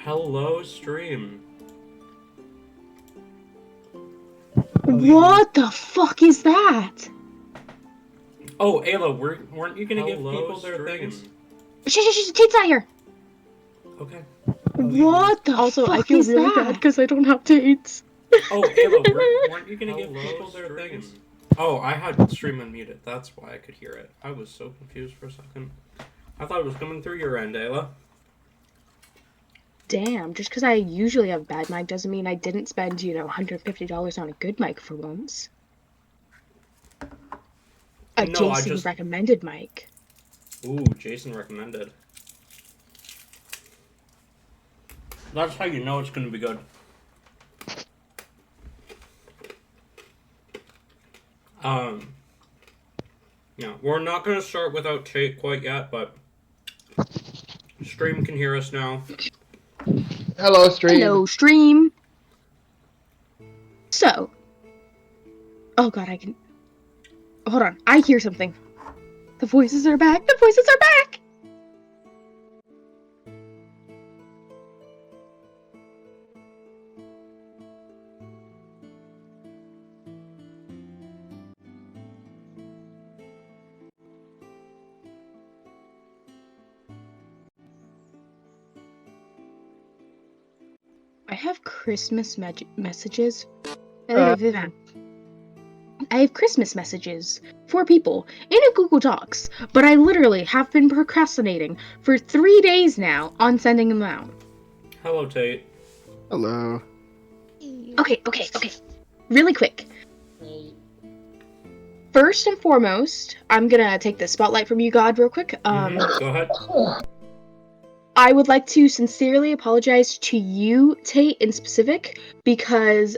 Hello, stream. What the fuck is that? Oh, Ayla, weren't you gonna give people their things? Shh, Tate's not here. Okay. What the Also, fuck I feel is really that? bad because I don't have dates. Oh, Ayla, weren't you gonna give people their things? Oh, I had stream unmuted. That's why I could hear it. I was so confused for a second. I thought it was coming through your end, Ayla. Damn, just because I usually have bad mic doesn't mean I didn't spend, $150 on a good mic for once. A No, Jason recommended mic. Ooh, Jason recommended. That's how you know it's gonna be good. Yeah, we're not gonna start without Tate quite yet, but stream can hear us now. Hello, stream. Hello, stream. So. Oh god, I can. Hold on, I hear something. The voices are back. The voices are back. I have Christmas messages. I have Christmas messages for people in a Google Docs, but I literally have been procrastinating for 3 days now on sending them out. Hello, Tate. Hello. Okay. Really quick. First and foremost, I'm gonna take the spotlight from you, God, real quick. Go ahead. I would like to sincerely apologize to you, Tate, in specific, because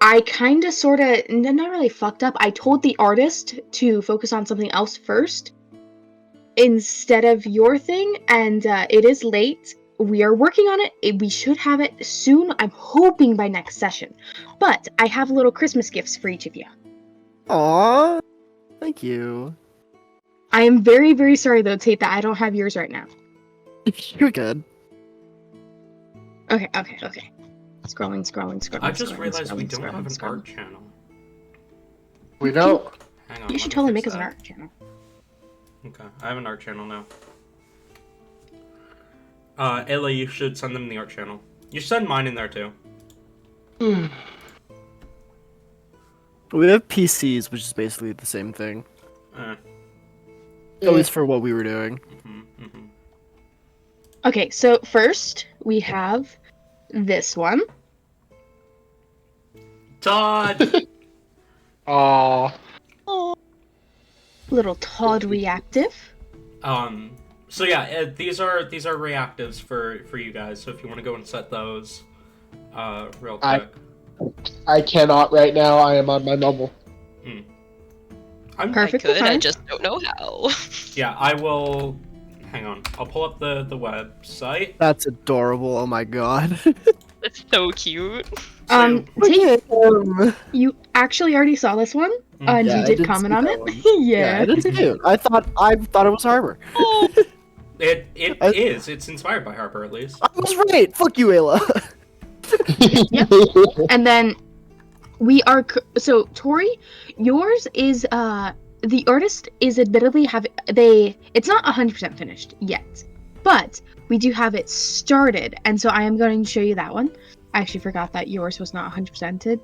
I kinda sorta, not really fucked up. I told the artist to focus on something else first instead of your thing, and it is late. We are working on it. We should have it soon. I'm hoping by next session. But I have little Christmas gifts for each of you. Aww. Thank you. I am very, very sorry, though, Tate, that I don't have yours right now. You're good. Okay. Scrolling. I just realized we don't have an art channel. We don't. Hang on. You should totally make us an art channel. Okay, I have an art channel now. Ayla, you should send them the art channel. You should send mine in there too. We have PCs, which is basically the same thing. At least for what we were doing. Okay, so first we have this one. Todd! Aww. Little Todd reactive. So yeah, these are reactives for you guys. So if you want to go and set those, real quick. I cannot right now. I am on my mobile. I'm perfectly I could, fine. I just don't know how. Yeah, I will. Hang on, I'll pull up the website. That's adorable. Oh my god. It's so cute. Tate, you actually already saw this one, and Yeah, you I did did comment see on that it. one. Yeah. It is cute. I thought it was Harbor. It is. It's inspired by Harper, at least. I was right. Fuck you, Ayla. Yep. And then we are so Tori, yours is the artist is admittedly it's not 100% finished yet, but we do have it started, and so I am going to show you that one. I actually forgot that yours was not 100%ed.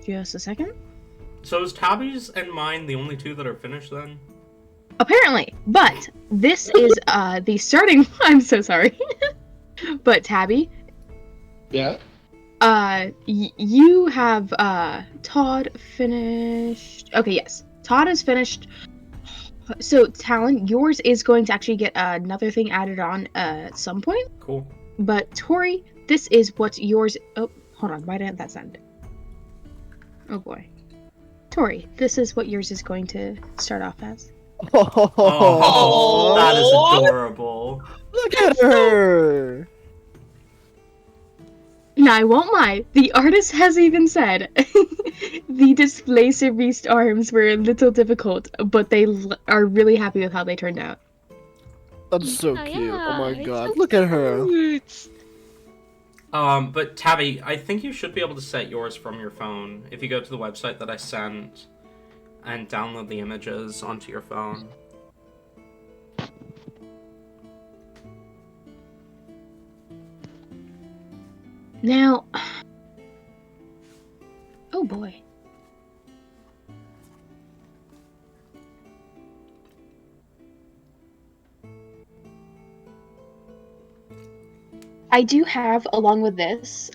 Just a second. So is Tabby's and mine the only two that are finished then? Apparently, but this is the starting. I'm so sorry, but Tabby. Yeah. You have Todd finished. Okay, yes, Todd is finished. So Talon, yours is going to actually get another thing added on at some point. Cool. But Tori, this is what yours. Oh, hold on. Why didn't that send? Oh boy. Tori, this is what yours is going to start off as. Oh, that is adorable. Look at her. Now, I won't lie, the artist has even said the Displacer Beast arms were a little difficult, but they are really happy with how they turned out. That's so cute. Oh my it's god, so look at her. cute. But Tabby, I think you should be able to set yours from your phone if you go to the website that I sent and download the images onto your phone. Now, oh boy. I do have, along with this,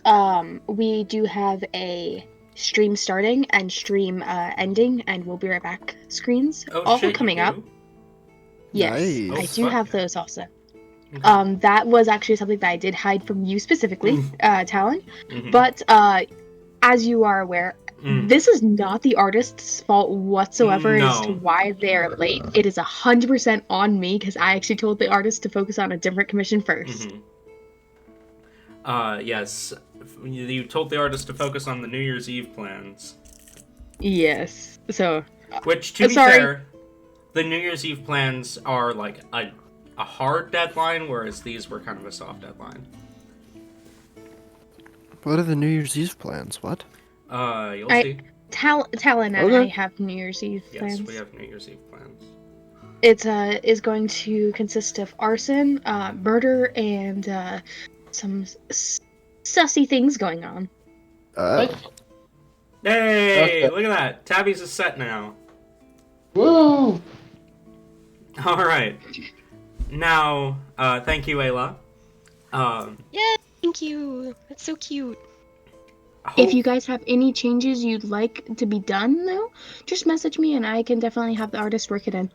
we do have a stream starting and stream ending, and we'll be right back screens Oh all shit, coming you up. do? Yes, Nice. I Oh, do fuck have yeah. those also. Okay. That was actually something that I did hide from you specifically, Talon. Mhm. But as you are aware, this is not the artist's fault whatsoever as to No. why they're late. It is 100% on me because I actually told the artist to focus on a different commission first. Yes. You told the artist to focus on the New Year's Eve plans. Yes. So. Which, to be sorry. fair, the New Year's Eve plans are like a hard deadline, whereas these were kind of a soft deadline. What are the New Year's Eve plans? What? You'll see. Talon and I have New Year's Eve plans. Yes, we have New Year's Eve plans. It is going to consist of arson, murder, and some sussy things going on. Hey, look at that. Tabby's a set now. Woo! Alright. Now, thank you, Ayla. Yeah, thank you. That's so cute. If you guys have any changes you'd like to be done, though, just message me and I can definitely have the artist work it in.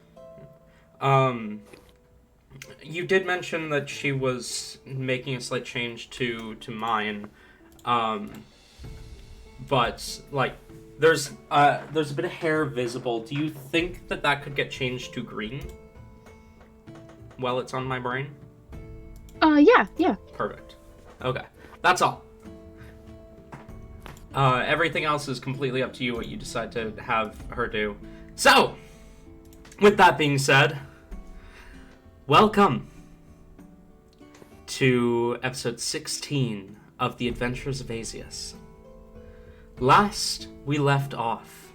You did mention that she was making a slight change to mine. But, like, there's a bit of hair visible. Do you think that could get changed to green while it's on my brain? Yeah. Perfect. Okay. That's all. Everything else is completely up to you what you decide to have her do. So, with that being said, welcome to episode 16 of The Adventures of Azius. Last we left off,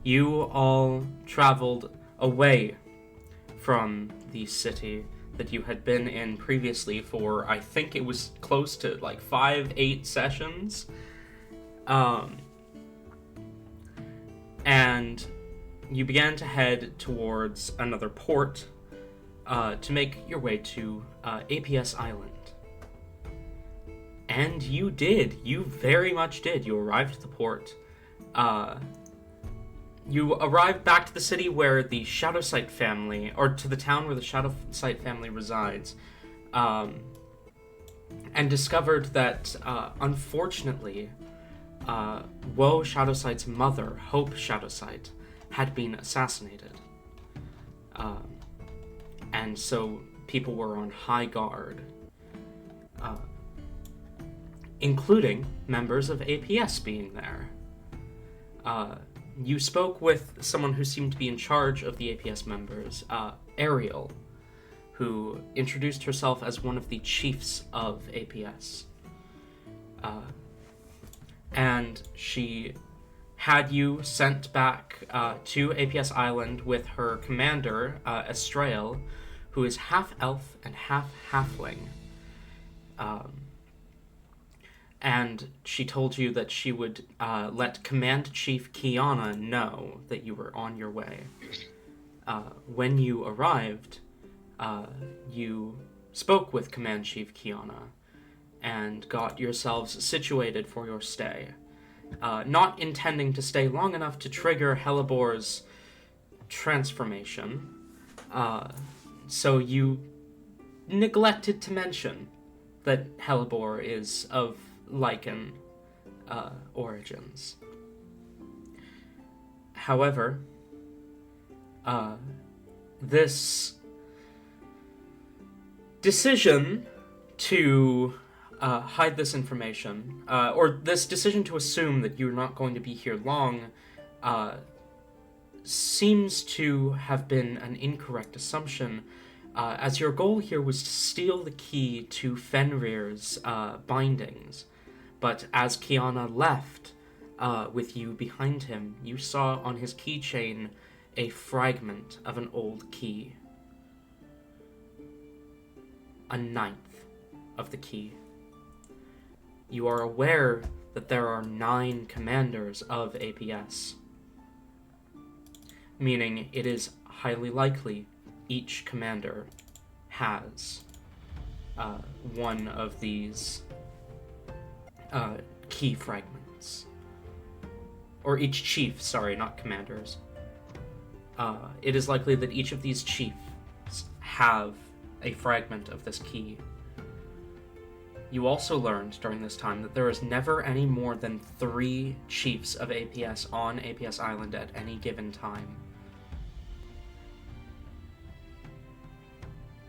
you all traveled away from the city that you had been in previously for, I think it was close to like 5-8 sessions. And you began to head towards another port to make your way to APS Island. And you did. You very much did. You arrived at the port. You arrived back to the city where the Shadowsight family, or to the town where the Shadowsight family resides, and discovered that, unfortunately, Woe Shadowsight's mother, Hope Shadowsight, had been assassinated. And so people were on high guard, including members of APS being there. You spoke with someone who seemed to be in charge of the APS members, Ariel, who introduced herself as one of the chiefs of APS. And she had you sent back to APS Island with her commander, Estrael, who is half elf and half halfling. And she told you that she would let Command Chief Kiana know that you were on your way. When you arrived, you spoke with Command Chief Kiana and got yourselves situated for your stay. Not intending to stay long enough to trigger Helibor's transformation, so you neglected to mention that Helibor is of Lycan origins. However, this decision to hide this information, or this decision to assume that you're not going to be here long, seems to have been an incorrect assumption, as your goal here was to steal the key to Fenrir's bindings. But as Kiana left with you behind him, you saw on his keychain a fragment of an old key. A ninth of the key. You are aware that there are 9 commanders of APS, meaning it is highly likely each commander has one of these key fragments. Or each chief, sorry, not commanders. It is likely that each of these chiefs have a fragment of this key. You also learned during this time that there is never any more than 3 chiefs of APS on APS Island at any given time.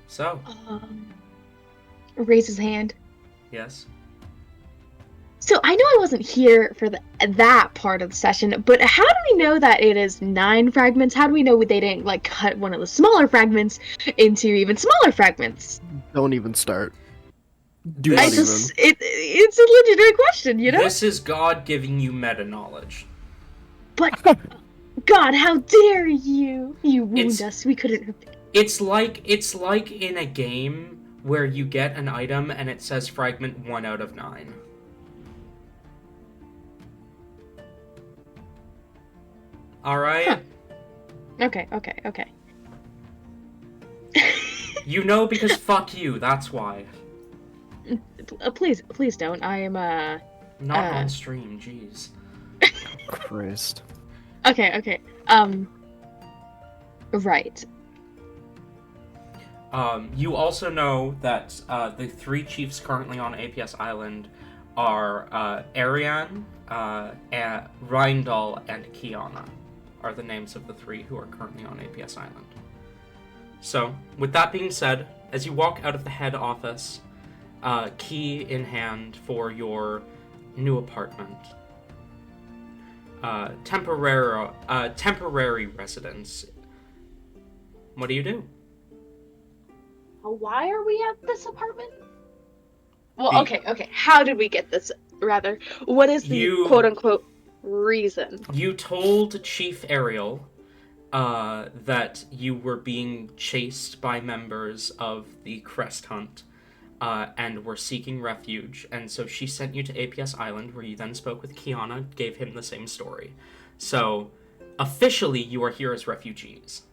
So. Raise his hand. Yes? So I know I wasn't here for that part of the session, but how do we know that it is 9 fragments? How do we know they didn't like cut one of the smaller fragments into even smaller fragments? Don't even start. It's a legitimate question, you know? This is God giving you meta knowledge. But God, how dare you! You wound us. We couldn't have. It's like in a game where you get an item and it says fragment 1 out of 9. Alright? Huh. Okay. You know because fuck you, that's why. Please don't. I am, Not on stream, jeez. Christ. Okay. Right. You also know that the 3 chiefs currently on APS Island are Ariane, Rheindal, and Kiana are the names of the 3 who are currently on APS Island. So, with that being said, as you walk out of the head office, key in hand for your new apartment, temporary residence, what do you do? Why are we at this apartment? Well, okay. How did we get this, rather? What is the quote-unquote reason? You told Chief Ariel that you were being chased by members of the Crest Hunt and were seeking refuge, and so she sent you to APS Island, where you then spoke with Kiana, gave him the same story. So, officially, you are here as refugees.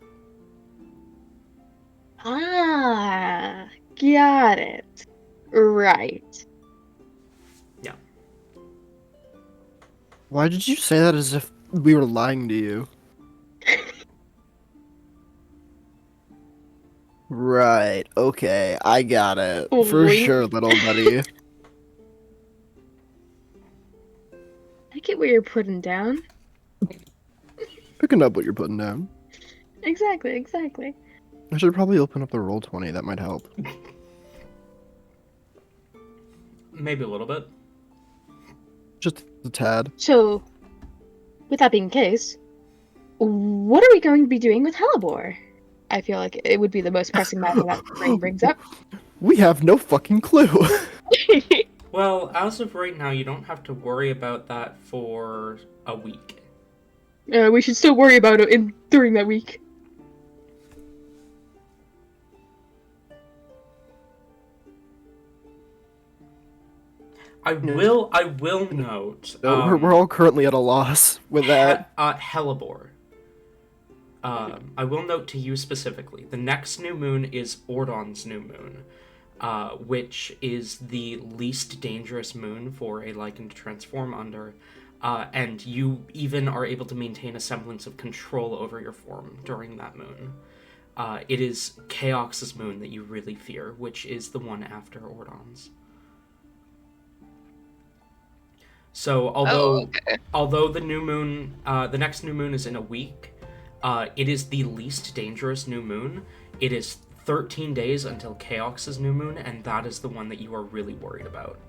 Ah, got it. Right. Yeah. Why did you say that as if we were lying to you? Right, okay, I got it. For Wink. sure, little buddy. I get what you're putting down. Picking up what you're putting down. Exactly. I should probably open up the Roll20, that might help. Maybe a little bit. Just a tad. So, with that being the case, what are we going to be doing with Hellebore? I feel like it would be the most pressing matter that Ring brings up. We have no fucking clue. Well, as of right now, you don't have to worry about that for a week. We should still worry about it during that week. I will note. We're all currently at a loss with that. Hellebore. I will note to you specifically, the next new moon is Ordon's new moon, which is the least dangerous moon for a Lycan to transform under, and you even are able to maintain a semblance of control over your form during that moon. It is Chaox's moon that you really fear, which is the one after Ordon's. So, although the new moon, the next new moon is in a week, it is the least dangerous new moon. It is 13 days until Chaox's new moon, and that is the one that you are really worried about.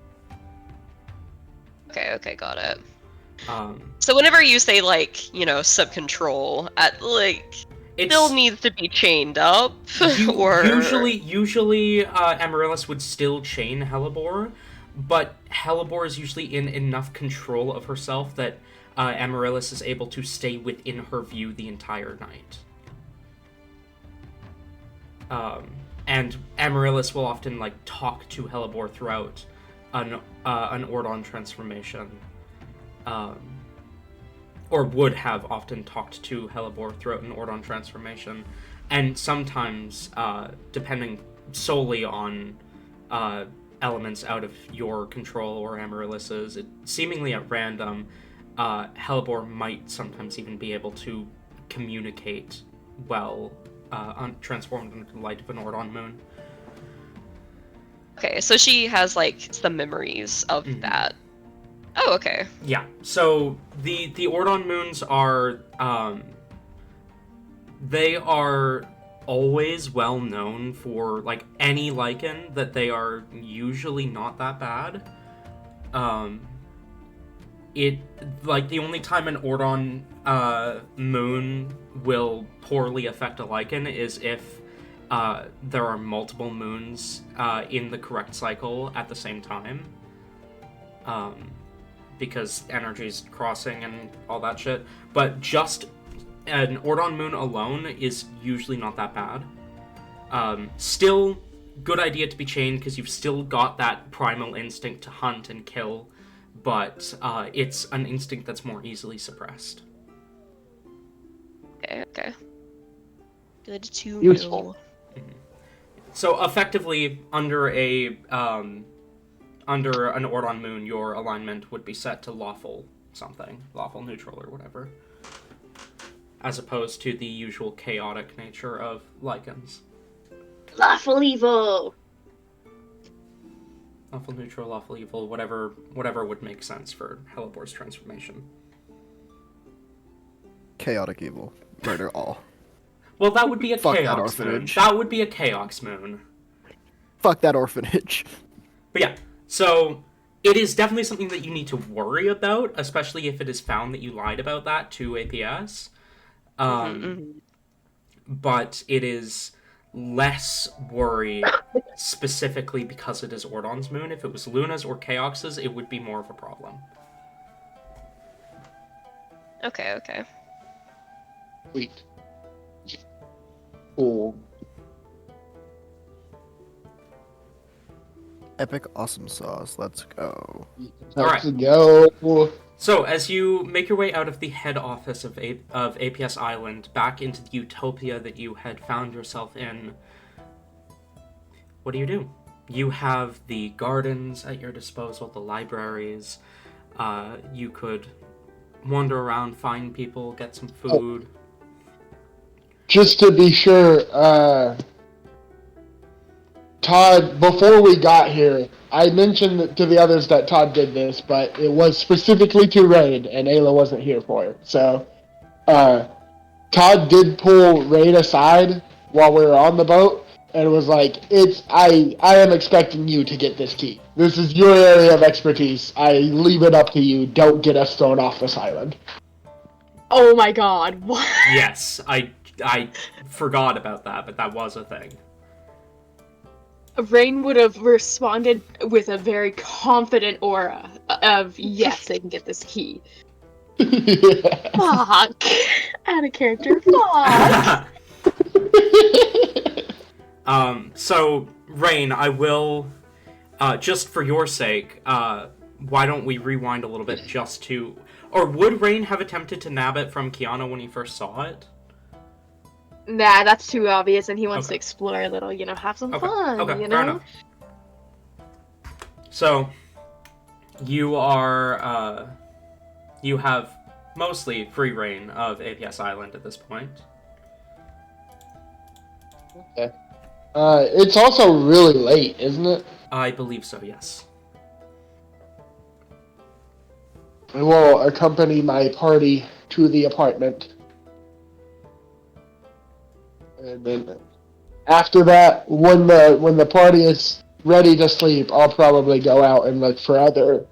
Okay, got it. So whenever you say, sub-control, still needs to be chained up, or usually Amaryllis would still chain Hellebore, but Hellebore is usually in enough control of herself that Amaryllis is able to stay within her view the entire night. And Amaryllis will often talk to Hellebore throughout an Ordon transformation, or would have often talked to Hellebore throughout an Ordon transformation, and sometimes, depending solely on elements out of your control or Amaryllis's, seemingly at random, Hellebore might sometimes even be able to communicate well, transformed into the light of an Ordon moon. Okay, so she has some memories of that. Oh, okay. Yeah. So the Ordon moons are they are always well known for any lichen that they are usually not that bad. The only time an Ordon moon will poorly affect a lichen is if there are multiple moons in the correct cycle at the same time. Because energy's crossing and all that shit. But just an Ordon moon alone is usually not that bad. Still, good idea to be chained because you've still got that primal instinct to hunt and kill, but it's an instinct that's more easily suppressed. Okay. Good to Useful. know. So effectively, under an Ordon moon, your alignment would be set to lawful something, lawful neutral or whatever, as opposed to the usual chaotic nature of lichens. Lawful evil. Lawful neutral, lawful evil, whatever would make sense for Hellebore's transformation. Chaotic evil. Murder all. Well, that would be a Fuck that chaos moon. orphanage. That would be a chaos moon. Fuck that orphanage. But yeah, so it is definitely something that you need to worry about, especially if it is found that you lied about that to APS. But it is less worry specifically because it is Ordon's moon. If it was Luna's or Chaox's, it would be more of a problem. Okay. Sweet. Cool. Epic awesome sauce. Let's go. Let's go. So, as you make your way out of the head office of APS Island, back into the Utopia that you had found yourself in, what do? You have the gardens at your disposal, the libraries. You could wander around, find people, get some food. Just to be sure, Todd, before we got here, I mentioned to the others that Todd did this, but it was specifically to Raid, and Ayla wasn't here for it. So, Todd did pull Raid aside while we were on the boat, and was like, I am expecting you to get this key. This is your area of expertise. I leave it up to you. Don't get us thrown off this island. Oh my god, what? Yes, I forgot about that, but that was a thing. Rain would have responded with a very confident aura of, yes, I can get this key. Yeah. Fuck. Out of character. Fuck. So, Rain, I will, just for your sake, why don't we rewind a little bit just to... Or would Rain have attempted to nab it from Kiana when he first saw it? Nah, that's too obvious, and he wants Okay. to explore a little, have some Okay, fun, okay, you fair know? enough. So, you are, you have mostly free reign of APS Island at this point. Okay. It's also really late, isn't it? I believe so, yes. I will accompany my party to the apartment. And then after that, when the party is ready to sleep, I'll probably go out and look for other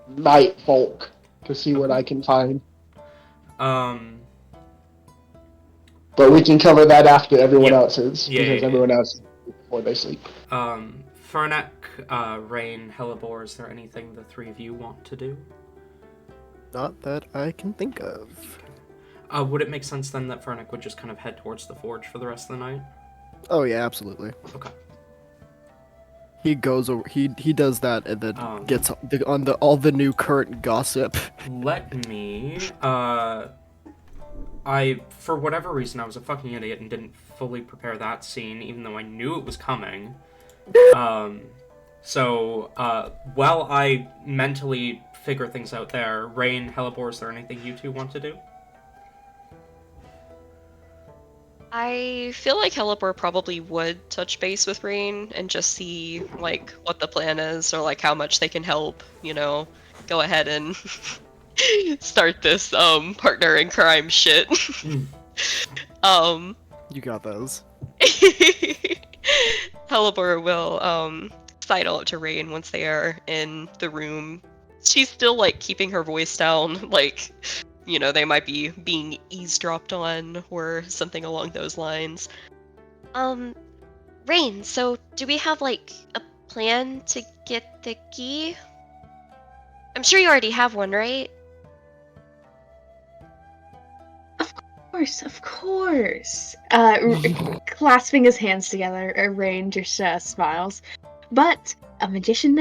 night folk to see what I can find. But we can cover that after everyone Yep. else is, Yeah, because yeah, everyone else is before they sleep. Fernek, Rain, Hellebore, is there anything the three of you want to do? Not that I can think of. Would it make sense then that Fernek would just kind of head towards the forge for the rest of the night? Oh yeah, absolutely. Okay. He goes over. He does that and then Um, gets on all the new current gossip. Let me, for whatever reason, I was a fucking idiot and didn't fully prepare that scene, even though I knew it was coming. So, while I mentally figure things out there, Rain, Hellebore, is there anything you two want to do? I feel like Helipper probably would touch base with Rain and just see, like, what the plan is or, like, how much they can help, you know? Go ahead and start this, partner in crime shit. You got those. Helipper will, sidle up to Rain once they are in the room. She's still, like, keeping her voice down, like, you know, they might be being eavesdropped on or something along those lines. Rain, so do we have, like, a plan to get the key? I'm sure you already have one, right? Of course. Clasping his hands together, Rain just smiles. But a magician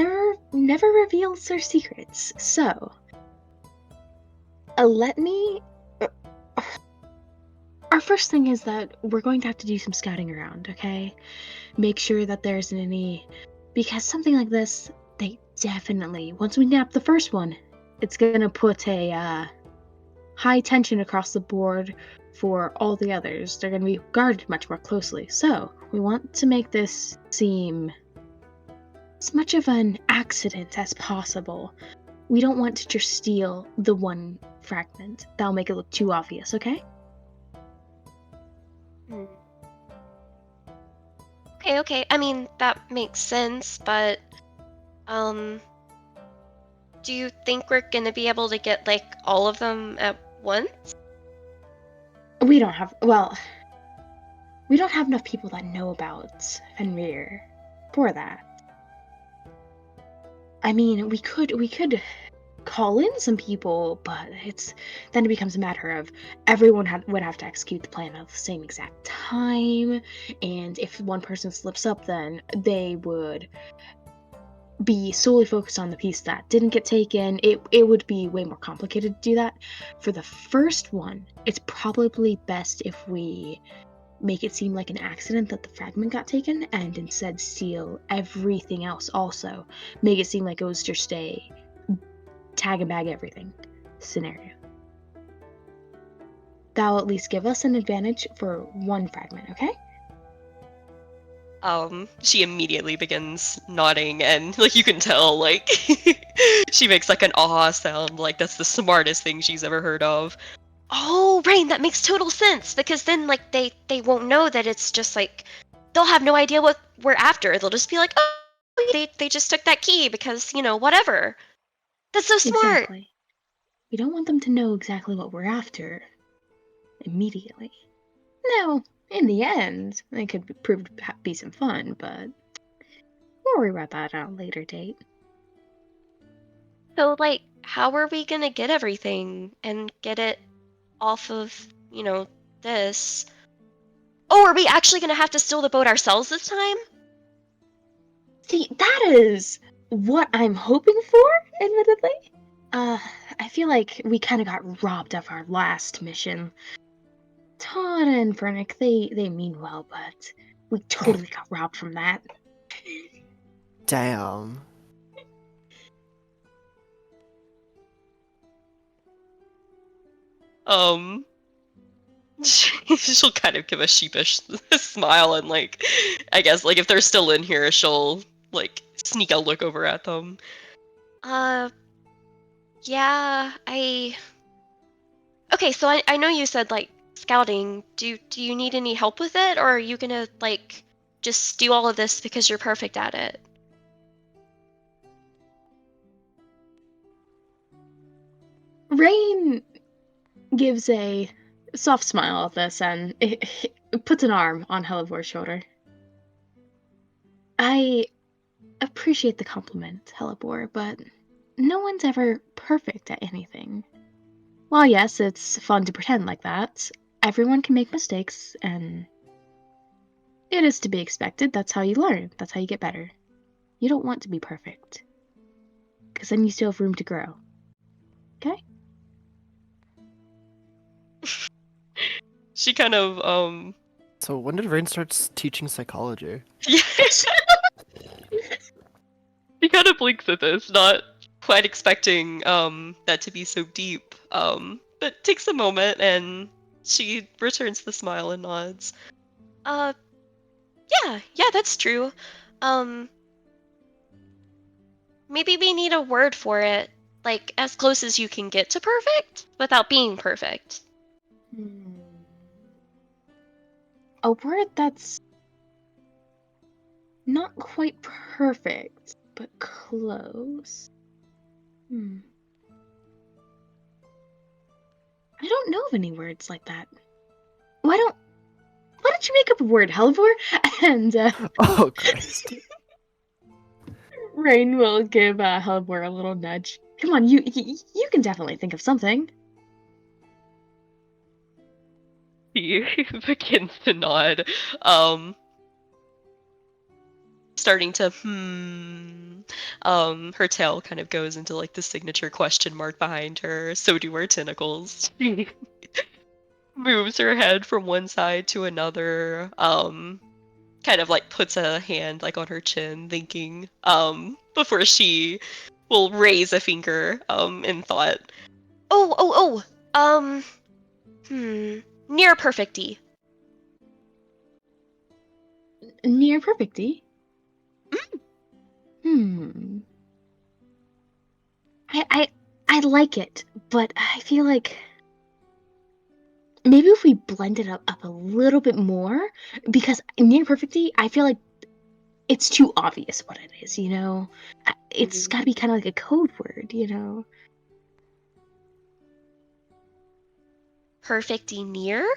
never reveals their secrets. So, let me. Our first thing is that we're going to have to do some scouting around, okay? Make sure that there isn't any. Because something like this, they definitely. Once we nab the first one, it's gonna put a high tension across the board for all the others. They're going to be guarded much more closely. So, we want to make this seem as much of an accident as possible. We don't want to just steal the one fragment. That'll make it look too obvious, okay? Okay. I mean, that makes sense, but, do you think we're gonna be able to get, like, all of them at once? We don't have, well, we don't have enough people that know about Fenrir for that. I mean, we could call in some people, but then it becomes a matter of everyone would have to execute the plan at the same exact time, and if one person slips up, then they would be solely focused on the piece that didn't get taken. It would be way more complicated to do that. For the first one, it's probably best if we make it seem like an accident that the fragment got taken and instead steal everything else also. Make it seem like it was just a tag and bag everything scenario. That'll at least give us an advantage for one fragment, okay? She immediately begins nodding and, like, you can tell, like, she makes, like, an awe sound, like, that's the smartest thing she's ever heard of. Oh, Rain, that makes total sense, because then, like, they won't know that it's just, like, they'll have no idea what we're after. They'll just be like, oh, they just took that key because, you know, whatever. That's so smart! Exactly. We don't want them to know exactly what we're after immediately. Now, in the end, it could prove to be some fun, but we'll worry about that at a later date. So, like, how are we gonna get everything and get it off of, you know, this? Oh, are we actually gonna have to steal the boat ourselves this time? See, that is what I'm hoping for, admittedly. I feel like we kind of got robbed of our last mission. Todd and Vernick, they mean well, but we totally got robbed from that. Damn. She'll kind of give a sheepish smile and, like, I guess, like, if they're still in here, she'll, like, sneak a look over at them. Yeah, okay, so I know you said, like, scouting. Do you need any help with it, or are you gonna, like, just do all of this because you're perfect at it? Rain gives a soft smile at this, and it puts an arm on Helivor's shoulder. I appreciate the compliment, Helibor, but no one's ever perfect at anything. While yes, it's fun to pretend like that, everyone can make mistakes, and it is to be expected. That's how you learn. That's how you get better. You don't want to be perfect, because then you still have room to grow. Okay? She kind of So when did Rain start teaching psychology? yeah. She kind of blinks at this, not quite expecting that to be so deep. But takes a moment and she returns the smile and nods. Uh yeah, that's true. Um Maybe we need a word for it. Like as close as you can get to perfect without being perfect. A word that's not quite perfect, but close. I don't know of any words like that. Why don't you make up a word, Helivor? And Oh Christ. Rain will give Helivor a little nudge. Come on, you can definitely think of something. He begins to nod. Starting to her tail kind of goes into like the signature question mark behind her. So do her tentacles. She moves her head from one side to another. Kind of like puts a hand like on her chin, thinking. Before she will raise a finger. In thought. Um. Near perfecty. Near perfecty. I like it, but I feel like maybe if we blend it up a little bit more, because near perfecty, I feel like it's too obvious what it is, you know? It's gotta be kind of like a code word, you know? Perfecty near?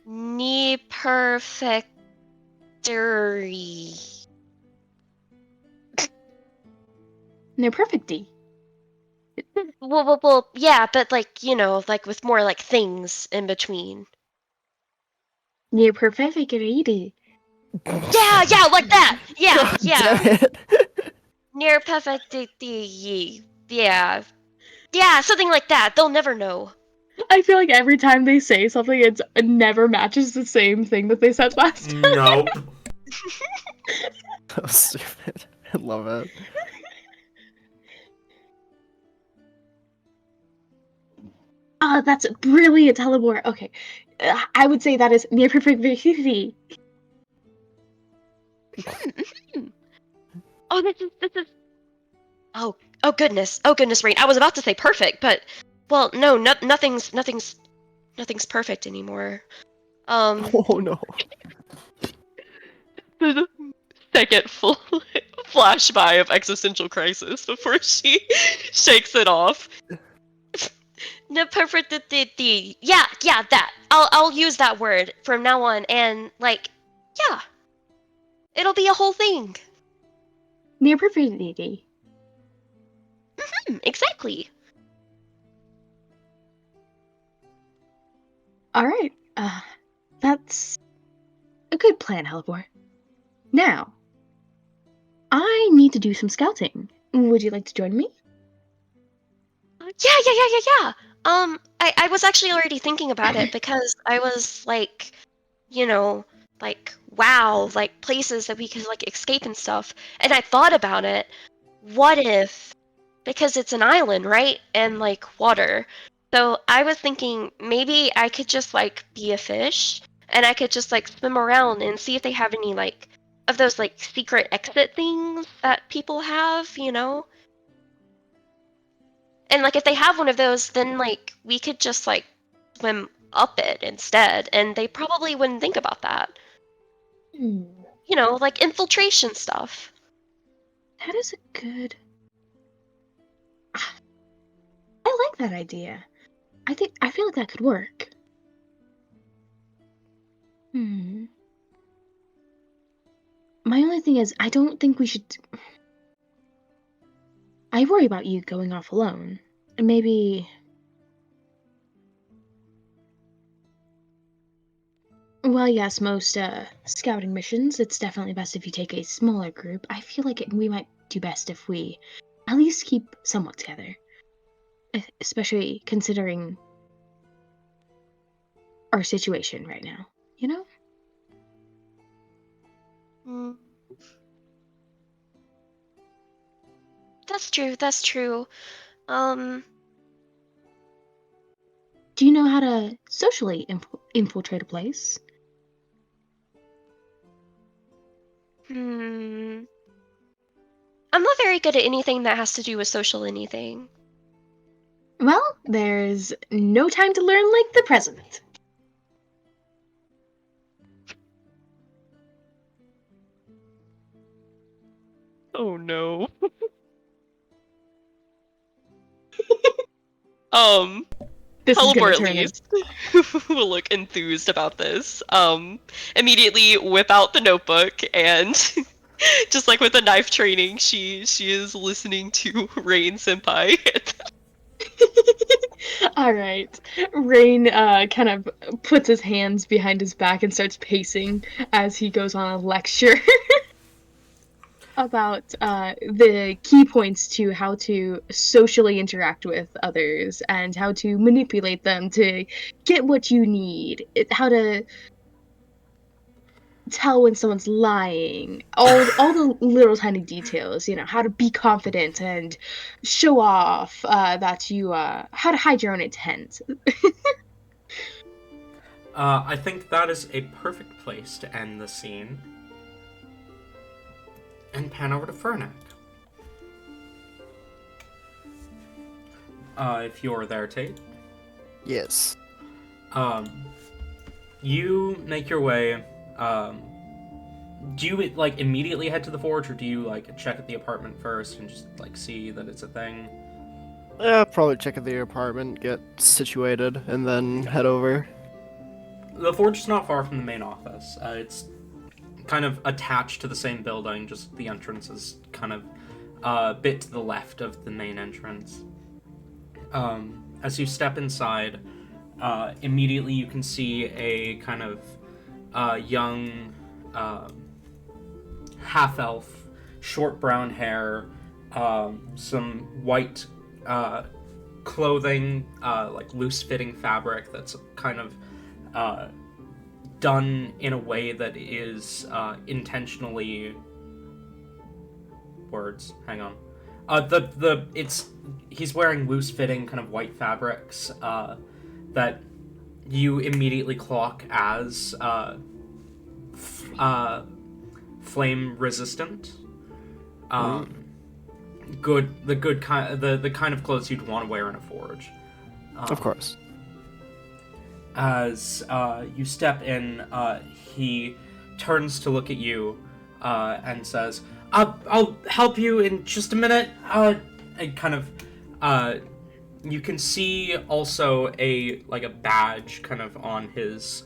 Near perfectory. Near perfecty. Well, yeah, but like, you know, like with more like things in between. Near perfecty. Yeah, like that! Yeah. Damn it. Near perfecty. Yeah. Yeah, something like that. They'll never know. I feel like every time they say something, it never matches the same thing that they said last time. Nope. That was stupid. I love it. That's brilliant, Helibor. Okay, I would say that is near perfecty. Oh, this is. Oh goodness, Rain. I was about to say perfect, but well, no, nothing's perfect anymore. Oh no. There's a second full flash by of existential crisis before she shakes it off. No perfectity. Yeah, that. I'll use that word from now on, and like, yeah, it'll be a whole thing. Near perfecty. Exactly. All right. That's a good plan, Helibor. Now, I need to do some scouting. Would you like to join me? Yeah. I was actually already thinking about it because I was like, you know, like, wow, like places that we could like escape and stuff. And I thought about it. What if, because it's an island, right? And like water. So I was thinking maybe I could just like be a fish and I could just like swim around and see if they have any like of those like secret exit things that people have, you know? And like if they have one of those, then like we could just like swim up it instead, and they probably wouldn't think about that. You know, like infiltration stuff. That is a good like that idea. I feel like that could work. My only thing is, I don't think we should. I worry about you going off alone. Maybe. Well, yes, most scouting missions, it's definitely best if you take a smaller group. I feel like we might do best if we at least keep somewhat together. Especially considering our situation right now, you know? That's true. Do you know how to socially infiltrate a place? I'm not very good at anything that has to do with social anything. Well, there's no time to learn like the present. Oh no. This is gonna Helibor at turn in. least will look enthused about this. Immediately whip out the notebook and just like with the knife training, she is listening to Rain Senpai. All right. Rain kind of puts his hands behind his back and starts pacing as he goes on a lecture about the key points to how to socially interact with others and how to manipulate them to get what you need. How to tell when someone's lying. All the little tiny details, how to be confident and show off that you how to hide your own intent. I think that is a perfect place to end the scene. And pan over to Fernac. If you're there, Tate. Yes. You make your way. Do you immediately head to the forge, or do you check at the apartment first and just see that it's a thing? Probably check at the apartment, get situated, and then head over. The forge is not far from the main office. It's kind of attached to the same building, just the entrance is kind of a bit to the left of the main entrance. As you step inside, immediately you can see a kind of young half-elf, short brown hair, some white clothing, loose-fitting fabric that's kind of done in a way that is intentionally hang on. He's wearing loose-fitting kind of white fabrics that you immediately clock as flame resistant. The kind of clothes you'd want to wear in a forge. Of course. As you step in, he turns to look at you and says, I'll help you in just a minute. You can see also a badge kind of on his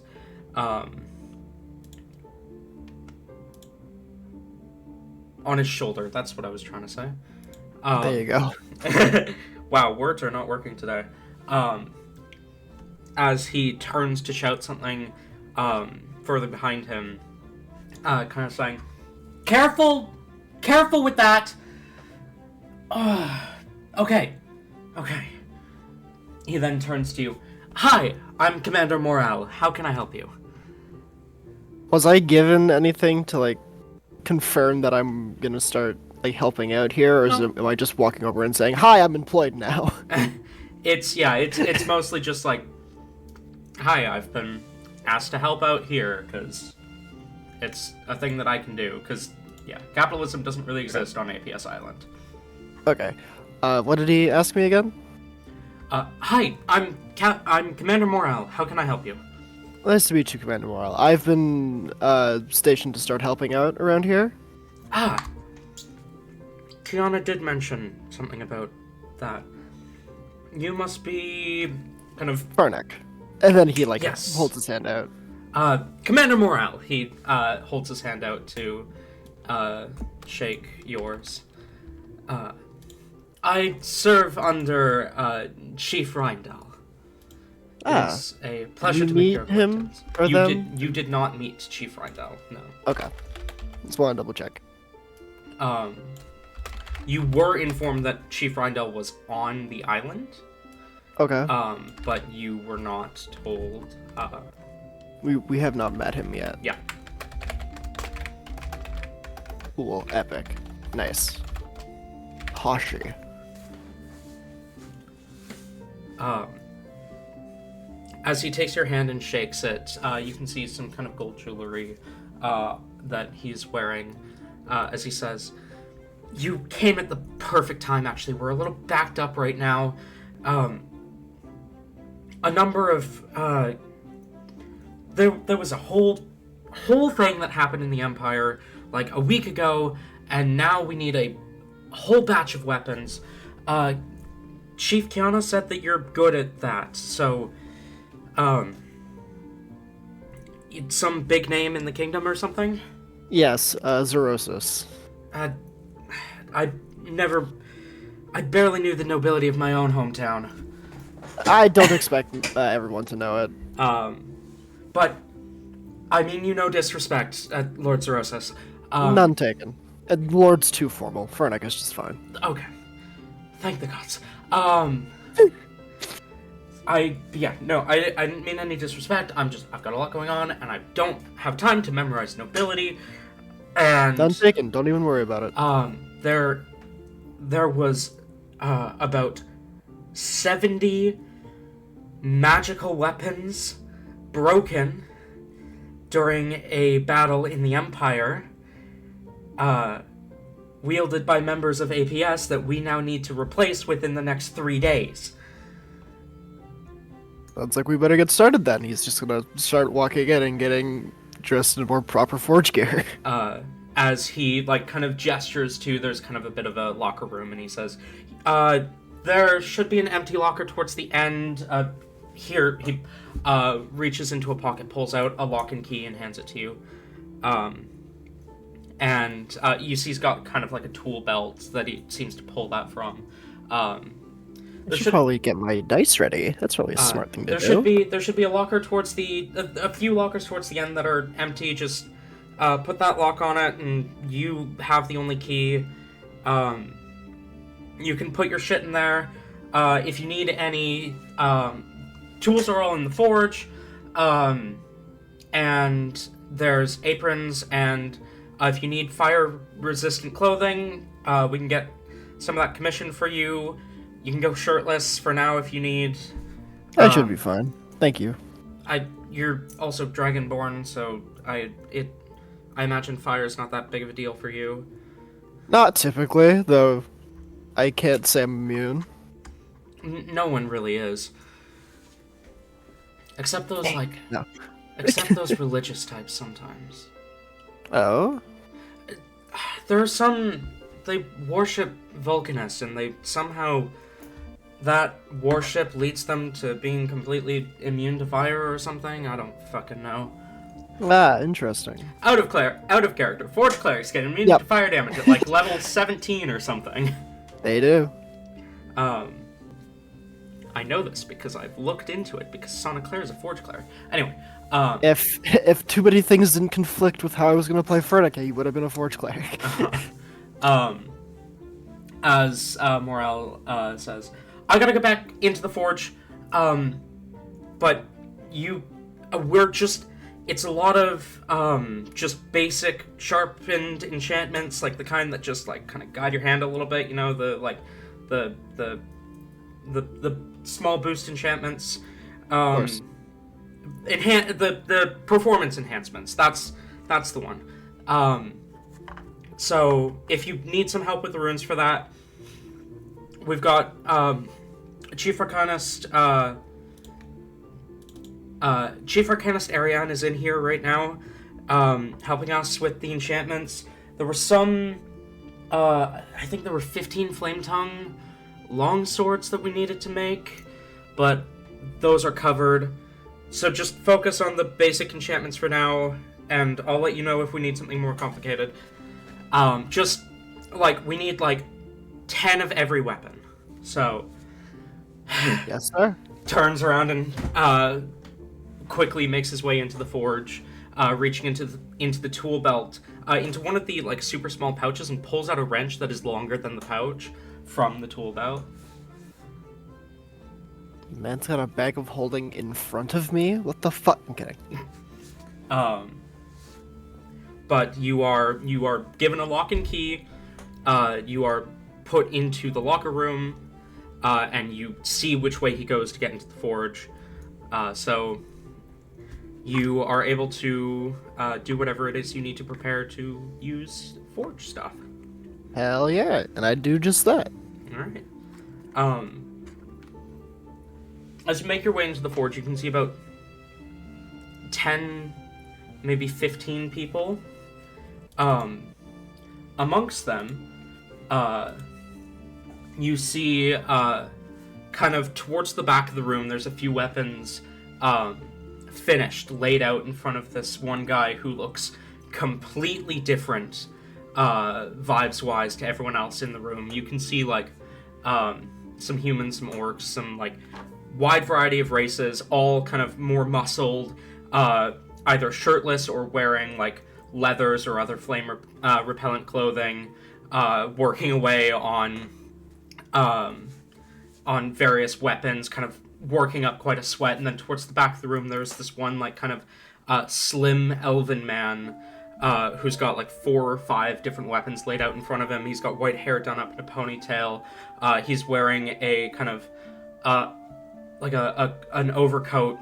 shoulder. That's what I was trying to say. There you go. Wow, words are not working today. As he turns to shout something further behind him, kind of saying, Careful with that! Okay. He then turns to you. Hi, I'm Commander Morale. How can I help you? Was I given anything to, confirm that I'm gonna start, helping out here, or am I just walking over and saying, Hi, I'm employed now? It's mostly just hi, I've been asked to help out here, because it's a thing that I can do, because, capitalism doesn't really exist on APS Island. Okay. What did he ask me again? Hi, I'm Commander Morale. How can I help you? Nice to meet you, Commander Morale. I've been, stationed to start helping out around here. Kiana did mention something about that. you must be kind of Farnak. And then he Yes. holds his hand out. Commander Morale. He holds his hand out to shake yours. I serve under Chief Rindal. It's a pleasure to meet your him acquaintance. or them? You did not meet Chief Rindal, no. Okay. Just want to double check. You were informed that Chief Rindal was on the island, Okay. but you were not told. We have not met him yet. Yeah. Cool. Epic. Nice. Hashi. As he takes your hand and shakes it, you can see some kind of gold jewelry that he's wearing. As he says, "You came at the perfect time. Actually, we're a little backed up right now. A number of there was a whole thing that happened in the Empire like a week ago, and now we need a whole batch of weapons. Chief Kiana said that you're good at that, so it's some big name in the kingdom or something?" Yes, Zerosis. I barely knew the nobility of my own hometown. I don't expect everyone to know it. But, I mean you no disrespect, Lord Zerosis. None taken. Lord's too formal. Fernic is just fine. Okay. Thank the gods. I didn't mean any disrespect. I've got a lot going on, and I don't have time to memorize nobility. And None taken. Don't even worry about it. There was about 70 magical weapons broken during a battle in the Empire, wielded by members of APS that we now need to replace within the next 3 days. Sounds like we better get started then. He's just gonna start walking in and getting dressed in more proper forge gear. As he, kind of gestures to, there's kind of a bit of a locker room, and he says, there should be an empty locker towards the end. Here, he reaches into a pocket, pulls out a lock and key, and hands it to you. And you see he's got kind of like a tool belt that he seems to pull that from. I should probably get my dice ready. That's probably a smart thing to do. There should be a locker towards a few lockers towards the end that are empty. Just put that lock on it, and you have the only key. You can put your shit in there. If you need any, tools are all in the forge. And there's aprons, and if you need fire-resistant clothing, we can get some of that commissioned for you. You can go shirtless for now if you need. That should be fine. Thank you. You're also dragonborn, so I imagine fire is not that big of a deal for you. Not typically, though. I can't say I'm immune. No one really is. Except those No. Except those religious types sometimes. Oh? There are some. They worship Vulcanus, and they somehow. That worship leads them to being completely immune to fire or something? I don't fucking know. Ah, interesting. Out of character. Forge clerics get immune to fire damage at level 17 or something. They do. I know this because I've looked into it, because Sonic Claire is a Forge cleric. Anyway, if too many things didn't conflict with how I was gonna play Fernica, he would have been a Forge cleric. As Morel says, I gotta go back into the forge, but it's a lot of just basic sharpened enchantments, like the kind that just kind of guide your hand a little bit, the small boost enchantments, Of course. the performance enhancements. That's the one. So if you need some help with the runes for that, we've got Chief Arcanist Ariane is in here right now, helping us with the enchantments. There were some, I think there were 15 Flame Tongue long swords that we needed to make, but those are covered. So just focus on the basic enchantments for now, and I'll let you know if we need something more complicated. Just, like, we need, like, 10 of every weapon. So... Yes, sir. turns around and quickly makes his way into the forge, reaching into the tool belt, into one of the like super small pouches, and pulls out a wrench that is longer than the pouch from the tool belt. Man's got a bag of holding in front of me. What the fuck? I'm kidding. But you are given a lock and key. You are put into the locker room. And you see which way he goes to get into the forge. So you are able to do whatever it is you need to prepare to use forge stuff. Hell yeah, and I do just that. Alright. As you make your way into the forge, you can see about 10, maybe 15 people. Amongst them, you see, kind of towards the back of the room, there's a few weapons finished, laid out in front of this one guy who looks completely different, vibes-wise, to everyone else in the room. You can see, like, some humans, some orcs, some, like, wide variety of races, all kind of more muscled, either shirtless or wearing, like, leathers or other flame repellent clothing, working away on various weapons, kind of working up quite a sweat. And then towards the back of the room, there's this one, like, kind of slim elven man who's got, like, 4 or 5 different weapons laid out in front of him. He's got white hair done up in a ponytail. He's wearing a kind of, like, an overcoat,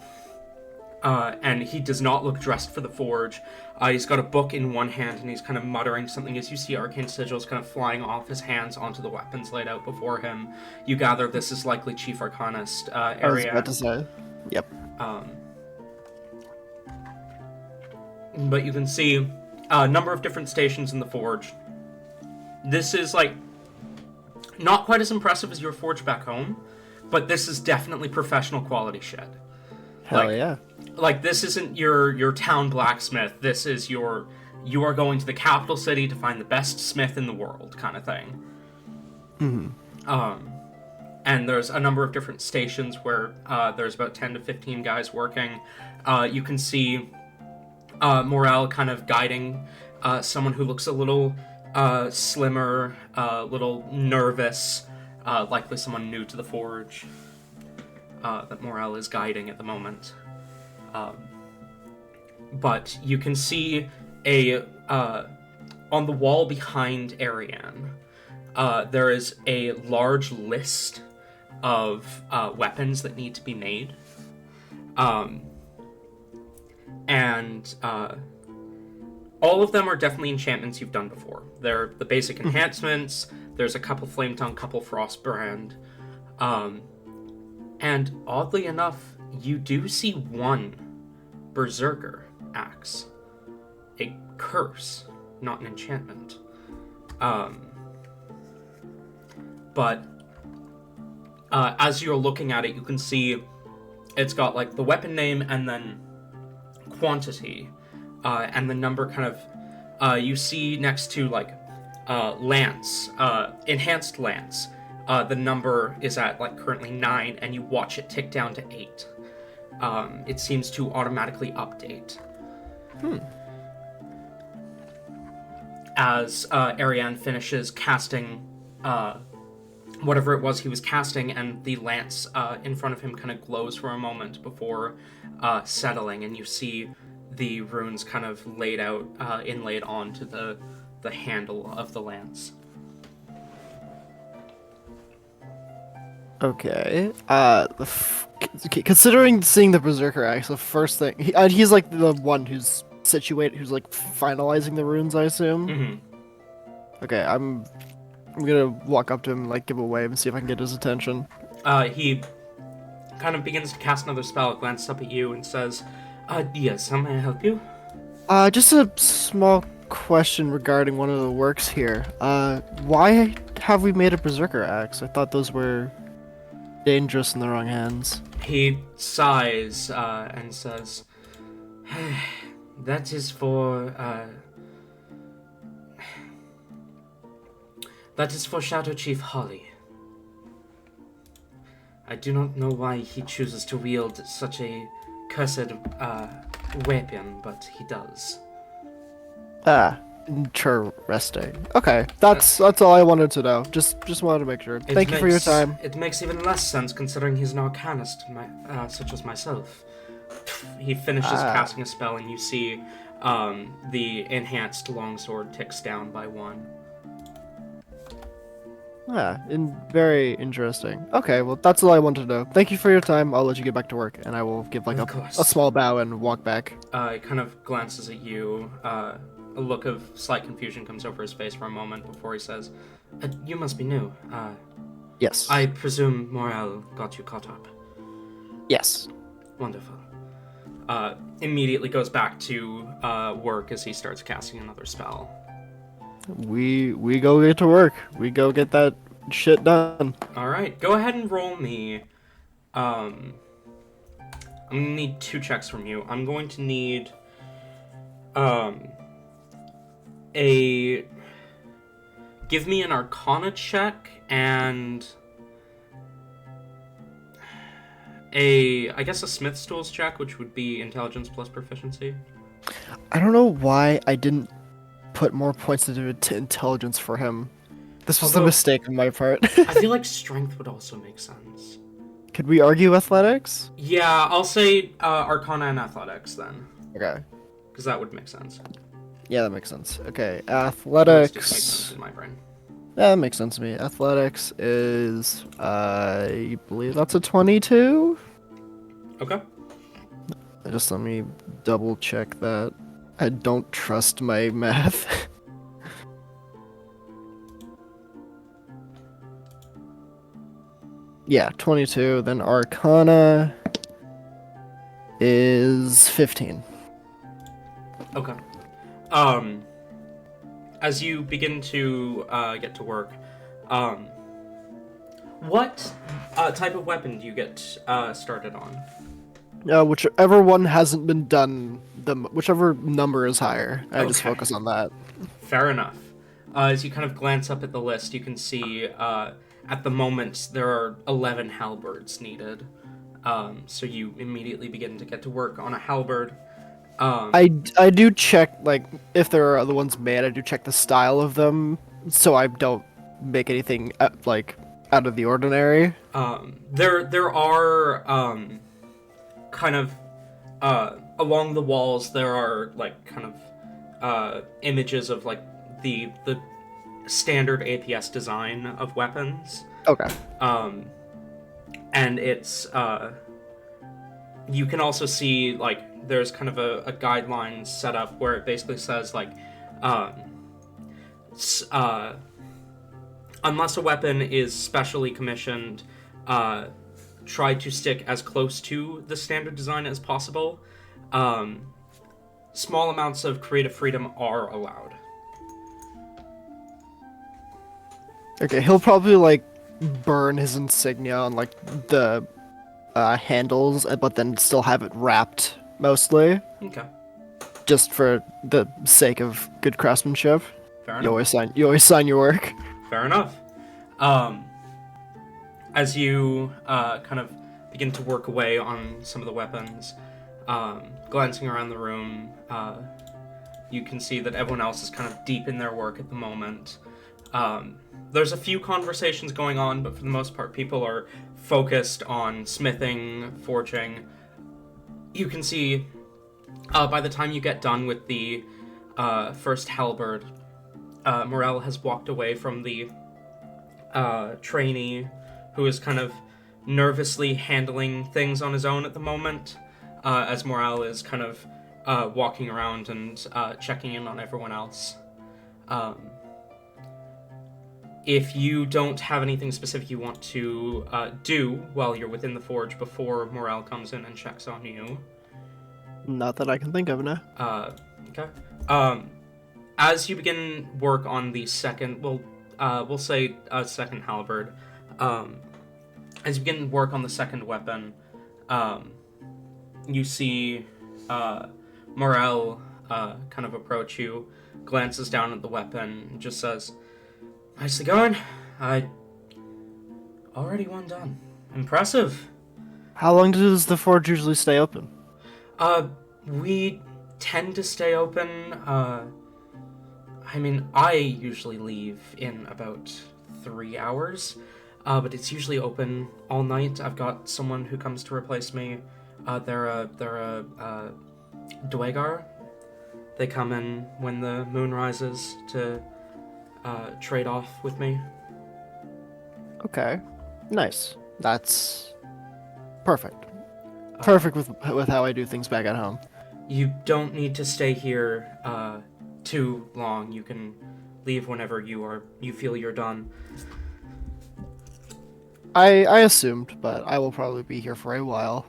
and he does not look dressed for the forge. He's got a book in one hand, and he's kind of muttering something as you see arcane sigils kind of flying off his hands onto the weapons laid out before him. You gather this is likely Chief Arcanist area. I was about to say. Yep. But you can see a number of different stations in the forge. This is, like, not quite as impressive as your forge back home, but this is definitely professional quality shit. Hell yeah. Like, this isn't your town blacksmith. This is you are going to the capital city to find the best smith in the world kind of thing. Mm-hmm. And there's a number of different stations where there's about 10 to 15 guys working. You can see Morel kind of guiding someone who looks a little slimmer, a little nervous, likely someone new to the forge. That Morel is guiding at the moment. But you can see on the wall behind Ariane, there is a large list of weapons that need to be made. And all of them are definitely enchantments you've done before. They're the basic enhancements. There's a couple Flame Tongue, couple Frostbrand. And oddly enough, you do see one Berserker axe. A curse, not an enchantment. But as you're looking at it, you can see it's got, like, the weapon name and then quantity. And the number kind of... you see next to, like, lance, enhanced lance. The number is at, like, currently 9, and you watch it tick down to 8. It seems to automatically update. As Ariane finishes casting whatever it was he was casting, and the lance in front of him kind of glows for a moment before settling, and you see the runes kind of laid out, inlaid onto the handle of the lance. Okay. Considering seeing the Berserker axe, the first thing he's like the one who's situated, who's like finalizing the runes, I assume. Mm-hmm. Okay, I'm gonna walk up to him, like, give a wave, and see if I can get his attention. He kind of begins to cast another spell, glances up at you, and says, yes, how may I help you? Just a small question regarding one of the works here. Why have we made a berserker axe? I thought those were dangerous in the wrong hands. He sighs and says, "That is for Shadow Chief Holly. I do not know why he chooses to wield such a cursed weapon, but he does." Ah, interesting. Okay, that's all I wanted to know. Just wanted to make sure. Thank you for your time. It makes even less sense considering he's an arcanist, such as myself. He finishes casting a spell, and you see the enhanced longsword ticks down by 1. Very interesting. Okay, well, that's all I wanted to know. Thank you for your time. I'll let you get back to work, and I will give like Of a course. small bow and walk back. He kind of glances at you. A look of slight confusion comes over his face for a moment before he says, "You must be new. Yes. I presume Morel got you caught up." Yes. Wonderful. Immediately goes back to work as he starts casting another spell. We go get to work. We go get that shit done. All right, go ahead and roll me. I'm gonna need 2 checks from you. I'm going to need give me an Arcana check and I guess a Smith's Tools check, which would be Intelligence plus Proficiency. I don't know why I didn't put more points into intelligence for him. This was a mistake on my part. I feel like Strength would also make sense. Could we argue athletics? Yeah, I'll say Arcana and Athletics then, Okay. because that would make sense. Yeah, that makes sense. Okay, Just makes sense athletics. in my brain. Yeah, that makes sense to me. Athletics is, I believe that's a 22? Okay. Just let me double check that. I don't trust my math. Yeah, 22. Then Arcana is 15. Okay. As you begin to get to work, what type of weapon do you get started on? Whichever one hasn't been done, whichever number is higher, I just Okay. focus on that. Fair enough. As you kind of glance up at the list, you can see at the moment there are 11 halberds needed. So you immediately begin to get to work on a halberd. I do check, like, if there are other ones made, I do check the style of them, so I don't make anything, like, out of the ordinary. There are kind of along the walls there are like kind of images of like the standard APS design of weapons. Okay. And it's you can also see like there's kind of a guideline set up where it basically says like unless a weapon is specially commissioned, try to stick as close to the standard design as possible. Small amounts of creative freedom are allowed. Okay, he'll probably, like, burn his insignia on, like, the handles, but then still have it wrapped, mostly. Okay. Just for the sake of good craftsmanship. Fair You enough. always sign your work. Fair enough. As you kind of begin to work away on some of the weapons, glancing around the room, you can see that everyone else is kind of deep in their work at the moment. There's a few conversations going on, but for the most part, people are focused on smithing, forging. You can see, by the time you get done with the first halberd, Morel has walked away from the trainee, who is kind of nervously handling things on his own at the moment, as Morel is kind of walking around and checking in on everyone else. If you don't have anything specific you want to do while you're within the forge before Morel comes in and checks on you. Not that I can think of now. Okay. As you begin work on the second, well, we'll say a second halberd. As you begin work on the second weapon, you see Morel kind of approach you, glances down at the weapon, and just says, "Nicely going. Already one done. Impressive." How long does the forge usually stay open? We tend to stay open. I mean, I usually leave in about 3 hours, but it's usually open all night. I've got someone who comes to replace me. They're a Dwegar. They come in when the moon rises to trade off with me. Okay, nice. That's perfect. Perfect with how I do things back at home. You don't need to stay here too long. You can leave whenever you feel you're done. I assumed, but I will probably be here for a while.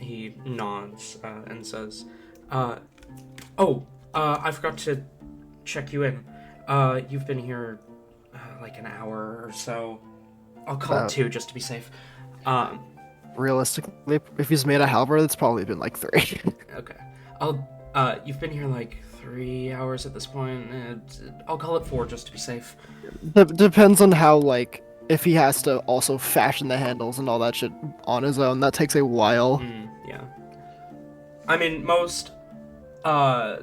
He nods and says, I forgot to check you in. You've been here like an hour or so. I'll call it 2 just to be safe. Realistically, if he's made a halberd, it's probably been like 3. Okay. You've been here like 3 hours at this point. I'll call it 4 just to be safe. Depends on how, like, if he has to also fashion the handles and all that shit on his own, that takes a while. Yeah. I mean, most, yeah.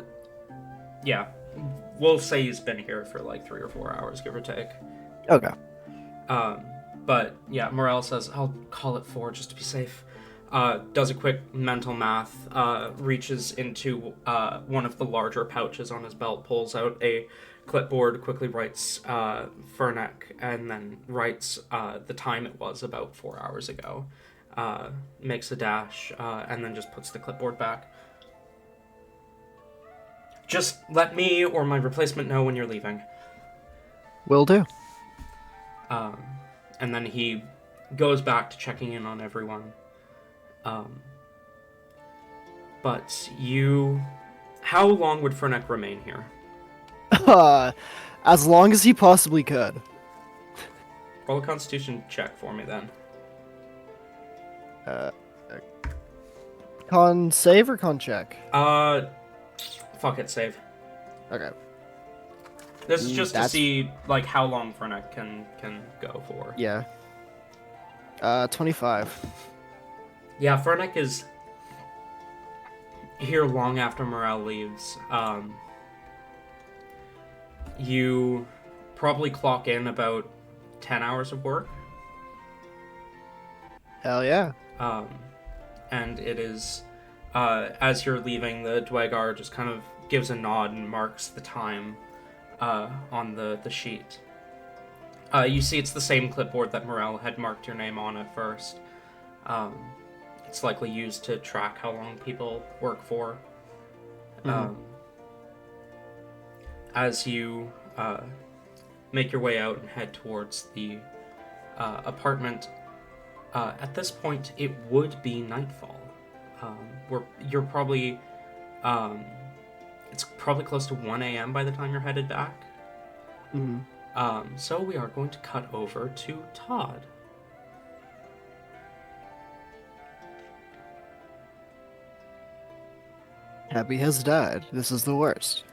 We'll say he's been here for like 3 or 4 hours, give or take. Okay. But yeah, Morel says, I'll call it 4 just to be safe. Does a quick mental math, reaches into one of the larger pouches on his belt, pulls out a clipboard, quickly writes Furnek, and then writes the time it was about 4 hours ago. Makes a dash, and then just puts the clipboard back. Just let me or my replacement know when you're leaving. Will do. And then he goes back to checking in on everyone. But how long would Furnek remain here? As long as he possibly could. Roll a Constitution check for me then. Con save or con check? Fuck it, save. Okay. This is just to see like how long Furnek can go for. Yeah. 25. Yeah, Furnek is here long after Morel leaves. You probably clock in about 10 hours of work. Hell yeah. And it is, as you're leaving, the Dwegar just kind of gives a nod and marks the time on the sheet. You see it's the same clipboard that Morel had marked your name on at first. It's likely used to track how long people work for. As you make your way out and head towards the apartment, at this point it would be nightfall. You're probably it's probably close to 1 a.m. by the time you're headed back. So we are going to cut over to Todd. Abby has died. This is the worst.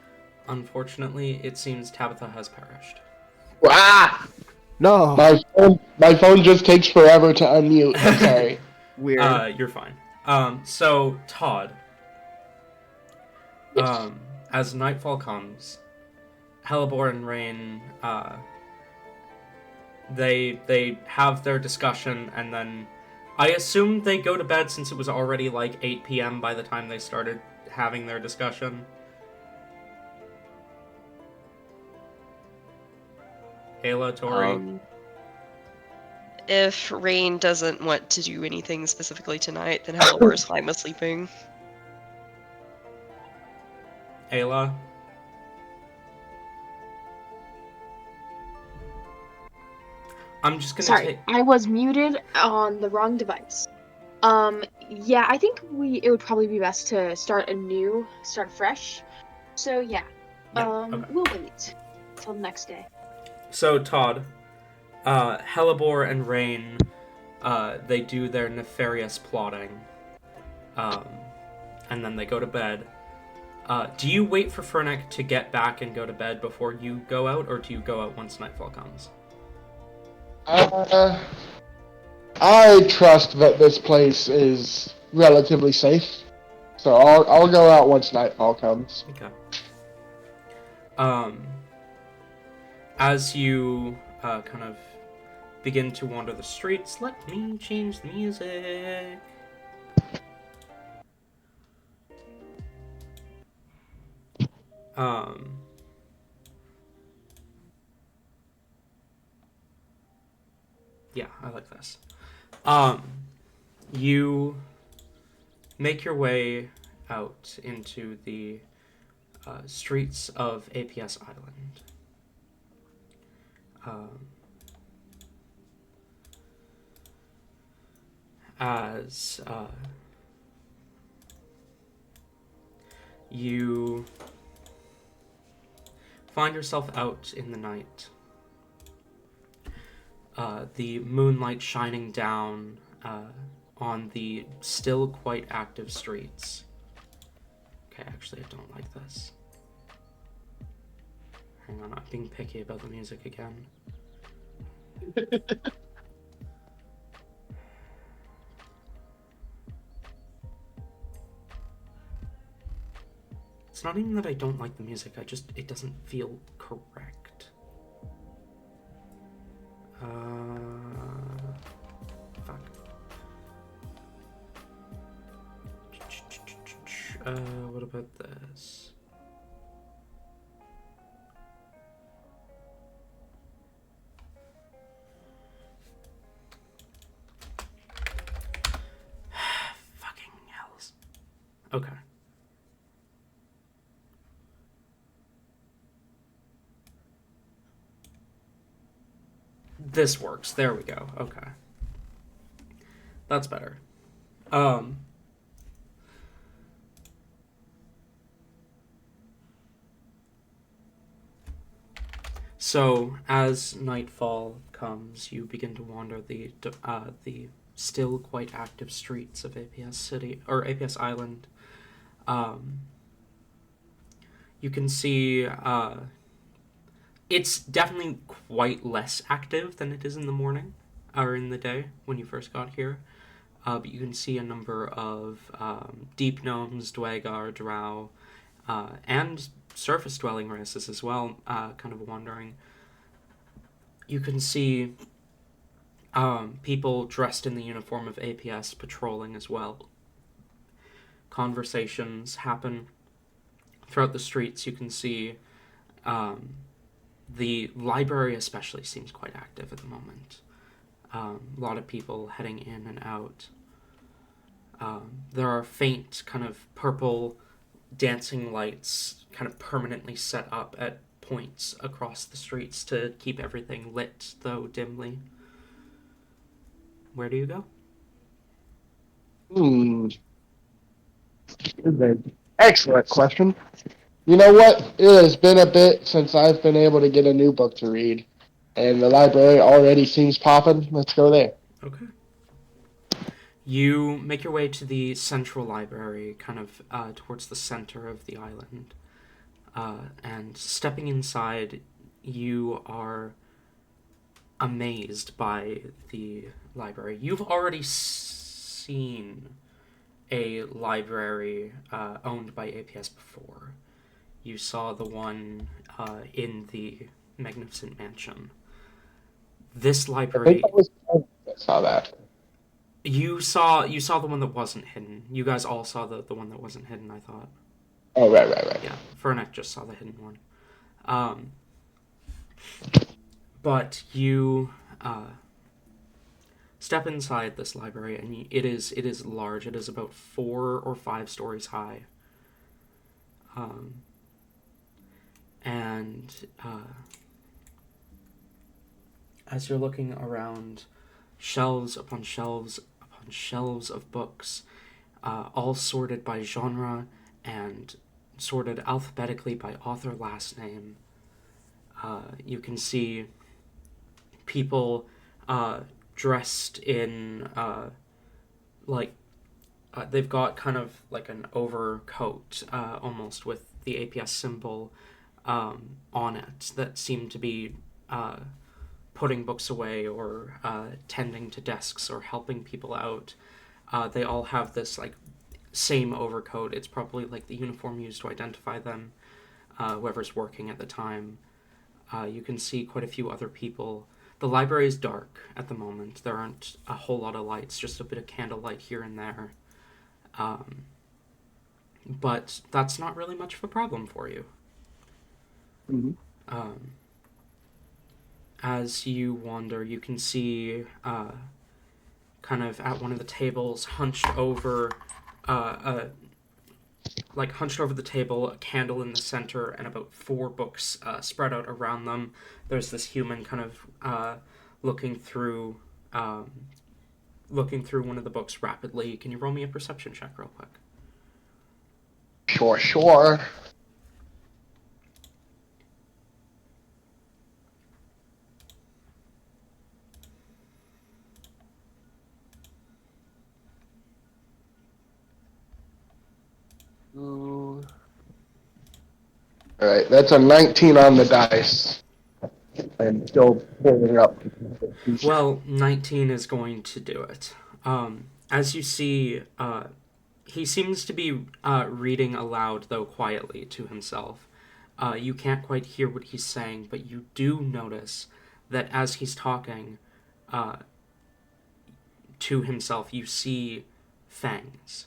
Unfortunately, it seems Tabitha has perished. Ah! No. My phone just takes forever to unmute. I'm sorry. Weird. You're fine. So Todd, Yes. as nightfall comes, Hellebore and Rain, they have their discussion, and then I assume they go to bed since it was already like 8 p.m. by the time they started having their discussion. Ayla, Tori. If Rain doesn't want to do anything specifically tonight, then Hellebore is fine with sleeping. Ayla. I'm just gonna Sorry, I was muted on the wrong device. Yeah, I think it would probably be best to start fresh. So yeah, okay. we'll wait till the next day. So, Todd, Hellebore and Rain, they do their nefarious plotting, and then they go to bed. Do you wait for Fernick to get back and go to bed before you go out, or do you go out once nightfall comes? I trust that this place is relatively safe, so I'll go out once nightfall comes. Okay. As you kind of begin to wander the streets, let me change the music. Yeah, I like this. You make your way out into the streets of APS Island. As you find yourself out in the night, the moonlight shining down on the still quite active streets. Okay, actually, I don't like this. Hang on, I'm being picky about the music again. It's not even that I don't like the music, it doesn't feel correct. Fuck. What about this? Fucking hells. Okay. This works. There we go. Okay. That's better. So, as nightfall comes, you begin to wander the still quite active streets of APS City, or APS Island. You can see it's definitely quite less active than it is in the morning, or in the day, when you first got here. But you can see a number of deep gnomes, dwagar, drow, and surface-dwelling races as well, kind of wandering. You can see people dressed in the uniform of APS patrolling as well. Conversations happen throughout the streets. You can see the library especially seems quite active at the moment. A lot of people heading in and out. There are faint kind of purple dancing lights kind of permanently set up at points across the streets to keep everything lit, though dimly. Where do you go? Excellent question. You know what? It has been a bit since I've been able to get a new book to read, and the library already seems poppin'. Let's go there. Okay. You make your way to the central library, kind of towards the center of the island. And stepping inside, you are amazed by the library. You've already seen a library owned by APS before. You saw the one in the Magnificent Mansion. This library... I saw that. You saw the one that wasn't hidden. You guys all saw the one that wasn't hidden, I thought. Oh, right. Yeah, Fernick just saw the hidden one. But you step inside this library, and it is large. It is about 4 or 5 stories high. And as you're looking around, shelves upon shelves upon shelves of books, all sorted by genre and sorted alphabetically by author last name. You can see people dressed in they've got kind of like an overcoat almost with the APS symbol on it that seem to be putting books away or tending to desks or helping people out. They all have this like same overcoat. It's probably like the uniform used to identify them, whoever's working at the time. You can see quite a few other people. The library is dark at the moment. There aren't a whole lot of lights, just a bit of candlelight here and there. But that's not really much of a problem for you. Mm-hmm. As you wander, you can see kind of at one of the tables, hunched over the table, a candle in the center, and about 4 books spread out around them. There's this human kind of looking through one of the books rapidly. Can you roll me a perception check real quick? Sure. Alright, that's a 19 on the dice. I'm still pulling up. Well, 19 is going to do it. As you see, he seems to be reading aloud, though quietly, to himself. You can't quite hear what he's saying, but you do notice that as he's talking to himself, you see fangs.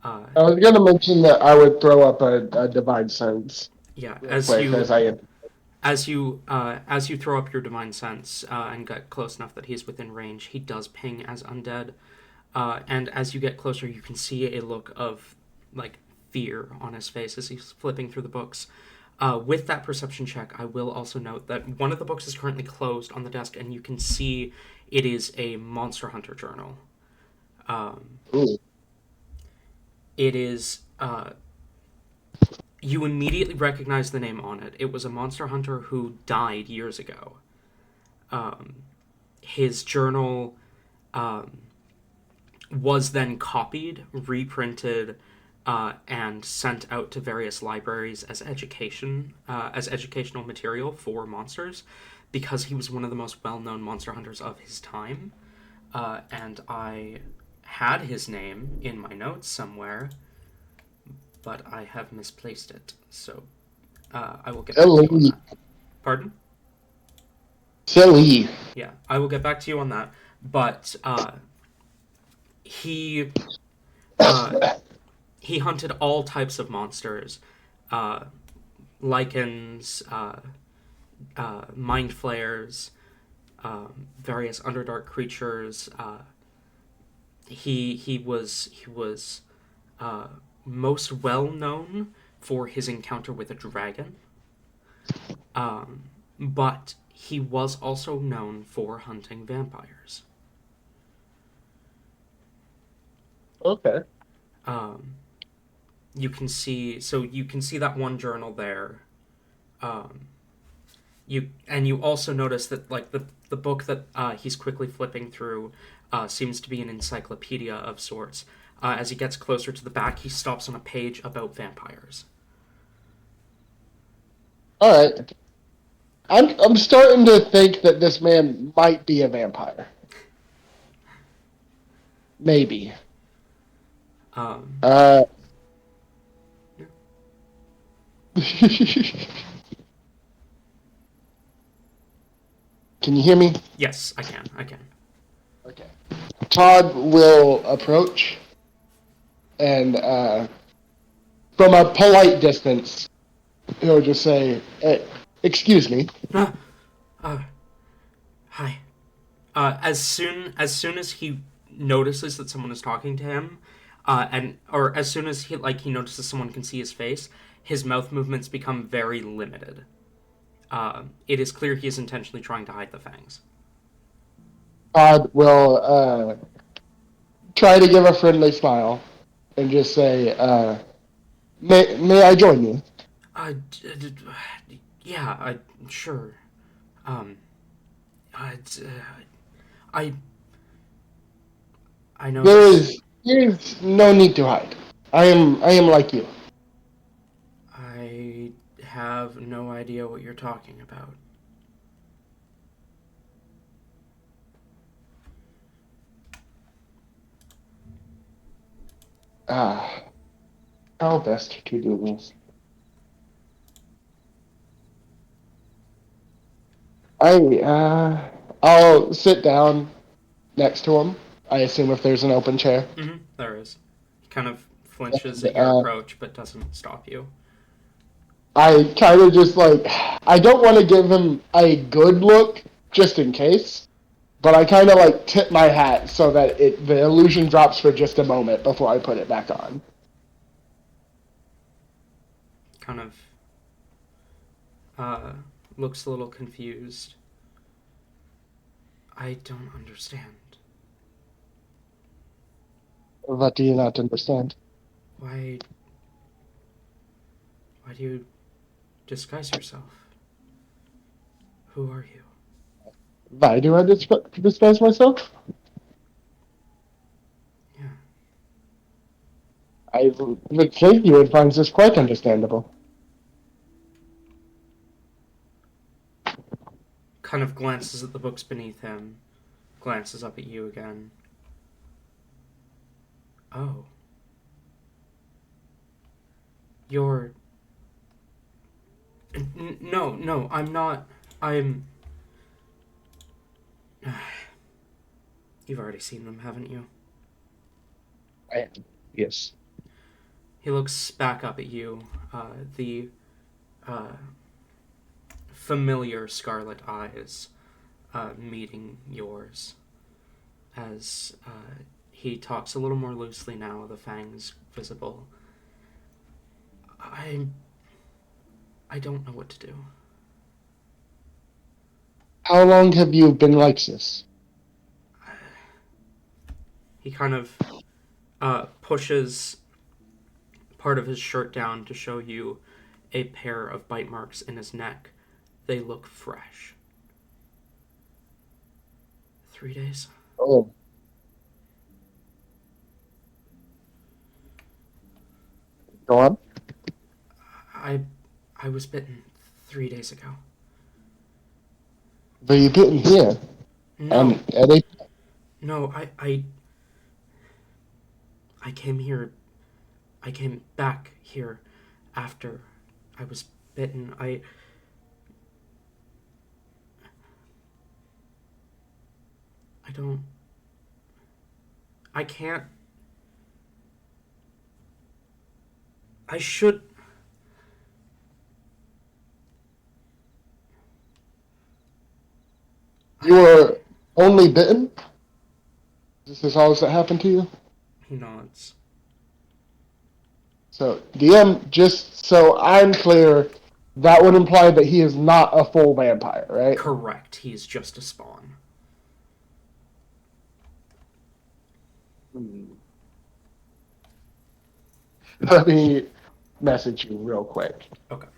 I was going to mention that I would throw up a divine sense. Yeah, as you throw up your divine sense and get close enough that he's within range, he does ping as undead. And as you get closer, you can see a look of like fear on his face as he's flipping through the books. With that perception check, I will also note that one of the books is currently closed on the desk, and you can see it is a Monster Hunter journal. Ooh. It is. You immediately recognize the name on it. It was a Monster Hunter who died years ago. His journal was then copied, reprinted, and sent out to various libraries as educational material for monsters, because he was one of the most well-known monster hunters of his time. And I had his name in my notes somewhere, but I have misplaced it. So I will get back to you on that. Pardon? Silly. Yeah, I will get back to you on that. But he hunted all types of monsters, lichens, mind flayers, various underdark creatures. He was most well known for his encounter with a dragon, but he was also known for hunting vampires. Okay. You can see that one journal there. You also notice that like the book that he's quickly flipping through seems to be an encyclopedia of sorts. As he gets closer to the back, he stops on a page about vampires. All right. I'm starting to think that this man might be a vampire. Maybe. Yeah. Can you hear me? Yes, I can. Okay. Todd will approach and from a polite distance, he'll just say, "Excuse me." Hi. As soon as he notices that someone is talking to him, or as soon as he notices someone can see his face, his mouth movements become very limited. It is clear he is intentionally trying to hide the fangs. Todd will try to give a friendly smile and just say, "May I join you?" Yeah, sure. Um, it's, I I know this. There's no need to hide. I am like you. I have no idea what you're talking about. Ah, how best to do this? I'll sit down next to him. I assume if there's an open chair. There is. He kind of flinches And, at your approach, but doesn't stop you. I kind of just like, I don't want to give him a good look just in case, but I kind of like tip my hat so that the illusion drops for just a moment before I put it back on. Kind of uh, looks a little confused. I don't understand. What do you not understand? Why do you disguise yourself? Who are you? Why do I disguise myself? Yeah. I would think you would find this quite understandable. Kind of glances at the books beneath him, glances up at you again. Oh. You're. No, I'm not. I'm. You've already seen them, haven't you? I am. Yes. He looks back up at you. The uh, familiar scarlet eyes meeting yours as he talks a little more loosely now, the fangs visible. I don't know what to do. How long have you been like this? He kind of pushes part of his shirt down to show you a pair of bite marks in his neck. They look fresh. 3 days? Oh. Go on. I I was bitten 3 days ago. Were you bitten here? No, At a no, I came here. I came back here after I was bitten. I don't. I can't. I should. You were only bitten? This is all that happened to you? He nods. So, DM, just so I'm clear, that would imply that he is not a full vampire, right? Correct. He's just a spawn. Let me message you real quick. Okay.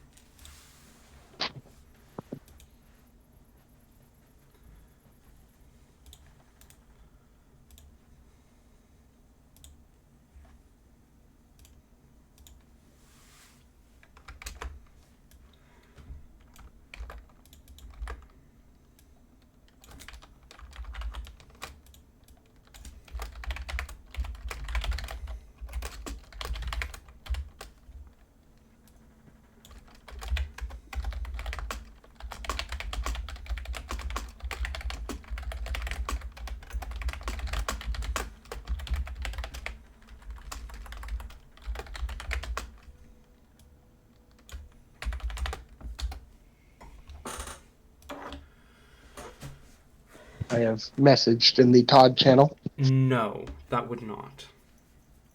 I have messaged in the Todd channel. No, that would not.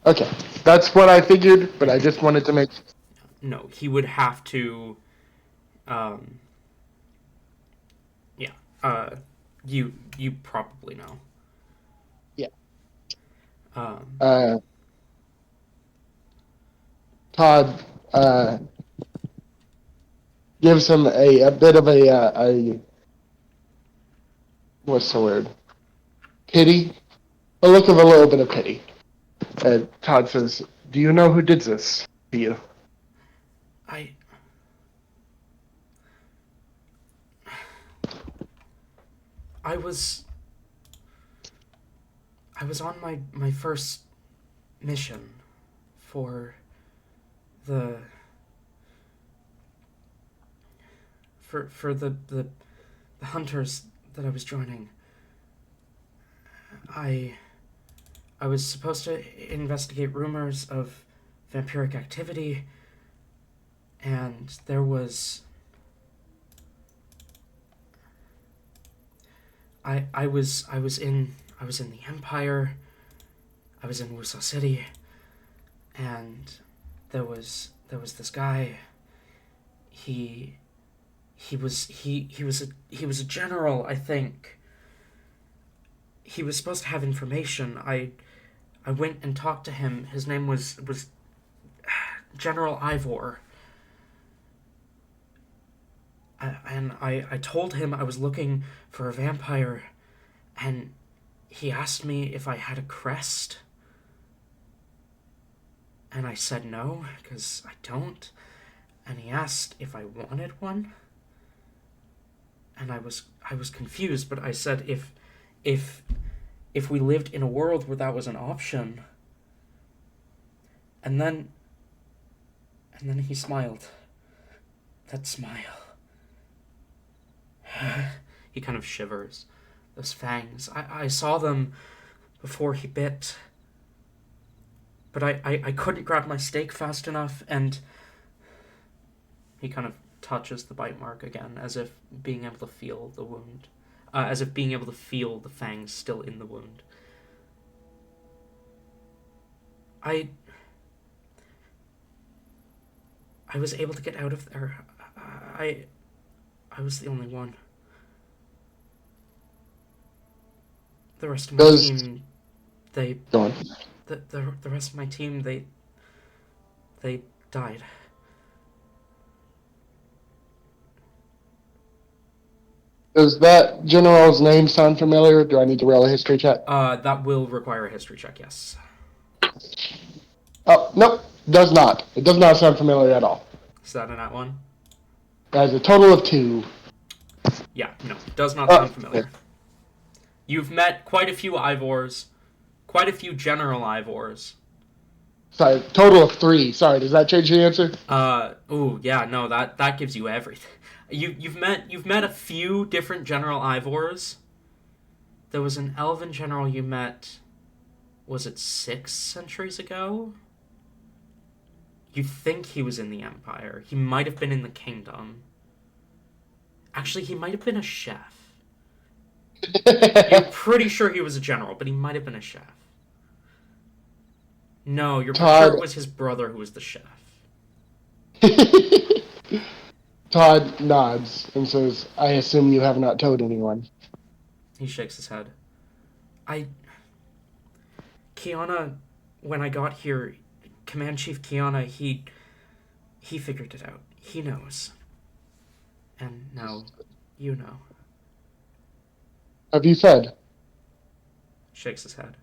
Okay, that's what I figured, but I just wanted to make. No, he would have to. Yeah. You probably know. Yeah. Um. Todd, gives him a bit of a what's the word? Pity? A look of a little bit of pity. And Todd says, "Do you know who did this to you?" I I was on my first mission for the the hunters that I was joining. I was supposed to investigate rumors of vampiric activity, and there was I was in the Empire. I was in Warsaw City, and there was this guy. He was a general, I think. He was supposed to have information. I went and talked to him. His name was General Ivor. I told him I was looking for a vampire, and he asked me if I had a crest. And I said no, because I don't. And he asked if I wanted one. And I was confused, but I said if we lived in a world where that was an option. And then he smiled. That smile. He kind of shivers. Those fangs. I saw them before he bit. But I couldn't grab my steak fast enough, and he kind of touches the bite mark again, as if being able to feel the wound. As if being able to feel the fangs still in the wound. I was able to get out of there. I was the only one. The rest of my team, they... Go on. The rest of my team, they died. Does that general's name sound familiar? Do I need to roll a history check? That will require a history check, yes. Oh, nope. Does not. It does not sound familiar at all. Is that a nat one? That is a total of 2. Yeah, no. Does not sound familiar. You've met quite a few Ivors. Quite a few General Ivors. Sorry, total of 3. Sorry, does that change the answer? Yeah, no, that gives you everything. You've met a few different General Ivors. There was an Elven general you met, was it 6 centuries ago? You think he was in the Empire. He might have been in the Kingdom. Actually, he might have been a chef. You're pretty sure he was a general, but he might have been a chef. No, you're pretty sure it was his brother who was the chef. Todd nods and says, "I assume you have not told anyone." He shakes his head. Kiana, when I got here, Command Chief Kiana, he figured it out. He knows. And now, you know. Have you fed? Shakes his head.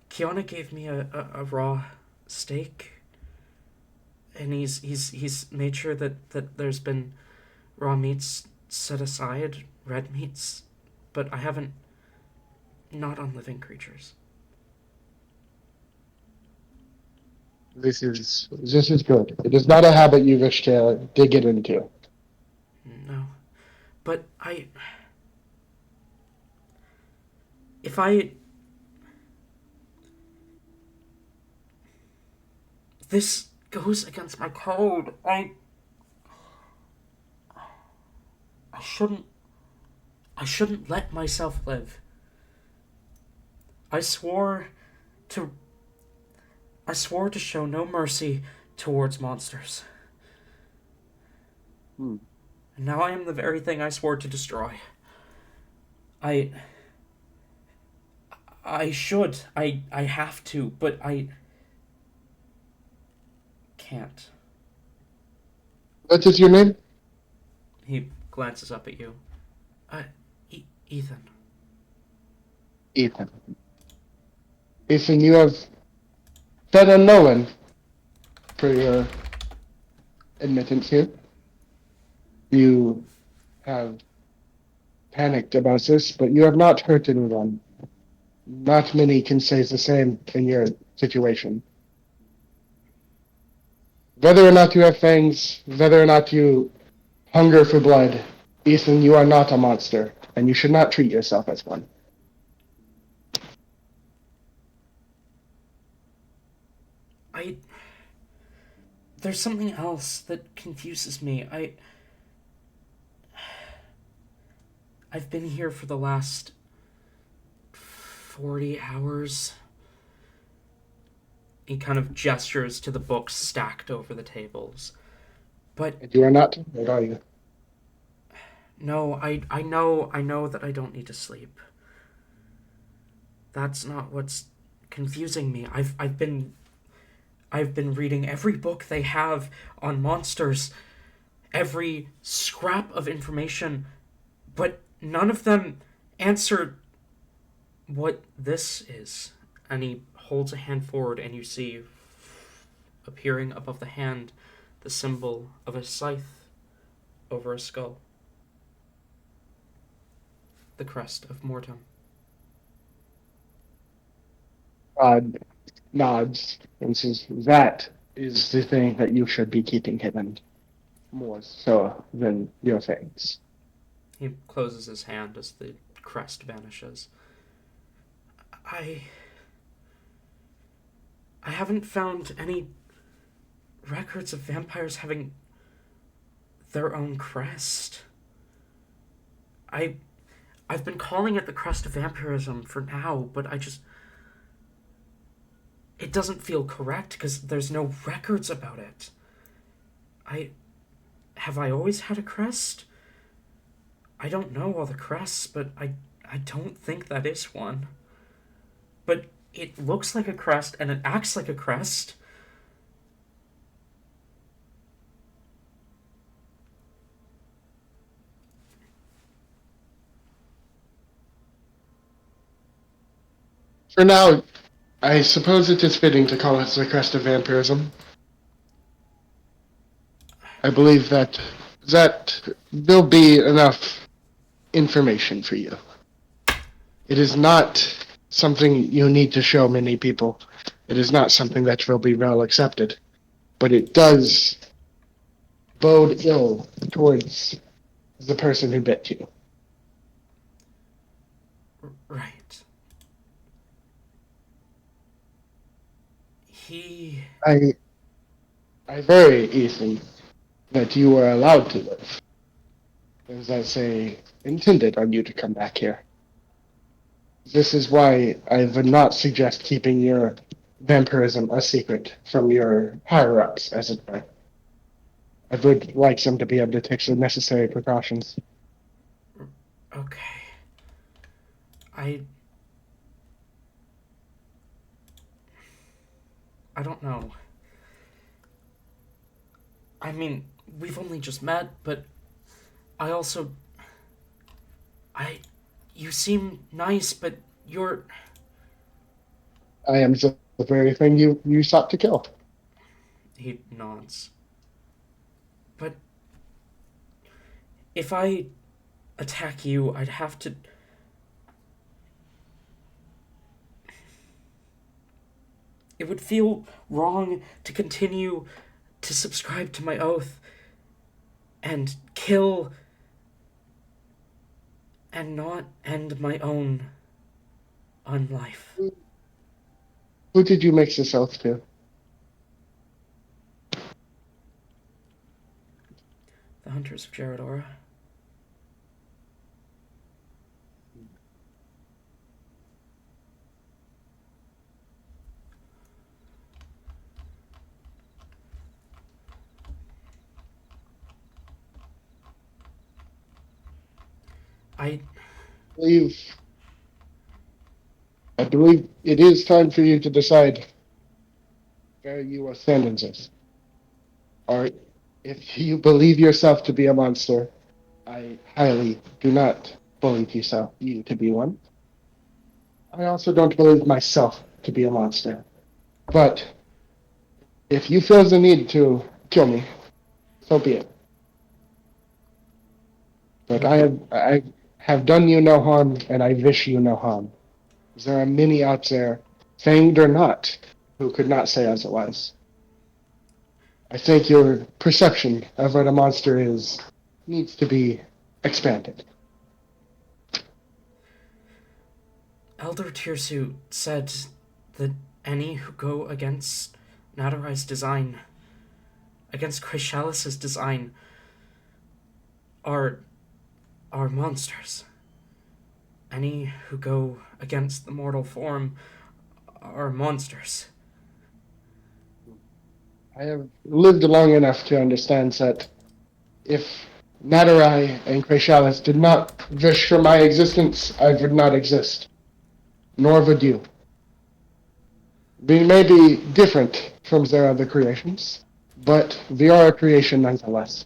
Kiana gave me a raw steak. And he's made sure that there's been raw meats set aside, red meats, but I haven't, not on living creatures. This is good. It is not a habit you wish to get into. No. But this goes against my code. I shouldn't let myself live. I swore to show no mercy towards monsters. And now I am the very thing I swore to destroy. I have to, but I can't. What is your name? He glances up at you. Ethan. Ethan. Ethan, you have said unknown for your admittance here. You have panicked about this, but you have not hurt anyone. Not many can say the same in your situation. Whether or not you have fangs, whether or not you hunger for blood, Ethan, you are not a monster, and you should not treat yourself as one. There's something else that confuses me. I've been here for the last 40 hours. He kind of gestures to the books stacked over the tables. But And you are not, what are you? no, I know that I don't need to sleep. That's not what's confusing me. I've been reading every book they have on monsters, every scrap of information, but none of them answer what this is. And he holds a hand forward, and you see appearing above the hand the symbol of a scythe over a skull. The crest of Mortem. Nods and says, that is the thing that you should be keeping hidden more so than your fangs. He closes his hand as the crest vanishes. I haven't found any records of vampires having their own crest. I've been calling it the crest of vampirism for now, but it doesn't feel correct because there's no records about it. Have I always had a crest? I don't know all the crests, but I don't think that is one. But it looks like a crest and it acts like a crest. For now, I suppose it is fitting to call it the crest of vampirism. I believe that will be enough information for you. It is not something you need to show many people. It is not something that will be well accepted. But it does bode ill towards the person who bit you. Right. I worry, Ethan, that you were allowed to live. As I say, intended on you to come back here. This is why I would not suggest keeping your vampirism a secret from your higher-ups, as it were. I would like them to be able to take the necessary precautions. Okay. I don't know. I mean, we've only just met, but I also... You seem nice, but you're... I am the very thing you sought to kill. He nods. But if I attack you, I'd have to... It would feel wrong to continue to subscribe to my oath and kill and not end my own unlife. Who did you make this oath to? The Hunters of Geradora. I believe it is time for you to decide where you are standing this. Alright. If you believe yourself to be a monster, I highly do not believe you to be one. I also don't believe myself to be a monster. But if you feel the need to kill me, so be it. But I have done you no harm, and I wish you no harm. There are many out there, fanged or not, who could not say otherwise. I think your perception of what a monster is needs to be expanded. Elder Tirsu said that any who go against Nadarai's design, against Chrysalis' design, are monsters. Any who go against the mortal form are monsters. I have lived long enough to understand that if Nadarai and Chrysalis did not wish for my existence, I would not exist, nor would you. We may be different from their other creations, but we are a creation nonetheless.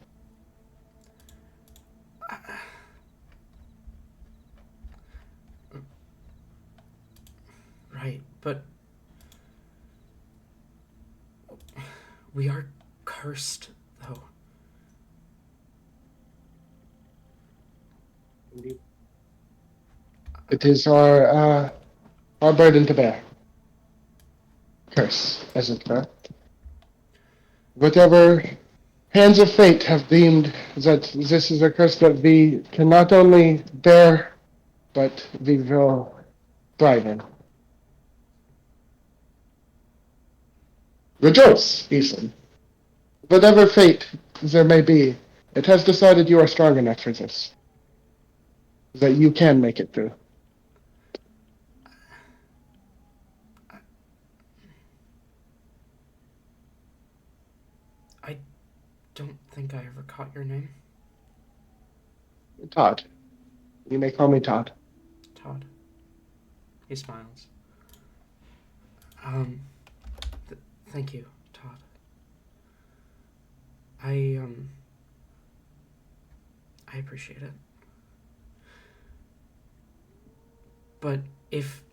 Right, but we are cursed, though. It is our burden to bear. Curse, as it were. Whatever hands of fate have deemed that this is a curse that we can not only bear, but we will thrive in. Rejoice, Ethan. Whatever fate there may be, it has decided you are strong enough for this. That you can make it through. I don't think I ever caught your name. Todd. You may call me Todd. Todd. He smiles. Thank you, Todd. I appreciate it. But if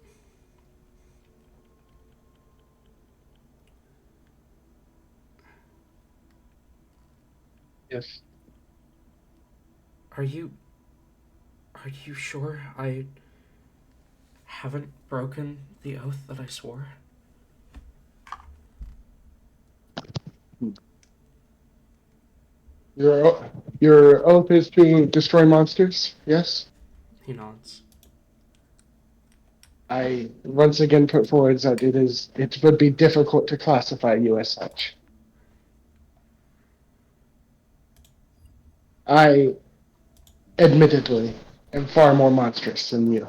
Yes. are you sure I haven't broken the oath that I swore? Your oath is to destroy monsters, yes? He nods. I once again put forward that it would be difficult to classify you as such. I admittedly am far more monstrous than you.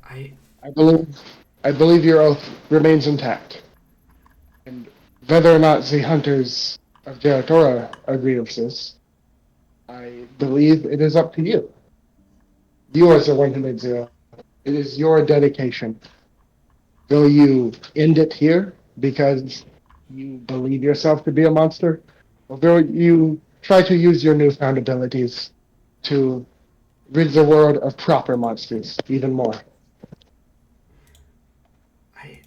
I I believe I believe your oath remains intact. And whether or not the hunters of Jeratora agree with this, I believe it is up to you. You are the one who made the oath. It is your dedication. Will you end it here because you believe yourself to be a monster? Or will you try to use your newfound abilities to rid the world of proper monsters even more? I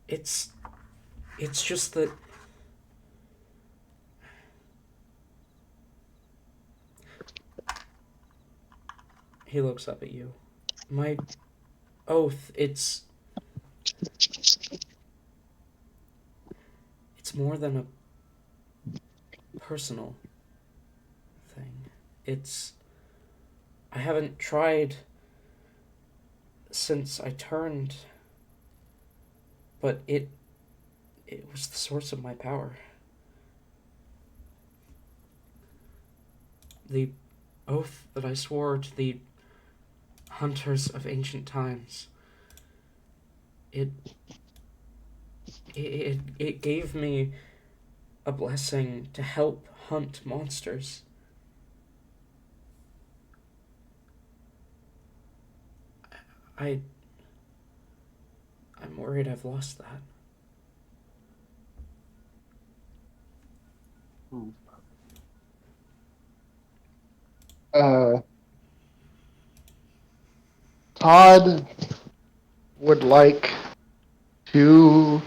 it's just that he looks up at you. My oath, it's more than a personal thing. I haven't tried since I turned, but it was the source of my power. The oath that I swore to the hunters of ancient times. It gave me a blessing to help hunt monsters. I I'm worried I've lost that. Uh, Todd would like to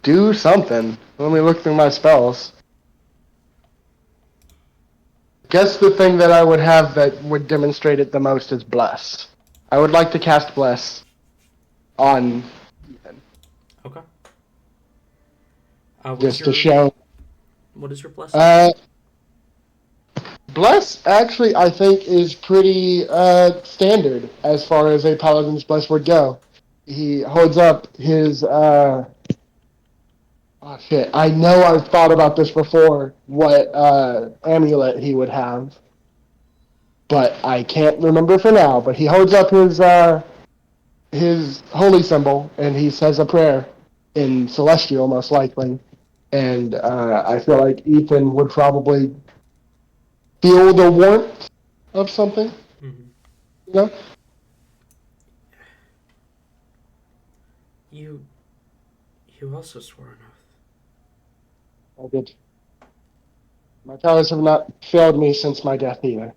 do something. Let me look through my spells. Guess the thing that I would have that would demonstrate it the most is Bless. I would like to cast Bless on Okay. just to show. What is your blessing? Bless actually, I think, is pretty standard as far as a paladin's bless would go. He holds up his. Oh shit! I know I've thought about this before. What amulet he would have, but I can't remember for now. But he holds up his holy symbol and he says a prayer in Celestial, most likely. And I feel like Ethan would probably feel the warmth of something. Mm-hmm. You know? You also swore an oath. I did. My powers have not failed me since my death either.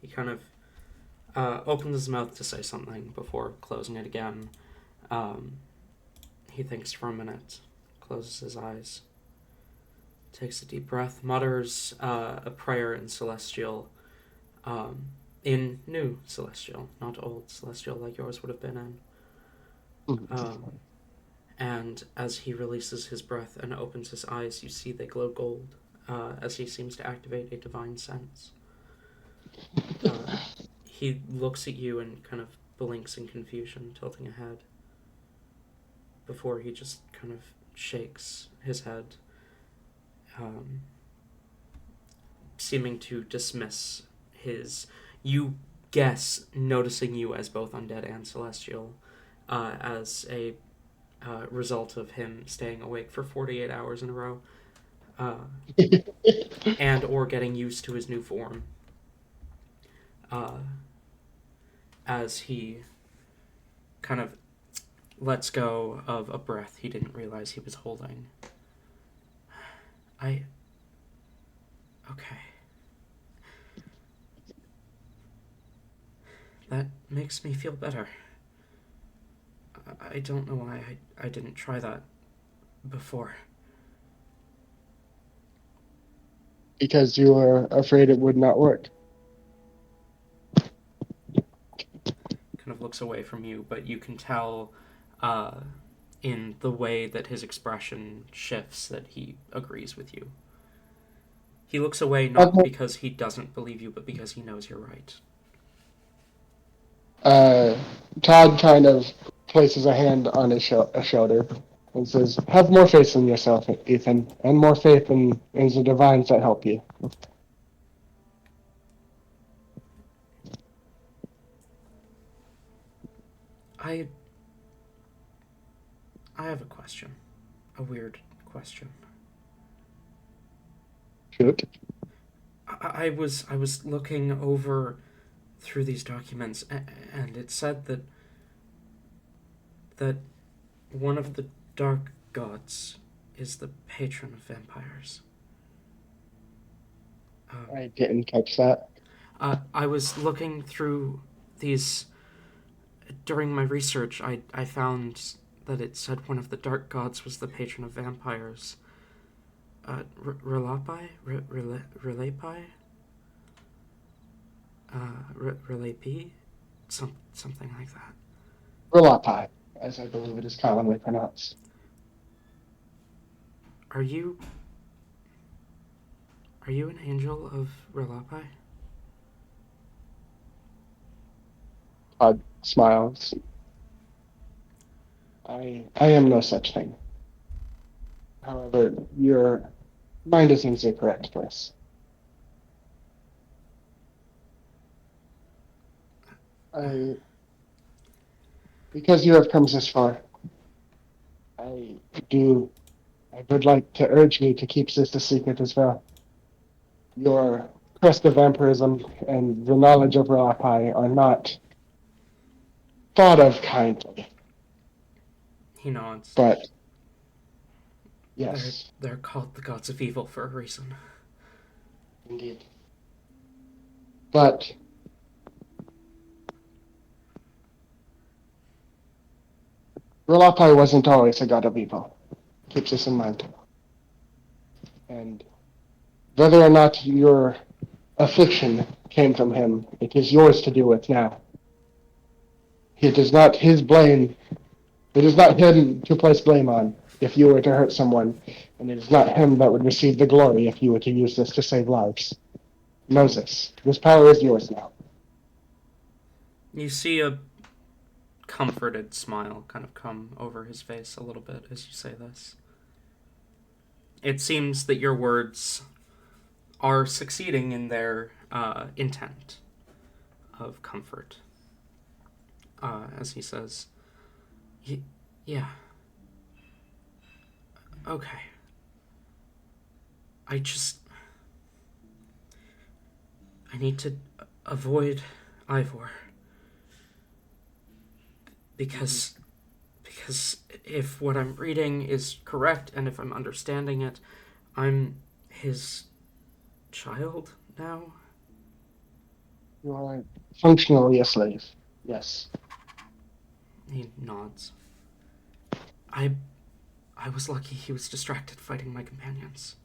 He kind of opens his mouth to say something before closing it again. He thinks for a minute, closes his eyes, takes a deep breath, mutters a prayer in Celestial, in New Celestial, not Old Celestial like yours would have been in. And as he releases his breath and opens his eyes, you see they glow gold, as he seems to activate a divine sense. He looks at you and kind of blinks in confusion, tilting a head, before he just kind of shakes his head, seeming to dismiss his, you guess, noticing you as both undead and celestial, as a result of him staying awake for 48 hours in a row, and or getting used to his new form. As he kind of lets go of a breath he didn't realize he was holding. Okay. That makes me feel better. I don't know why I didn't try that before. Because you were afraid it would not work. Kind of looks away from you, but you can tell in the way that his expression shifts that he agrees with you. He looks away not because he doesn't believe you, but because he knows you're right. Todd kind of places a hand on his shoulder and says, "Have more faith in yourself, Ethan, and more faith in the divines that help you." I have a question. A weird question. Shoot. I was looking over through these documents, and it said that one of the dark gods is the patron of vampires. I didn't catch that. I was looking through these during my research. I found that it said one of the dark gods was the patron of vampires. Relapai? Relapai? Relapi? Something like that. Relapai, as I believe it is commonly pronounced. Are you an angel of Relapai? Todd smiles. I am no such thing. However, your mind is in the correct place. Because you have come this far, I would like to urge you to keep this a secret as well. Your crest of vampirism and the knowledge of Rapai are not thought of kindly. He nods. But They're, yes, they're called the gods of evil for a reason. indeed. But Rapai wasn't always a god of evil. Keep this in mind. And whether or not your affliction came from him, it is yours to deal with now. It is not his blame. It is not him to place blame on if you were to hurt someone, and it is not him that would receive the glory if you were to use this to save lives. He knows this. This power is yours now. You see a comforted smile kind of come over his face a little bit as you say this. It seems that your words are succeeding in their intent of comfort. As he says, yeah. Okay. I need to avoid Ivor. Because if what I'm reading is correct and if I'm understanding it, I'm his child now. You are functionally a slave. Yes. He nods. I was lucky he was distracted fighting my companions.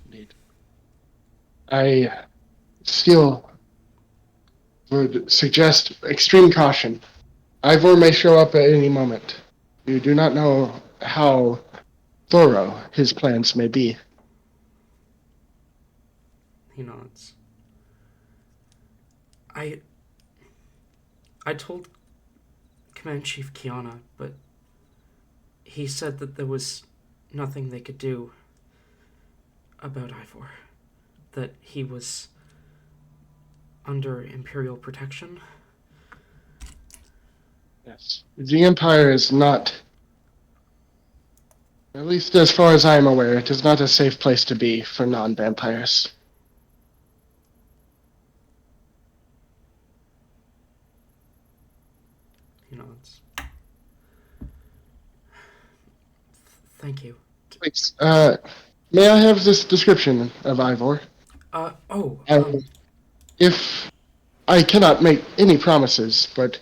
Indeed. I still would suggest extreme caution. Ivor may show up at any moment. You do not know how thorough his plans may be. He nods. I told Command Chief Kiana, but he said that there was nothing they could do about Ivor. That he was under Imperial protection. Yes. The Empire is not, at least as far as I am aware, it is not a safe place to be for non-vampires. He nods. Thank you. Please, may I have this description of Ivor? If I cannot make any promises, but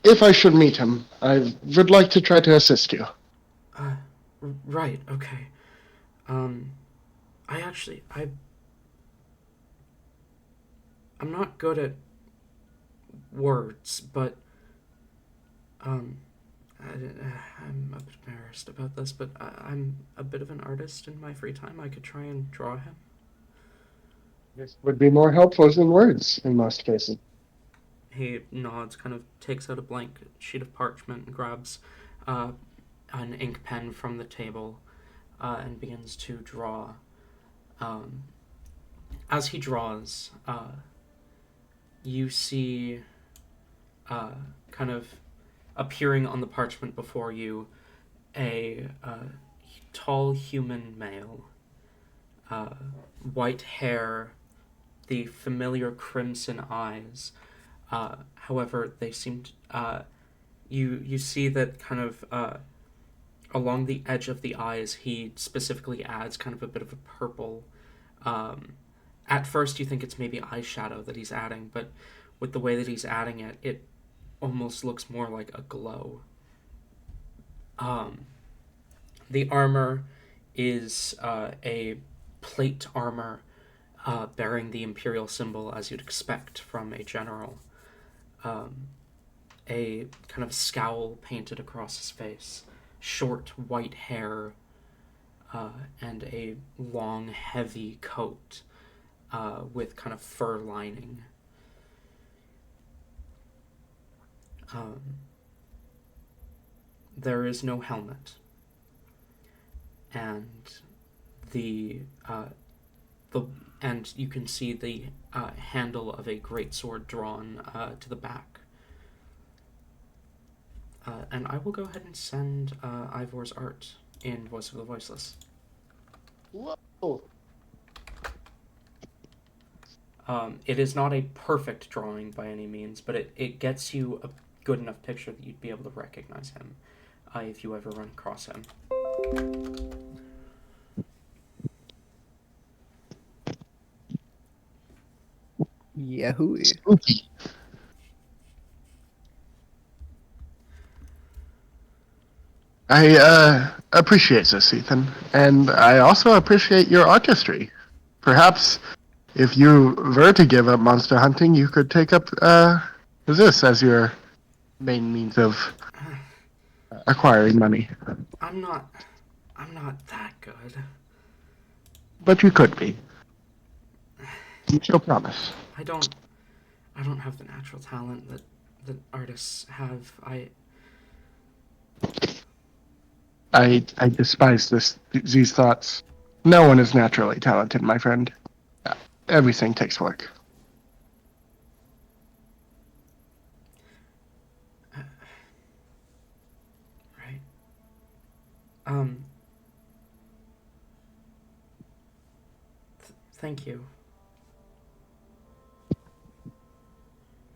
if I should meet him, I would like to try to assist you. Right, okay. I'm not good at words, but, I'm a bit embarrassed about this, but I'm a bit of an artist in my free time. I could try and draw him. This would be more helpful than words in most cases. He nods, kind of takes out a blank sheet of parchment and grabs an ink pen from the table and begins to draw. As he draws, you see kind of appearing on the parchment before you a tall human male, white hair, the familiar crimson eyes. However, they seem to, you see that kind of along the edge of the eyes, he specifically adds kind of a bit of a purple. At first, you think it's maybe eyeshadow that he's adding, but with the way that he's adding it, it almost looks more like a glow. The armor is a plate armor bearing the imperial symbol as you'd expect from a general. A kind of scowl painted across his face, short white hair, and a long, heavy coat with kind of fur lining. There is no helmet, and and you can see the handle of a greatsword drawn to the back. And I will go ahead and send Ivor's art in Voice of the Voiceless. Whoa! It is not a perfect drawing by any means, but it gets you a good enough picture that you'd be able to recognize him if you ever run across him. Yahoo! Spooky. I appreciate this, Ethan, and I also appreciate your artistry. Perhaps if you were to give up monster hunting, you could take up this as your main means of acquiring money. I'm not that good. But you could be. You shall promise. I don't have the natural talent that artists have. I despise these thoughts. No one is naturally talented, my friend. Everything takes work. Right. Thank you.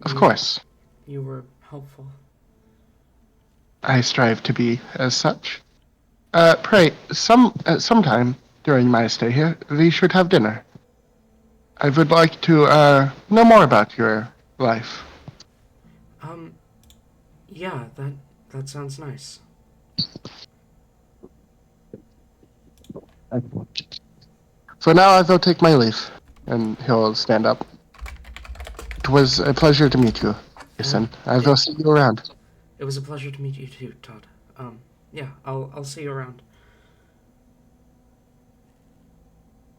Of course, You were helpful. I strive to be as such. Pray, sometime during my stay here, we should have dinner. I would like to know more about your life. Yeah, that sounds nice. So now I will take my leave, and he'll stand up. It was a pleasure to meet you, Jason. I will see you around. It was a pleasure to meet you too, Todd. Yeah, I'll see you around.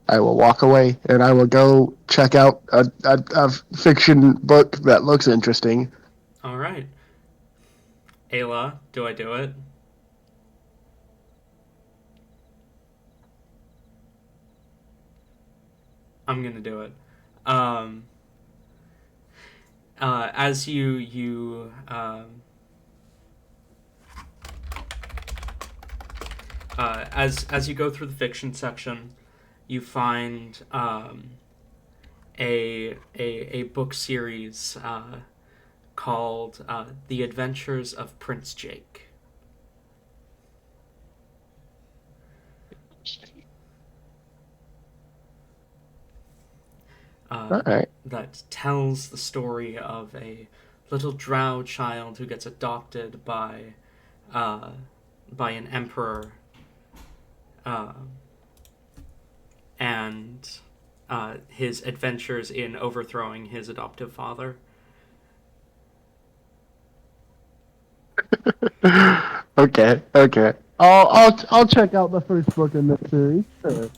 I will walk away, and I will go check out a fiction book that looks interesting. All right. Ayla, do I do it? I'm gonna do it. Um, as as you go through the fiction section, you find a book series called The Adventures of Prince Jake. All right. That tells the story of a little drow child who gets adopted by an emperor, uh, and his adventures in overthrowing his adoptive father. Okay. I'll check out the first book in this series. Sure.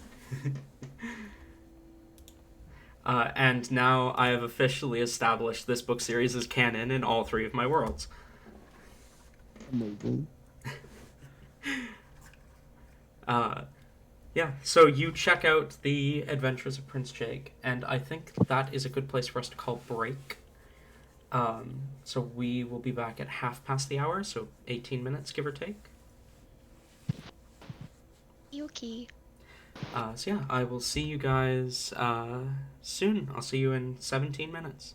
And now I have officially established this book series as canon in all three of my worlds. Amazing. Yeah, so you check out The Adventures of Prince Jake, and I think that is a good place for us to call break. So we will be back at 1/2 past, so 18 minutes, give or take. Yuki. So yeah, I will see you guys soon. I'll see you in 17 minutes.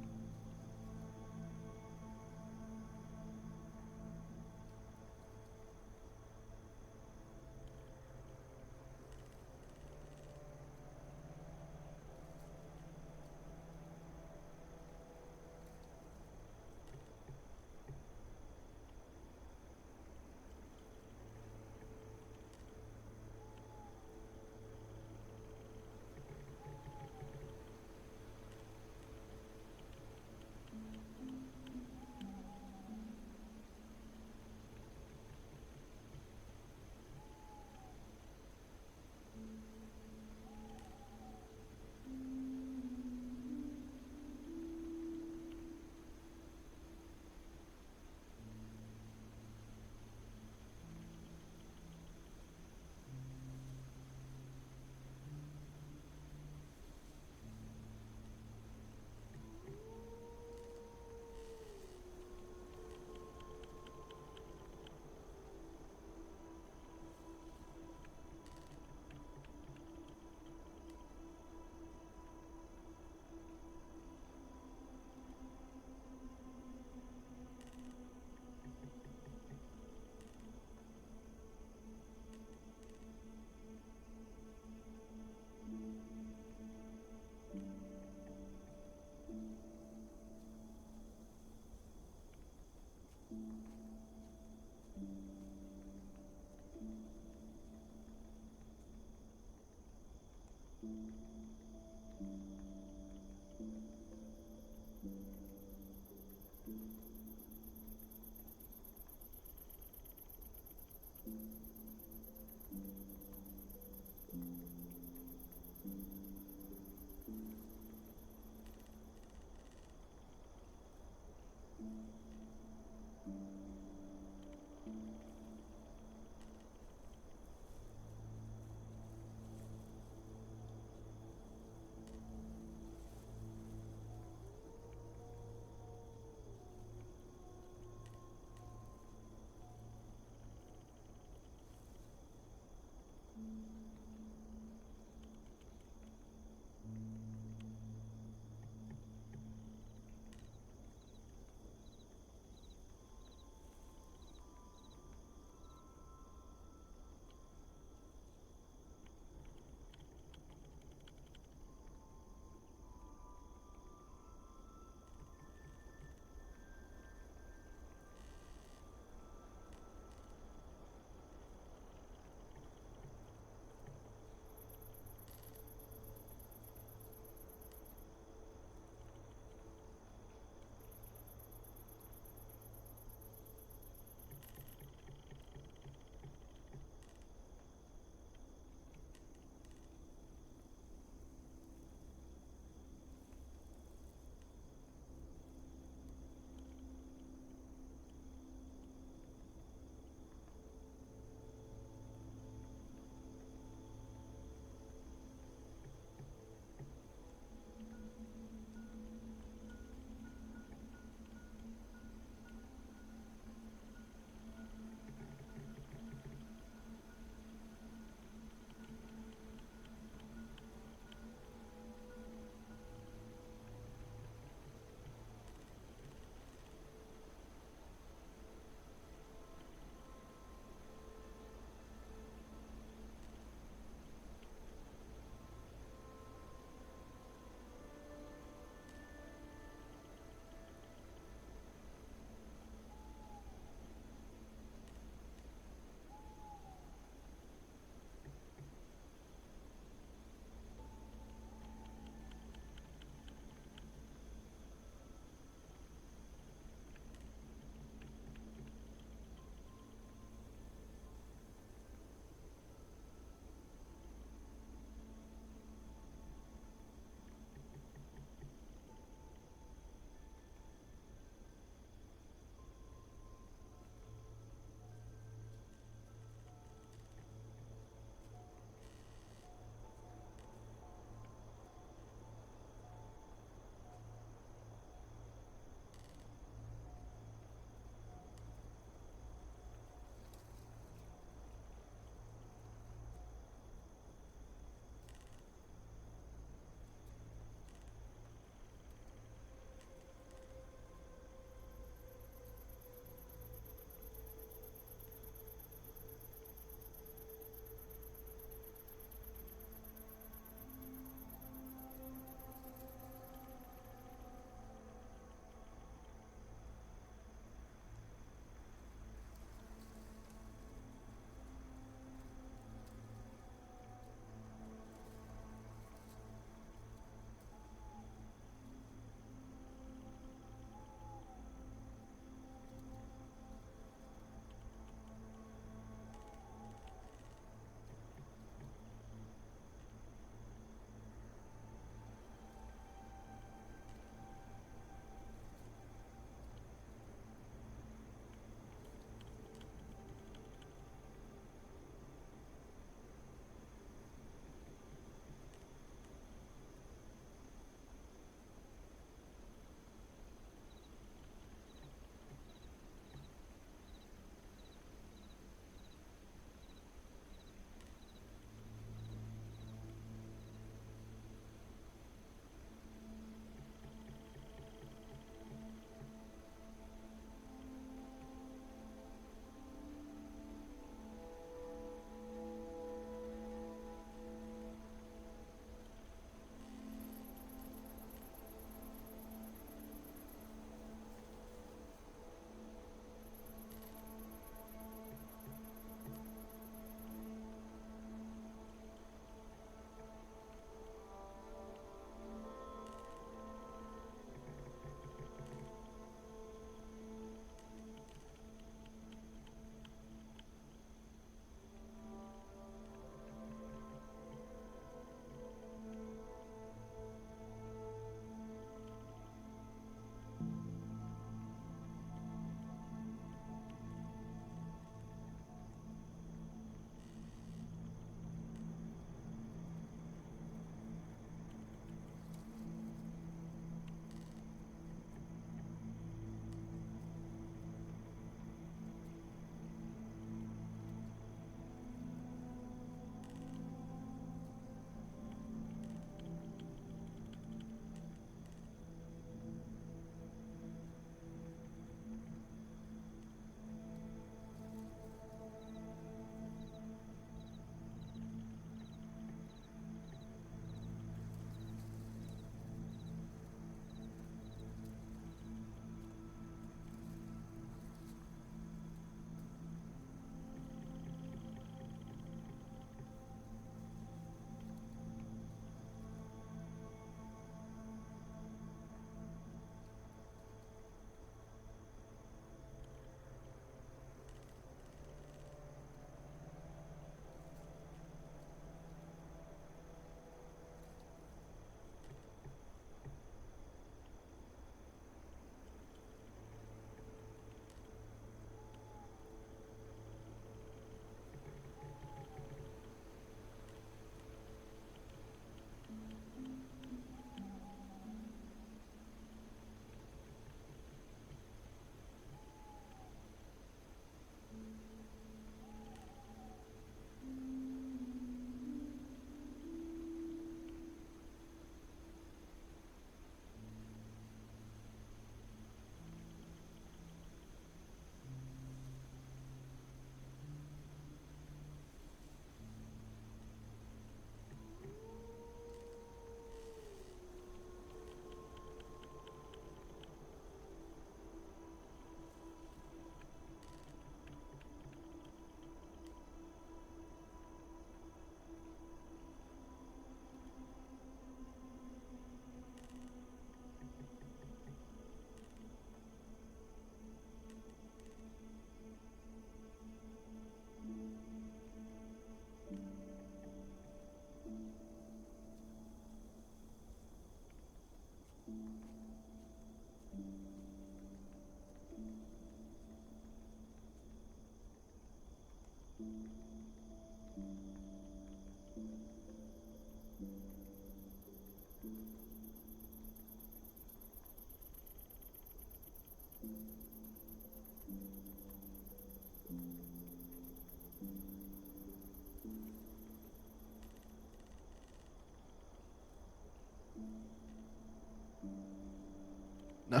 No.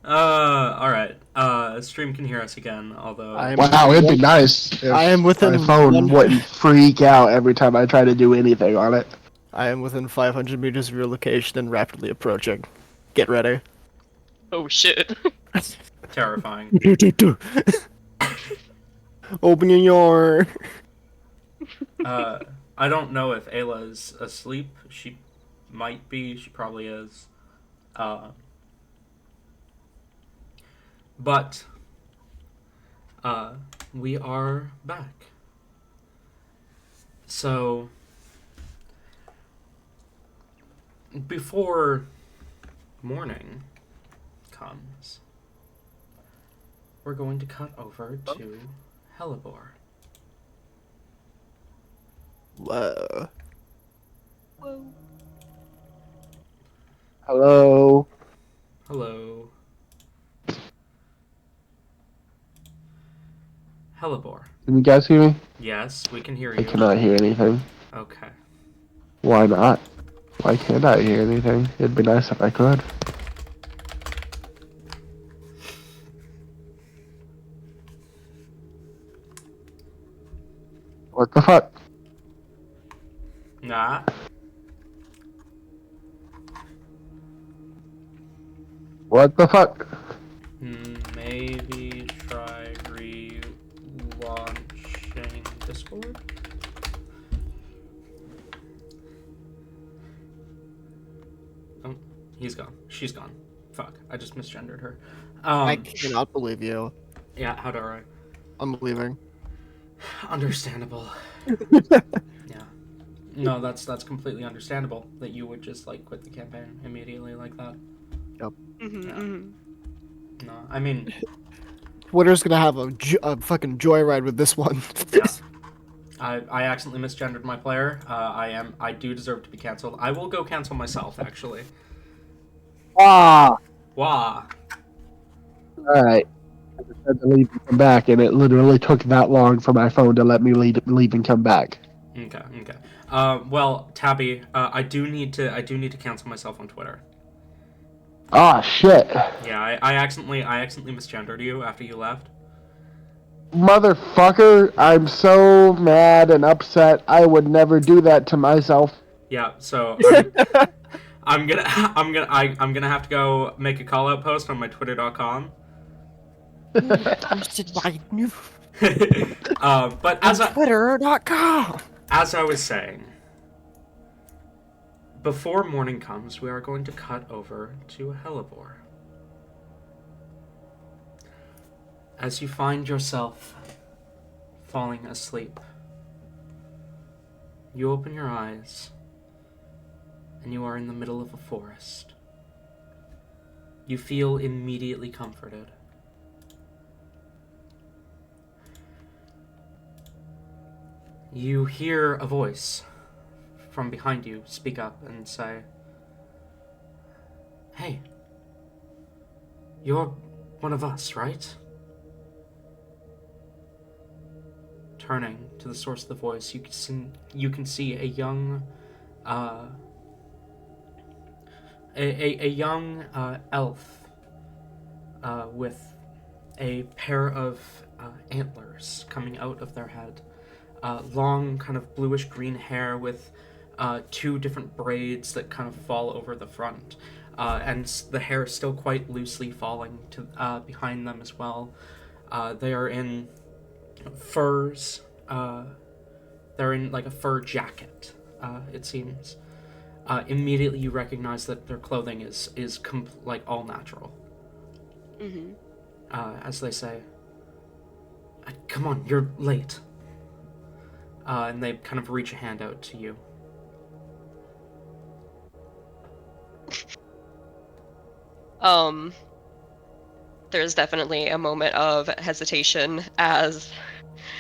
All right. Stream can hear us again, although I'm- Wow, it'd be nice if I am within my phone one- wouldn't freak out every time I try to do anything on it. I am within 500 meters of your location and rapidly approaching. Get ready. Oh shit. terrifying. Open your. I don't know if Ayla's asleep. She might be. She probably is. But we are back. So before morning comes, we're going to cut over to Hellebore. Whoa. Hello. Hello. Hellebore. Can you guys hear me? Yes, we can hear I you. cannot hear anything. Okay. Why not? Why can't I hear anything? It'd be nice if I could. What the fuck? Nah. What the fuck? Maybe try relaunching Discord? Oh, he's gone. She's gone. Fuck, I just misgendered her. I cannot believe you. Yeah, how do I? I'm leaving. Understandable. Yeah. No, that's completely understandable that you would just like quit the campaign immediately like that. Mm-hmm. No, I mean, Twitter's gonna have a fucking joyride with this one. yeah. I accidentally misgendered my player. I do deserve to be canceled. I will go cancel myself, actually. Ah! Wah. Alright. I just had to leave and come back, and it literally took that long for my phone to let me leave and come back. Okay. Well, Tabby, I do need to cancel myself on Twitter. Ah, shit. Yeah, I accidentally misgendered you after you left. Motherfucker, I'm so mad and upset. I would never do that to myself. Yeah, so I'm gonna have to go make a call out post on my twitter.com. Posted by new But Twitter.com. as I was saying, before morning comes, we are going to cut over to Hellebore. As you find yourself falling asleep, you open your eyes, and you are in the middle of a forest. You feel immediately comforted. You hear a voice from behind you speak up and say, "Hey, you're one of us, right?" Turning to the source of the voice, you can see a young, a young elf with a pair of antlers coming out of their head. Long, kind of bluish green hair with two different braids that kind of fall over the front. And the hair is still quite loosely falling to behind them as well. They are in furs. They're in like a fur jacket, it seems. Immediately you recognize that their clothing is like all natural. Mm-hmm. As they say, "Come on, you're late." And they kind of reach a hand out to you. There's definitely a moment of hesitation as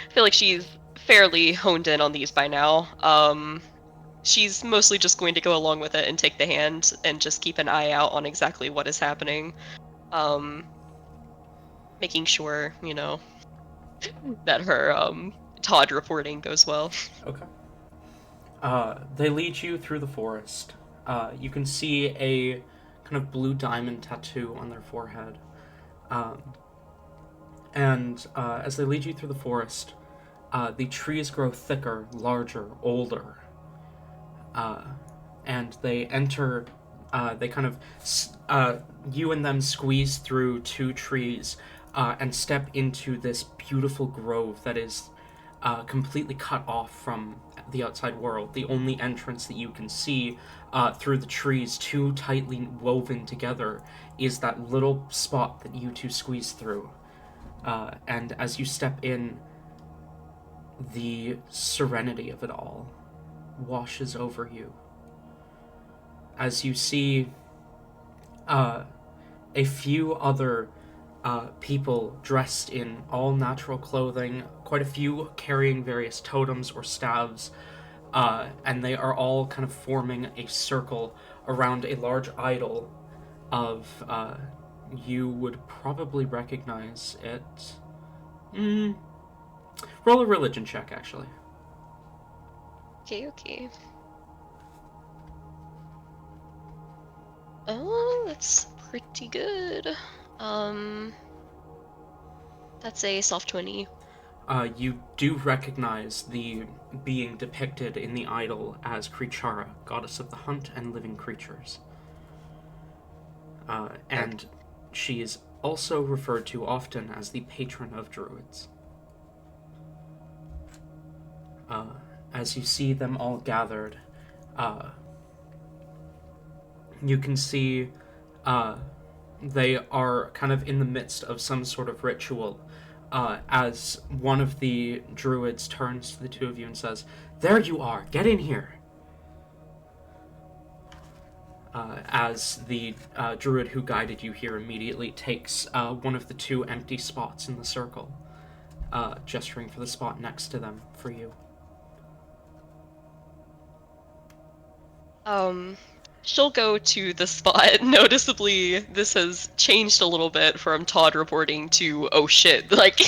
I feel like she's fairly honed in on these by now. She's mostly just going to go along with it and take the hand and just keep an eye out on exactly what is happening. Making sure, that her Todd reporting goes well. Okay. They lead you through the forest, You can see a kind of blue diamond tattoo on their forehead. And as they lead you through the forest, the trees grow thicker, larger, older. And they enter, they kind of, you and them squeeze through 2 trees and step into this beautiful grove that is completely cut off from the outside world. The only entrance that you can see through the trees, too tightly woven together, is that little spot that you 2 squeeze through. And as you step in, the serenity of it all washes over you. As you see a few other people dressed in all natural clothing, quite a few carrying various totems or staves, and they are all kind of forming a circle around a large idol of, you would probably recognize it. Roll a religion check, actually. Okay. Oh, that's pretty good. That's a soft 20. You do recognize the being depicted in the idol as Krichara, goddess of the hunt and living creatures. And she is also referred to often as the patron of druids. As you see them all gathered, you can see they are kind of in the midst of some sort of ritual, as one of the druids turns to the 2 of you and says, "There you are, get in here." As the druid who guided you here immediately takes one of the 2 empty spots in the circle, gesturing for the spot next to them for you. She'll go to the spot. Noticeably, this has changed a little bit from Todd reporting to, oh shit, like,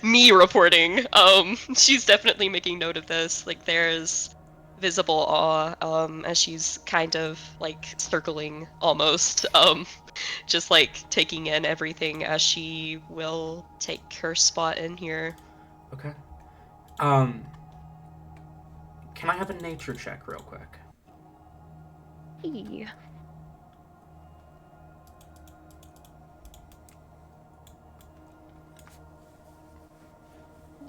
me reporting. She's definitely making note of this. Like, there's visible awe, as she's kind of, like, circling, almost, just, like, taking in everything as she will take her spot in here. Okay. Can I have a nature check real quick? Hey.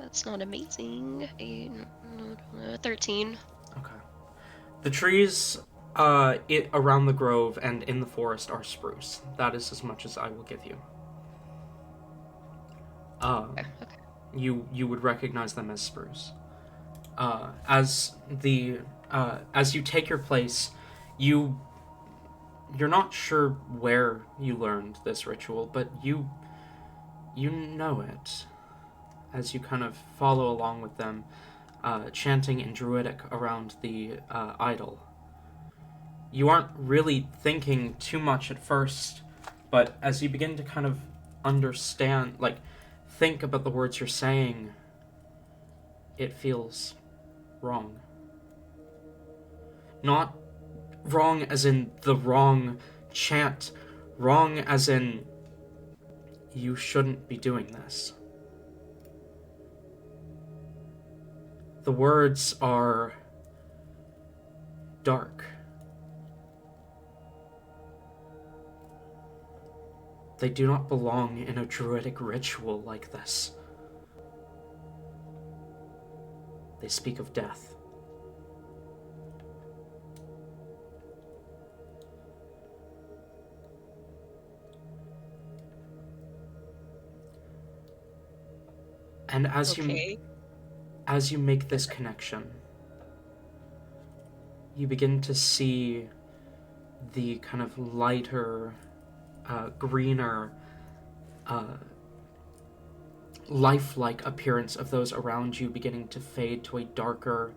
That's not amazing. 13. Okay. The trees around the grove and in the forest are spruce. That is as much as I will give you. Okay. You would recognize them as spruce. As you take your place, you're not sure where you learned this ritual, but you know it. As you kind of follow along with them, chanting in Druidic around the idol. You aren't really thinking too much at first, but as you begin to kind of understand, like, think about the words you're saying, it feels wrong. Not wrong as in the wrong chant, wrong as in you shouldn't be doing this. The words are dark. They do not belong in a druidic ritual like this. They speak of death. And as you make this connection, you begin to see the kind of lighter, greener, lifelike appearance of those around you beginning to fade to a darker,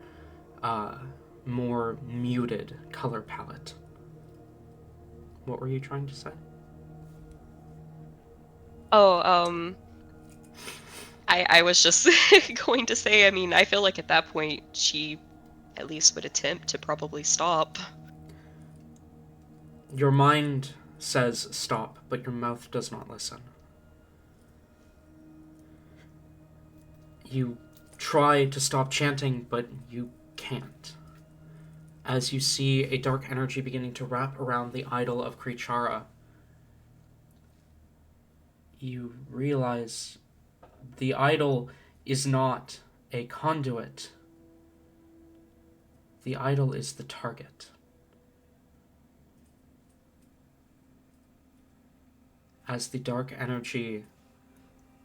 more muted color palette. What were you trying to say? Oh, I was just going to say, I mean, I feel like at that point she at least would attempt to probably stop. Your mind says stop, but your mouth does not listen. You try to stop chanting, but you can't. As you see a dark energy beginning to wrap around the idol of Krichara, you realize the idol is not a conduit. The idol is the target. As the dark energy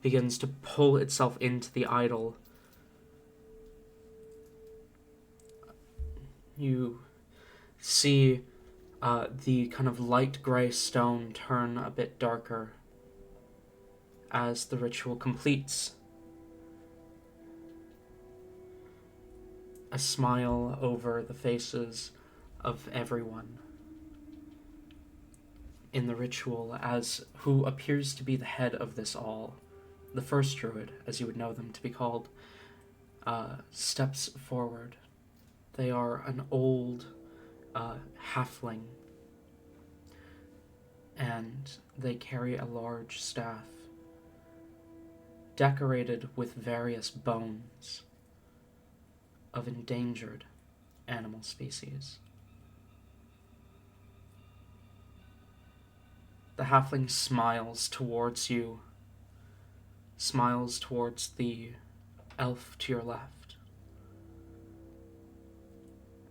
begins to pull itself into the idol, you see the kind of light gray stone turn a bit darker as the ritual completes. A smile over the faces of everyone in the ritual as who appears to be the head of this all, the first druid, as you would know them to be called, steps forward. They are an old halfling, and they carry a large staff decorated with various bones of endangered animal species. The halfling smiles towards you, smiles towards the elf to your left,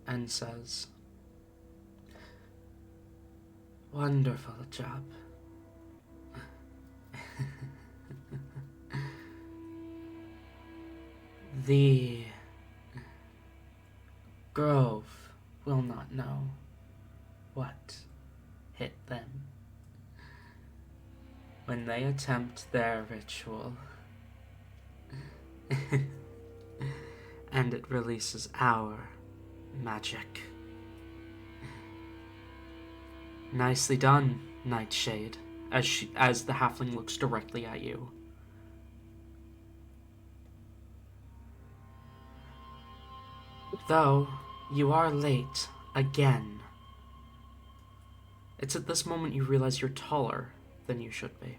and says, "Wonderful job." The grove will not know what hit them when they attempt their ritual. And it releases our magic. Nicely done, Nightshade, as the halfling looks directly at you. Though you are late again. It's at this moment you realize you're taller than you should be,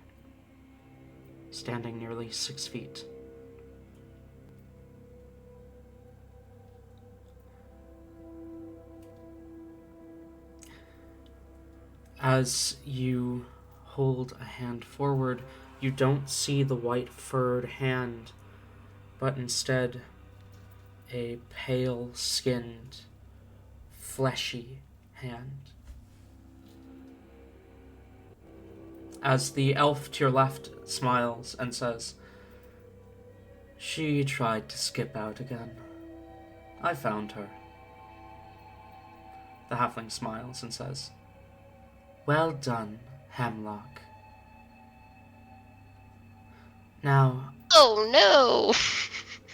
standing nearly 6 feet. As you hold a hand forward, you don't see the white furred hand, but instead a pale-skinned, fleshy hand. As the elf to your left smiles and says, "She tried to skip out again. I found her." The halfling smiles and says, "Well done, Hemlock. Now, Oh no!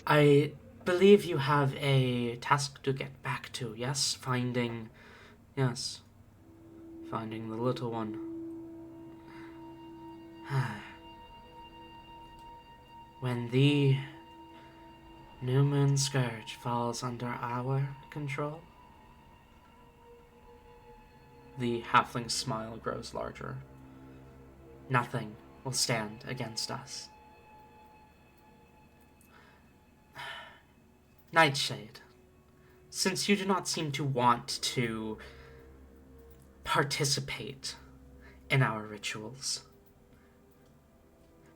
I believe you have a task to get back to, yes? Finding the little one. When the New Moon Scourge falls under our control," the halfling's smile grows larger, "nothing will stand against us." Nightshade, since you do not seem to want to participate in our rituals,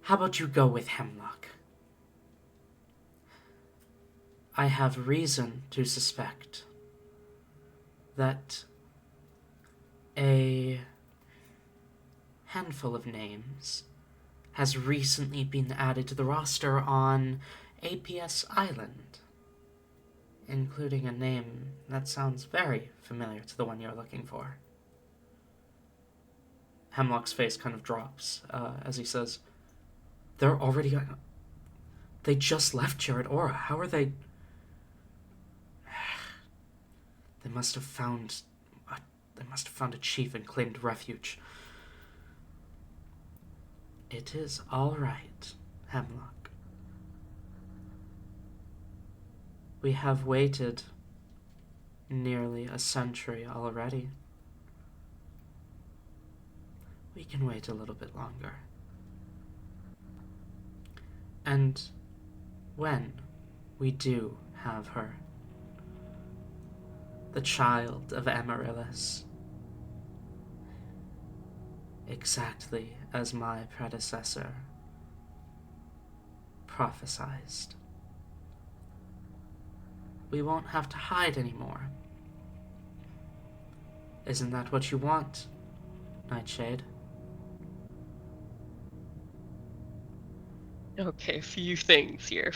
how about you go with Hemlock? I have reason to suspect that a handful of names has recently been added to the roster on APS Island, including a name that sounds very familiar to the one you're looking for. Hemlock's face kind of drops as he says, "They're already... They just left Jared Aura. How are they... They must have found a chief and claimed refuge." "It is all right, Hemlock. We have waited nearly a century already. we can wait a little bit longer. And when we do have her, the child of Amaryllis, exactly as my predecessor prophesized, we won't have to hide anymore. Isn't that what you want, Nightshade? Okay, few things here.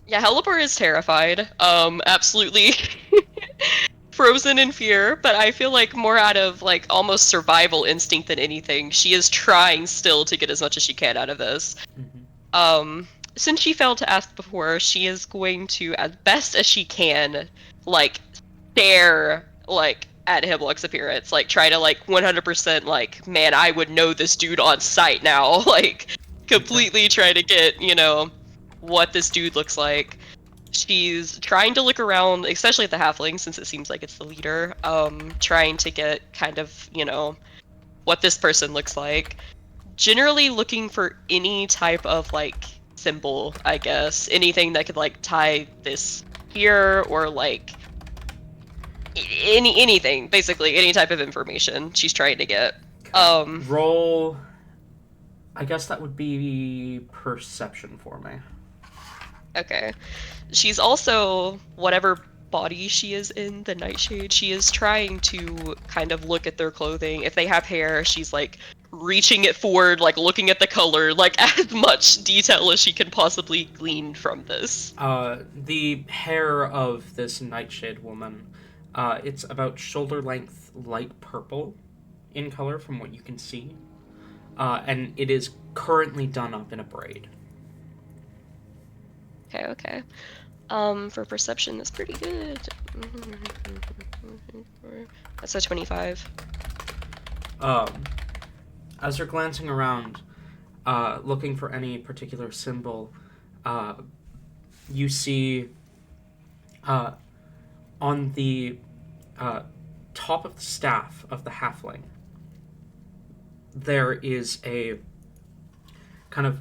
Yeah, Helipper is terrified. Absolutely frozen in fear, but I feel like more out of like almost survival instinct than anything. She is trying still to get as much as she can out of this. Since she failed to ask before, she is going to, as best as she can, like, stare, like, at Hemlock's appearance. Like, try to, like, 100%, like, man, I would know this dude on sight now. Like, completely try to get, you know, what this dude looks like. She's trying to look around, especially at the halfling, since it seems like it's the leader, trying to get kind of, you know, what this person looks like. Generally looking for any type of, like, symbol, I guess. Anything that could, like, tie this here, or, like, anything, basically. Any type of information she's trying to get. Roll... I guess that would be perception for me. Okay. She's also, whatever body she is in, the Nightshade, she is trying to kind of look at their clothing. If they have hair, she's, like, reaching it forward, like, looking at the color, like, as much detail as she can possibly glean from this. The hair of this Nightshade woman, it's about shoulder length light purple in color from what you can see. And it is currently done up in a braid. Okay. For perception, that's pretty good. That's a 25. As you're glancing around, looking for any particular symbol, you see on the top of the staff of the halfling, there is a kind of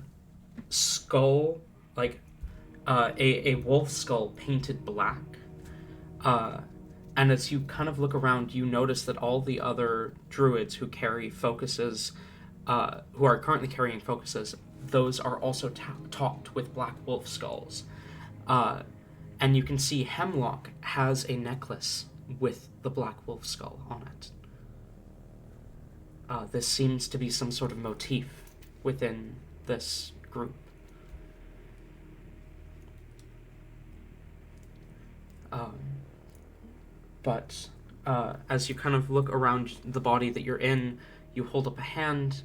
skull, like a wolf skull painted black. And as you kind of look around, you notice that all the other druids who carry focuses, who are currently carrying focuses, those are also topped with black wolf skulls. And you can see Hemlock has a necklace with the black wolf skull on it. This seems to be some sort of motif within this group. But as you kind of look around the body that you're in, you hold up a hand,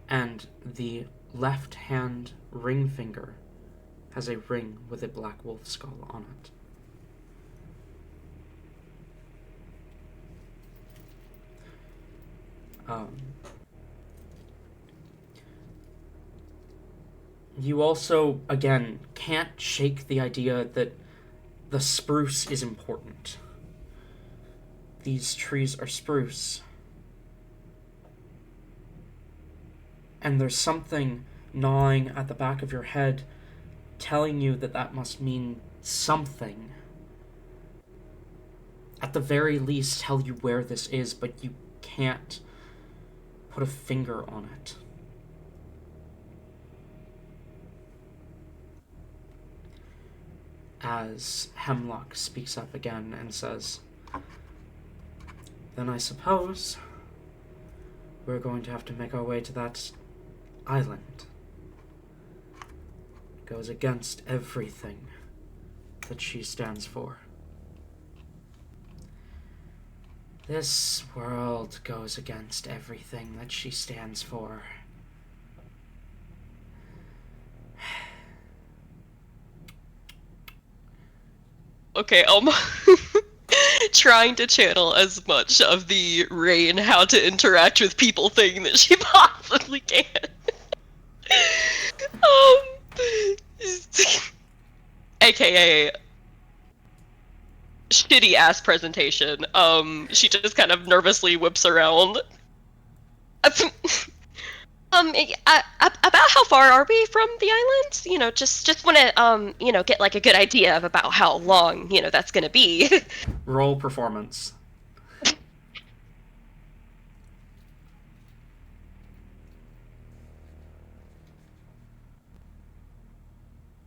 and the left hand ring finger has a ring with a black wolf skull on it. You also, again, can't shake the idea that the spruce is important. These trees are spruce. And there's something gnawing at the back of your head telling you that that must mean something. At the very least, tell you where this is, but you can't put a finger on it. As Hemlock speaks up again and says, "Then I suppose we're going to have to make our way to that island. It goes against everything that she stands for. This world goes against everything that she stands for." Okay, trying to channel as much of the Rain how to interact with people thing that she possibly can. AKA aka shitty ass presentation. She just kind of nervously whips around. About how far are we from the island? You know, just want to get like a good idea of about how long that's gonna be. Roll performance.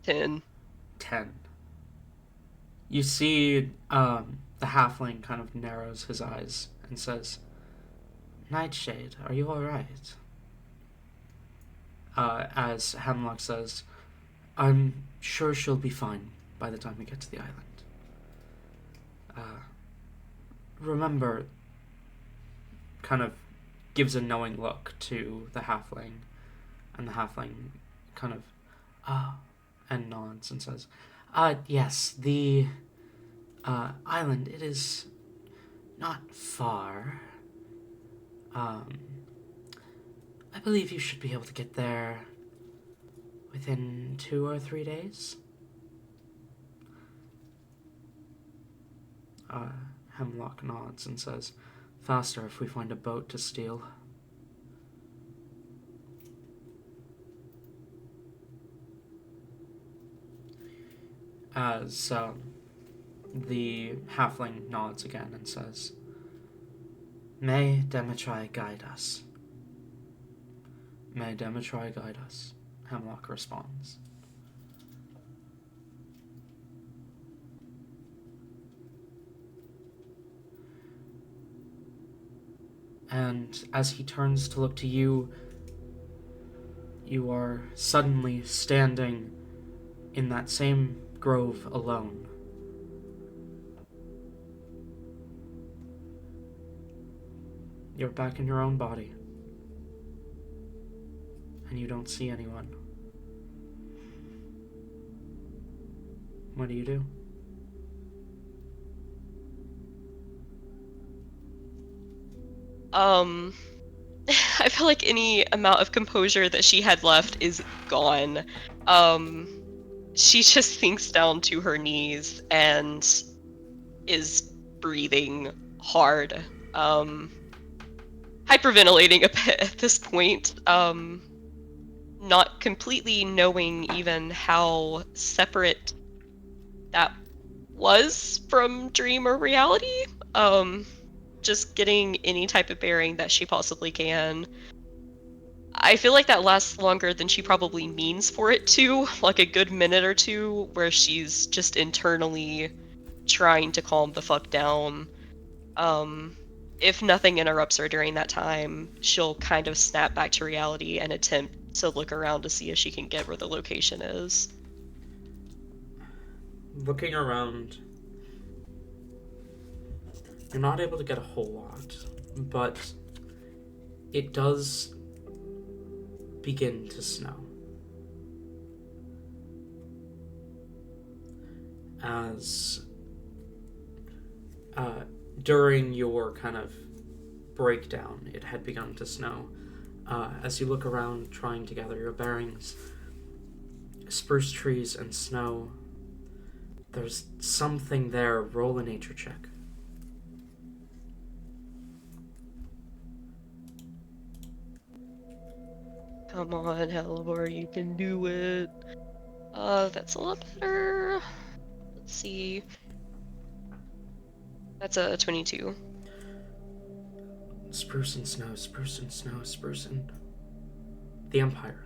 10. 10. You see the halfling kind of narrows his eyes and says, Nightshade, are you alright? As Hemlock says, I'm sure she'll be fine by the time we get to the island. Remember, kind of gives a knowing look to the halfling, and the halfling kind of, and nods and says, yes, the island, it is not far. I believe you should be able to get there within 2 or 3 days. Hemlock nods and says, faster if we find a boat to steal. As the halfling nods again and says, May Demetri guide us. May Demetri guide us, Hemlock responds. And as he turns to look to you, you are suddenly standing in that same grove alone. You're back in your own body, and you don't see anyone. What do you do? I feel like any amount of composure that she had left is gone. She just sinks down to her knees and is breathing hard. Hyperventilating a bit at this point. Not completely knowing even how separate that was from dream or reality. Just getting any type of bearing that she possibly can. I feel like that lasts longer than she probably means for it to, like a good minute or two, where she's just internally trying to calm the fuck down. If nothing interrupts her during that time, she'll kind of snap back to reality and attempt to look around to see if she can get where the location is. Looking around, you're not able to get a whole lot, but it does begin to snow. As during your kind of breakdown, it had begun to snow. As you look around trying to gather your bearings, spruce trees and snow, there's something there. Roll a nature check. Come on, Hellebore, you can do it. That's a lot better. Let's see. That's a 22. Spruce and snow, spruce and snow, spruce and... The Empire.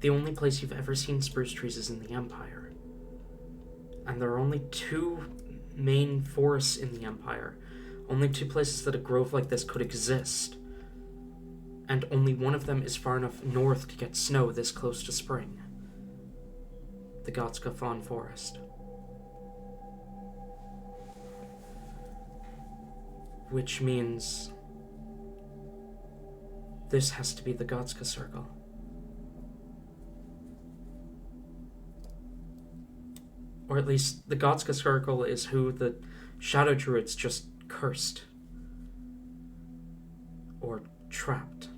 The only place you've ever seen spruce trees is in the Empire. And there are only 2 main forests in the Empire. Only 2 places that a grove like this could exist. And only one of them is far enough north to get snow this close to spring. The Gotska Fawn Forest. Which means this has to be the Gotska Circle. Or at least the Gotska Circle is who the Shadow Druids just cursed. Or trapped.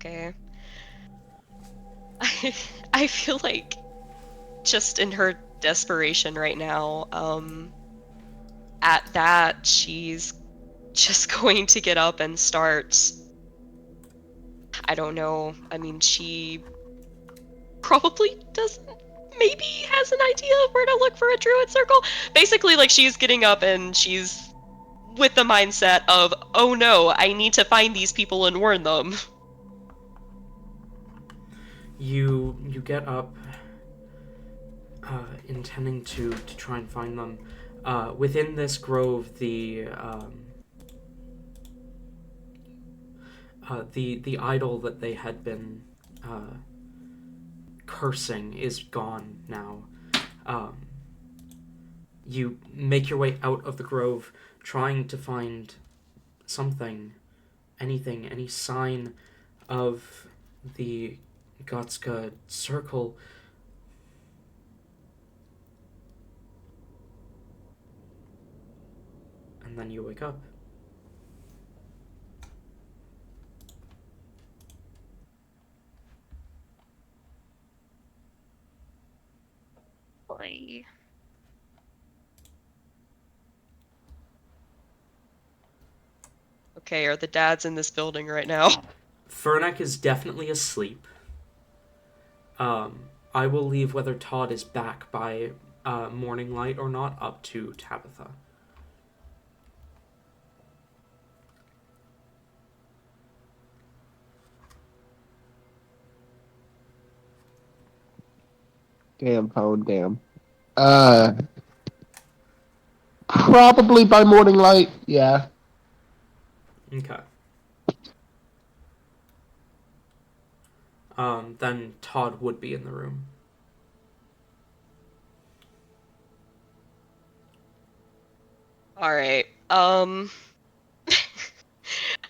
Okay. I feel like just in her desperation right now, at that, she's just going to get up and start, I don't know, I mean, she probably doesn't, maybe has an idea of where to look for a druid circle. Basically, like, she's getting up and she's with the mindset of, oh no, I need to find these people and warn them. You get up, intending to try and find them. Within this grove, the idol that they had been cursing is gone now. You make your way out of the grove, trying to find something, anything, any sign of the Gotska circle. And then you wake up. Boy. Okay, are the dads in this building right now? Fernek is definitely asleep. I will leave whether Todd is back by morning light or not up to Tabitha. Damn phone, damn. Probably by morning light, yeah. Okay. Then Todd would be in the room. Alright, I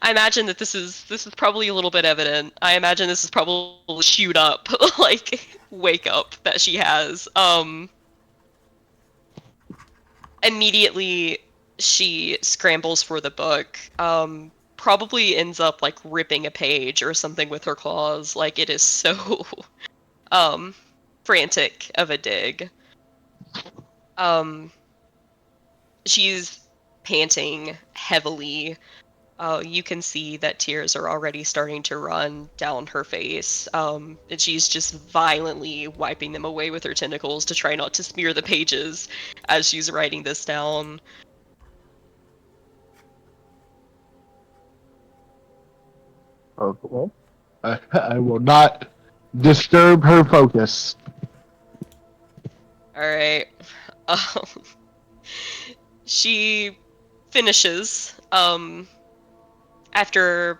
imagine that this is probably a little bit evident. I imagine this is probably shoot up, like, wake up that she has. Immediately she scrambles for the book, probably ends up, like, ripping a page or something with her claws. Like, it is so, frantic of a dig. She's panting heavily. You can see that tears are already starting to run down her face, and she's just violently wiping them away with her tentacles to try not to smear the pages as she's writing this down. Okay. I will not disturb her focus. Alright. Um, she finishes, after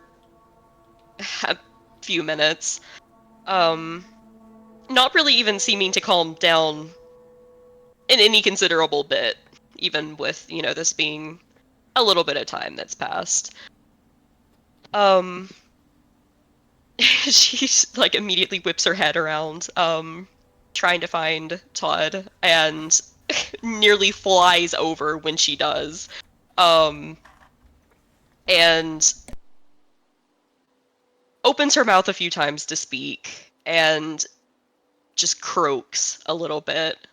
a few minutes, not really even seeming to calm down in any considerable bit, even with, you know, this being a little bit of time that's passed. She, like, immediately whips her head around, trying to find Todd, and nearly flies over when she does. And opens her mouth a few times to speak, and just croaks a little bit,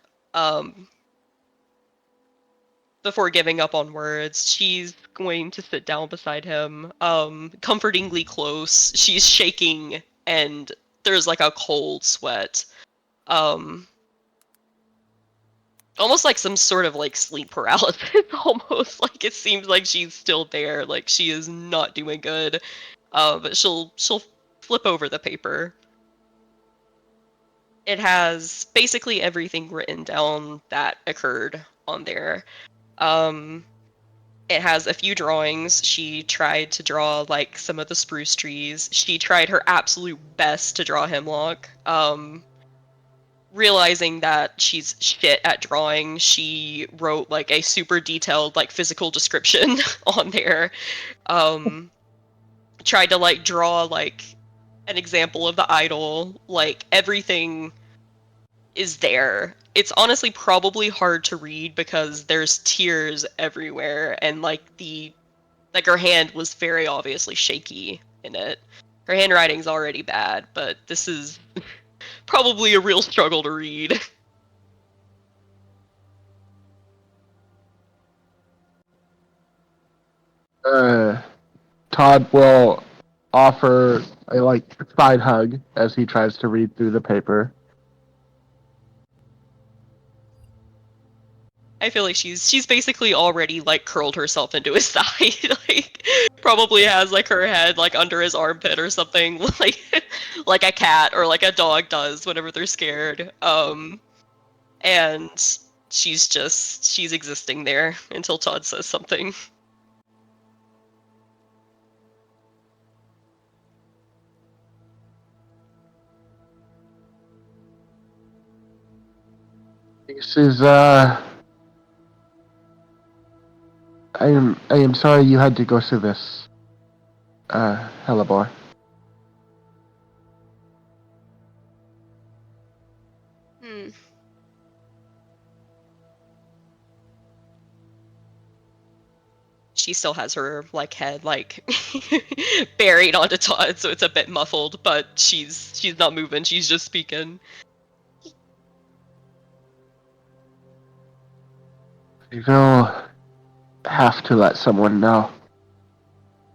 before giving up on words. She's going to sit down beside him, comfortingly close. She's shaking, and there's, like, a cold sweat. Almost like some sort of, like, sleep paralysis. Almost like it seems like she's still there. Like, she is not doing good. But she'll flip over the paper. It has basically everything written down that occurred on there. It has a few drawings. She tried to draw, like, some of the spruce trees. She tried her absolute best to draw hemlock. Realizing that she's shit at drawing, she wrote, like, a super detailed, like, physical description on there. Tried to, like, draw, like, an example of the idol. Like, everything is there. It's honestly probably hard to read because there's tears everywhere, and, like, her hand was very obviously shaky in it. Her handwriting's already bad, but this is probably a real struggle to read. Todd will offer a side hug as he tries to read through the paper. I feel like she's basically already like curled herself into his side, like probably has like her head like under his armpit or something, like a cat or like a dog does whenever they're scared. And she's existing there until Todd says something. This is I am sorry you had to go through this. Hellebore. She still has her like head like buried onto Todd, so it's a bit muffled, but she's not moving, she's just speaking. You will have to let someone know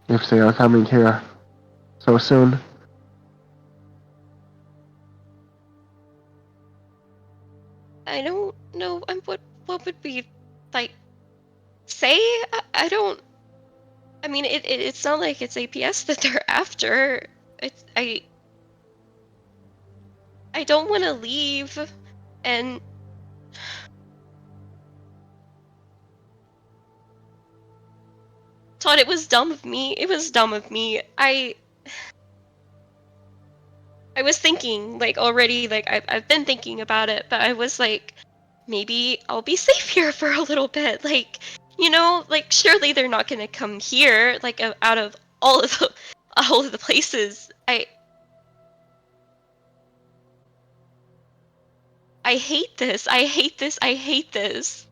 if they are coming here so soon. I don't know. What would we like say? I don't. I mean, it's not like it's APS that they're after. It's I don't want to leave, and Todd, it was dumb of me. It was dumb of me. I was thinking like already, like I've been thinking about it, but I was like, maybe I'll be safe here for a little bit. Like, you know, like surely they're not gonna come here. Like out of all of the places, I hate this. I hate this. I hate this.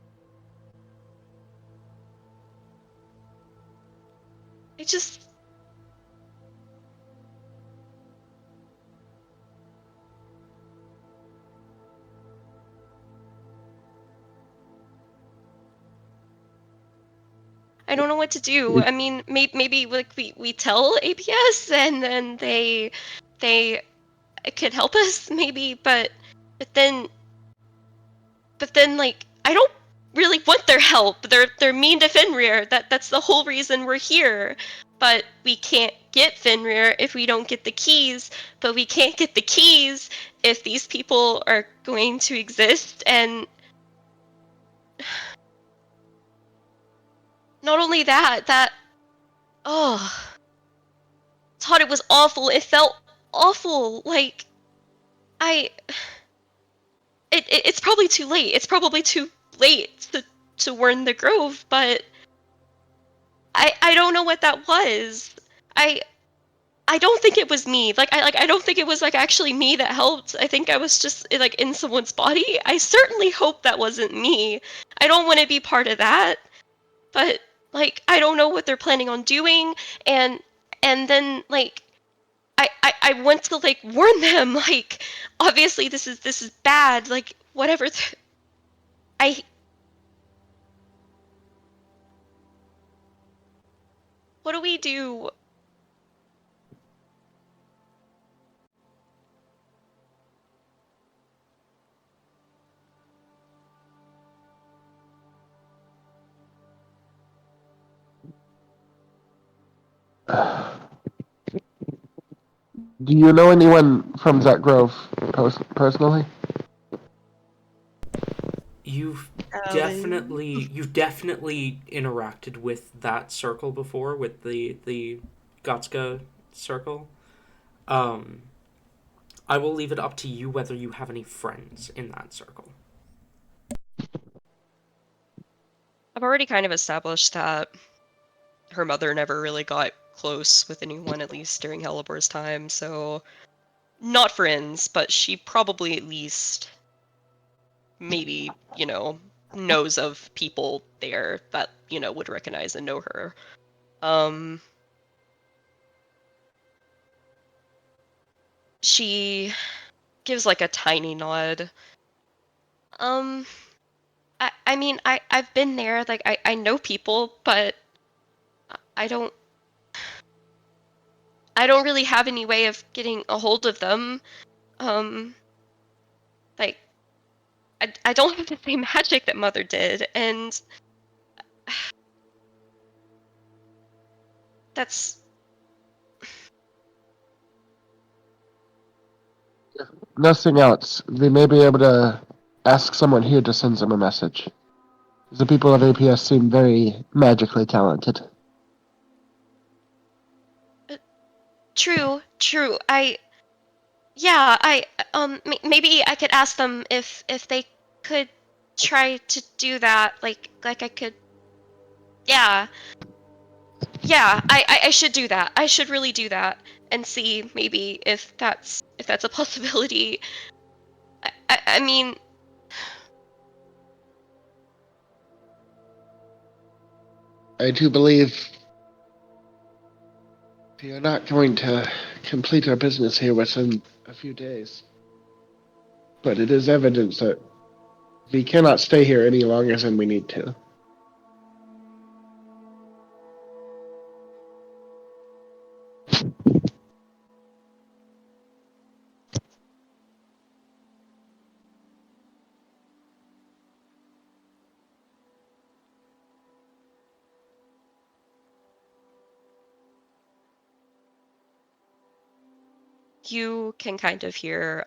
I just. I don't know what to do. I mean, maybe like we tell APS and then they could help us maybe, but then like I don't really want their help. They're mean to Fenrir. That's the whole reason we're here. But we can't get Fenrir if we don't get the keys. But we can't get the keys if these people are going to exist. And not only that oh, Todd, it was awful. It felt awful. Like it's probably too late. It's probably too late to warn the Grove, but I don't know what that was. I don't think it was me. I don't think it was like actually me that helped. I think I was just like in someone's body. I certainly hope that wasn't me. I don't want to be part of that. But like I don't know what they're planning on doing, and then like I want to like warn them, like obviously this is bad, like whatever. I What do we do? Do you know anyone from that grove personally? You've Alan. definitely interacted with that circle before, with the Gotska circle. Um, I will leave it up to you whether you have any friends in that circle. I've already kind of established that her mother never really got close with anyone, at least during Helibor's time, so not friends, but she probably at least maybe, knows of people there that, would recognize and know her. Um She gives like a tiny nod. I mean, I've been there, like, I know people, but I don't really have any way of getting a hold of them. Like, I don't have the same magic that Mother did, and that's... Nothing else. We may be able to ask someone here to send them a message. The people of APS seem very magically talented. True. Maybe I could ask them if they could try to do that. Like I could. Yeah. I should do that. I should really do that and see maybe if that's a possibility. I mean, I do believe we are not going to complete our business here within a few days. But it is evidence that we cannot stay here any longer than we need to. you can kind of hear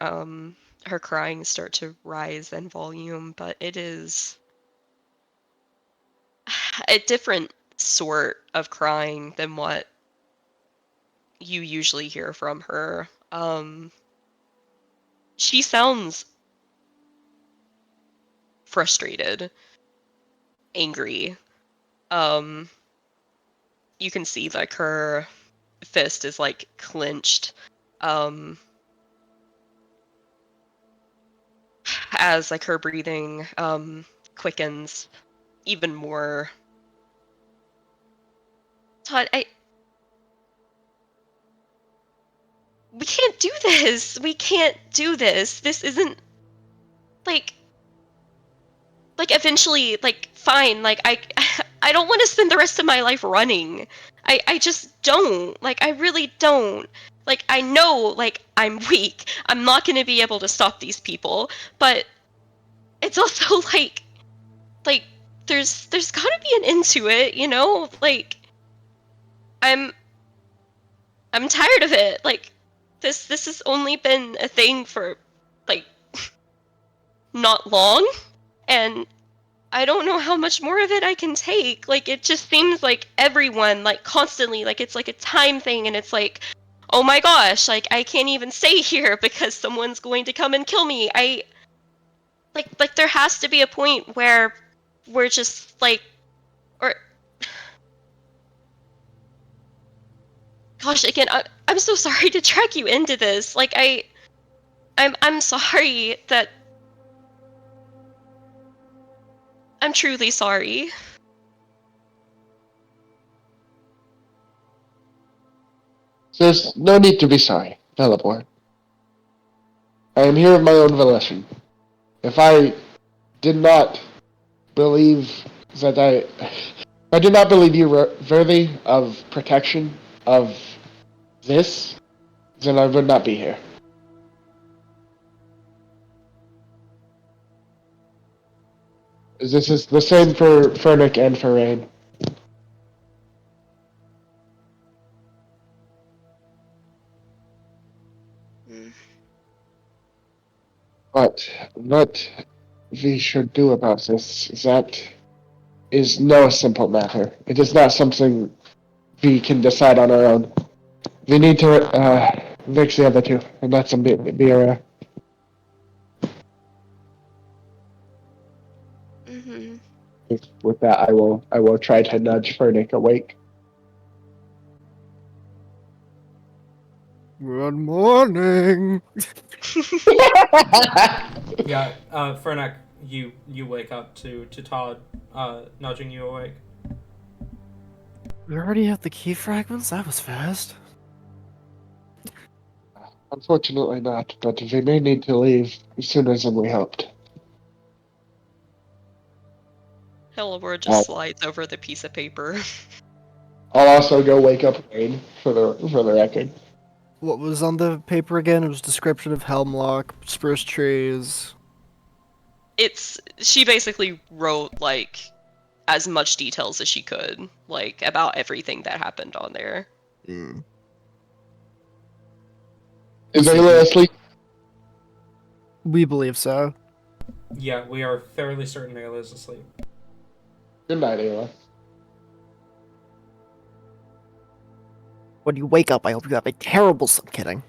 her crying start to rise in volume, but it is a different sort of crying than what you usually hear from her. She sounds frustrated, angry. You can see like her fist is like clenched. As like her breathing quickens even more. Todd, we can't do this. We can't do this. This isn't like eventually, like, fine, like I don't want to spend the rest of my life running. I just don't. Like, I really don't. Like, I know, like, I'm weak. I'm not going to be able to stop these people, but it's also like there's got to be an end to it, you know? Like, I'm tired of it. Like, this has only been a thing for like not long, and I don't know how much more of it I can take. Like, it just seems like everyone, like, constantly, like, it's like a time thing, and it's like, oh my gosh, like, I can't even stay here because someone's going to come and kill me. Like, there has to be a point where we're just, like, or, gosh, again, I'm so sorry to drag you into this. Like, I'm sorry that, I'm truly sorry. There's no need to be sorry, Velibor. I am here of my own volition. If I did not believe that I did not believe you were worthy of protection of this, then I would not be here. This is the same for Fernick and for Rain. But what we should do about this, that is no simple matter. It is not something we can decide on our own. We need to fix the other two and let them be around. Mm-hmm. With that, I will try to nudge Fernick awake. Good morning. Yeah, Fernac, you wake up to Todd nudging you awake. We already have the key fragments? That was fast. Unfortunately not, but we may need to leave sooner than we hoped. Hellebore just I'll, slides over the piece of paper. I'll also go wake up Rain for the record. What was on the paper again? It was description of Helmlock, spruce trees. She basically wrote like as much details as she could, like about everything that happened on there. Mm. Is So Ayla asleep? we believe so. Yeah, we are fairly certain Ayla is asleep. Good night, Ayla. When you wake up, I hope you have a terrible. I'm kidding.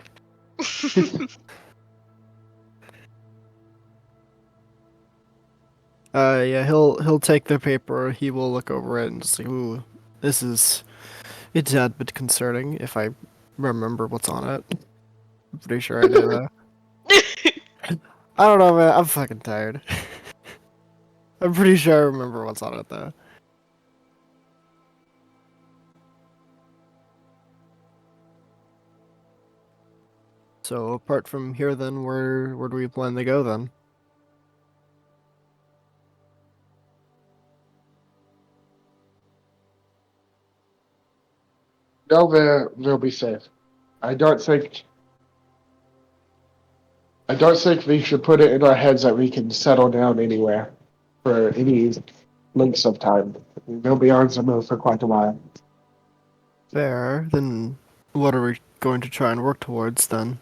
Yeah, he'll take the paper. He will look over it and just like, ooh, it's a bit concerning if I remember what's on it. I'm pretty sure I do though. I don't know, man. I'm fucking tired. I'm pretty sure I remember what's on it though. So apart from here, then where do we plan to go then? No, they'll be safe. I don't think. I don't think we should put it in our heads that we can settle down anywhere for any lengths of time. They'll be on the move for quite a while. Fair. Then what are we going to try and work towards then?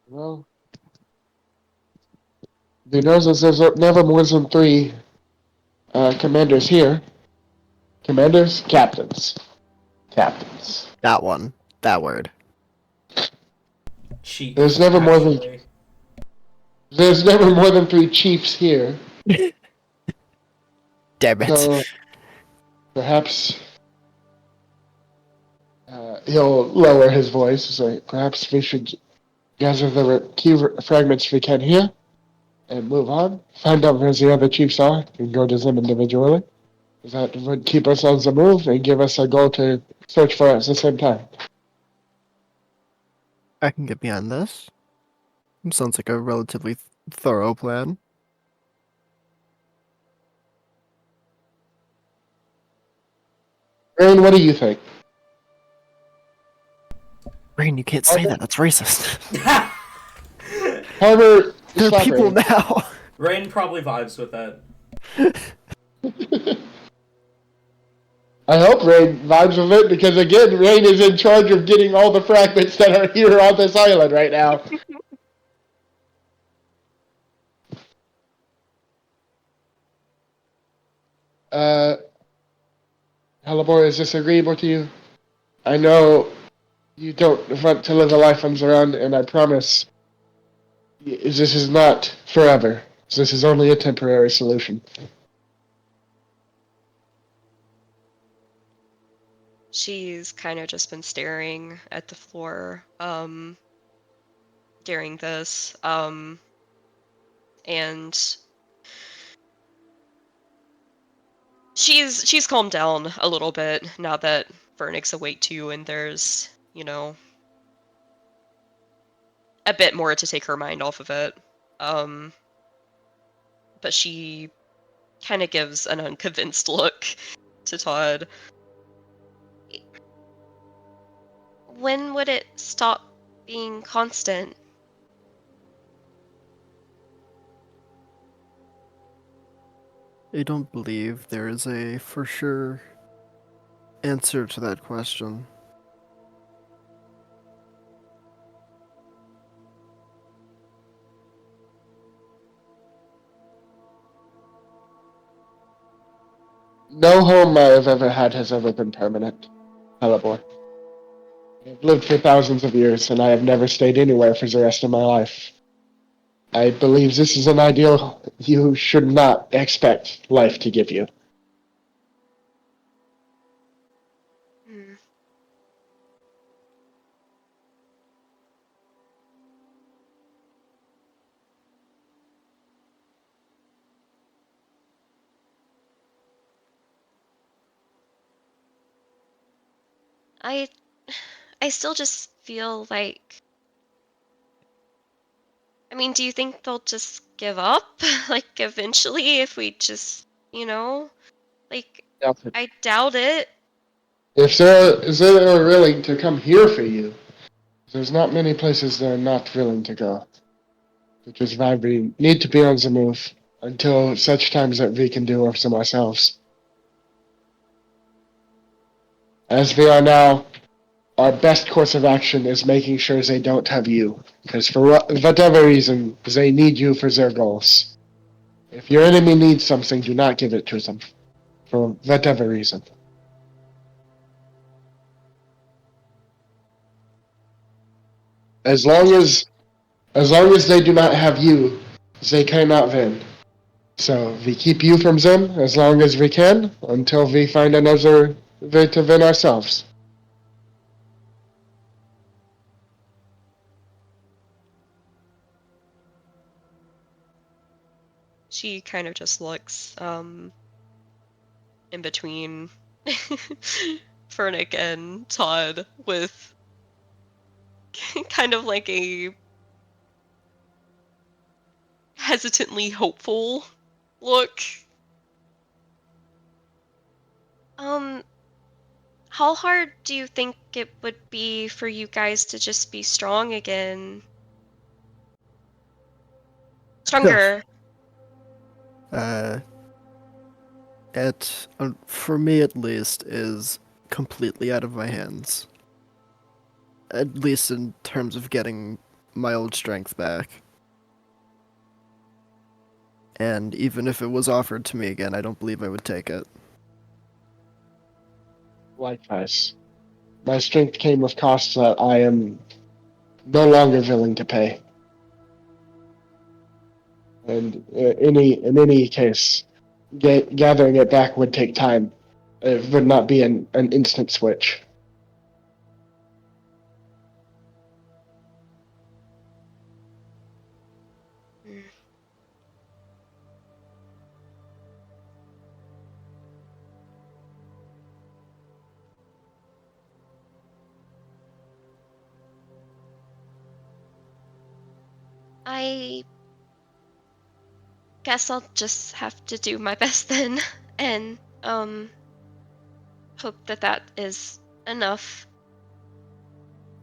Well, the knows that there's never more than three commanders here. Commanders? Captains. Captains. That one. That word. There's Chief, never more than actually. there's never more than three chiefs here. Damn it. So perhaps he'll lower his voice and say, perhaps we should gather the key fragments we can here and move on. Find out where the other chiefs are and go to them individually. That would keep us on the move and give us a goal to search for at the same time. I can get behind this. Sounds like a relatively thorough plan. Rain, what do you think? Rain, you can't say that. That's racist. However, They're stop people Rain. now. Rain probably vibes with that. I hope Rain vibes with it because, again, Rain is in charge of getting all the fragments that are here on this island right now. Halibor, is this agreeable to you? I know you don't want to live a life on your own, and I promise this is not forever. This is only a temporary solution. She's kind of just been staring at the floor during this, and she's calmed down a little bit now that Vernix awake too, and there's, a bit more to take her mind off of it. But she kind of gives an unconvinced look to Todd. When would it stop being constant? I don't believe there is a for sure answer to that question. No home I have ever had has ever been permanent, Halibor. I've lived for thousands of years, and I have never stayed anywhere for the rest of my life. I believe this is an ideal you should not expect life to give you. Hmm. I still just feel like, I mean, do you think they'll just give up like eventually if we just, like Doubt it. I doubt it. If they're willing to come here for you, there's not many places they're not willing to go. Which is why we need to be on the move until such times that we can do some ourselves. As we are now, our best course of action is making sure they don't have you. Because for whatever reason, they need you for their goals. If your enemy needs something, do not give it to them. For whatever reason. As long as they do not have you, they cannot win. So we keep you from them as long as we can until we find another way to win ourselves. She kind of just looks in between Fernick and Todd with kind of like a hesitantly hopeful look. How hard do you think it would be for you guys to just be strong again? Stronger. Uh, it, for me at least, is completely out of my hands. At least in terms of getting my old strength back. And even if it was offered to me again, I don't believe I would take it. Likewise. My strength came with costs that I am no longer willing to pay. And in any case, gathering it back would take time. It would not be an instant switch. I guess I'll just have to do my best then, and hope that that is enough.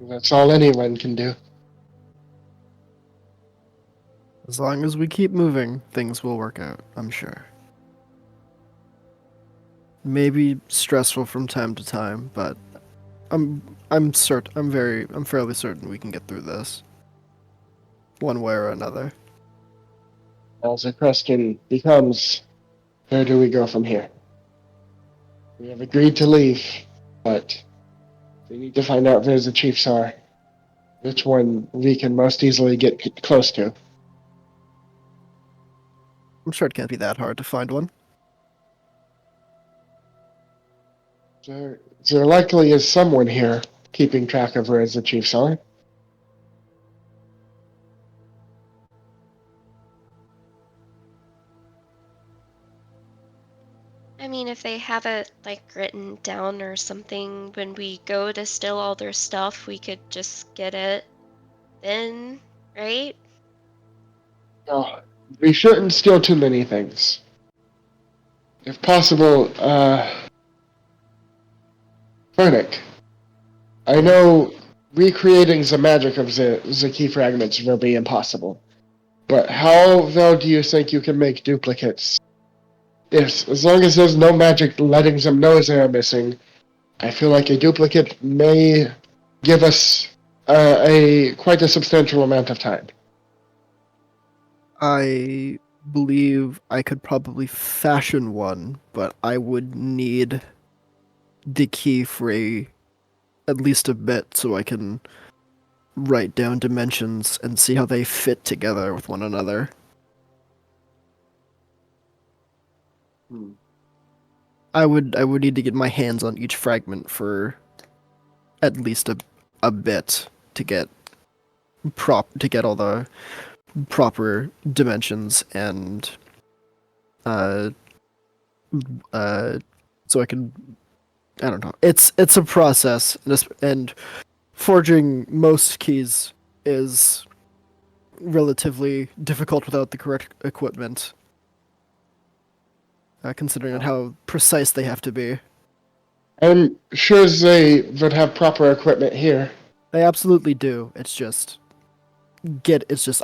That's all anyone can do. As long as we keep moving, things will work out, I'm sure. Maybe stressful from time to time, but I'm fairly certain we can get through this. One way or another. Now the question becomes, where do we go from here? We have agreed to leave, but we need to find out where the chiefs are. Which one we can most easily get close to. I'm sure it can't be that hard to find one. There likely is someone here keeping track of where the chiefs are. I mean, if they have it like written down or something, when we go to steal all their stuff, we could just get it then, right? Oh, we shouldn't steal too many things. If possible, Fernick, I know recreating the magic of the key fragments will be impossible. But how well do you think you can make duplicates? If, as long as there's no magic letting them know they are missing, I feel like a duplicate may give us a quite a substantial amount of time. I believe I could probably fashion one, but I would need the key for at least a bit so I can write down dimensions and see how they fit together with one another. I would need to get my hands on each fragment for at least a bit to get all the proper dimensions and so I can I don't know. It's a process, and forging most keys is relatively difficult without the correct equipment, considering how precise they have to be. I'm sure they would have proper equipment here. They absolutely do. It's just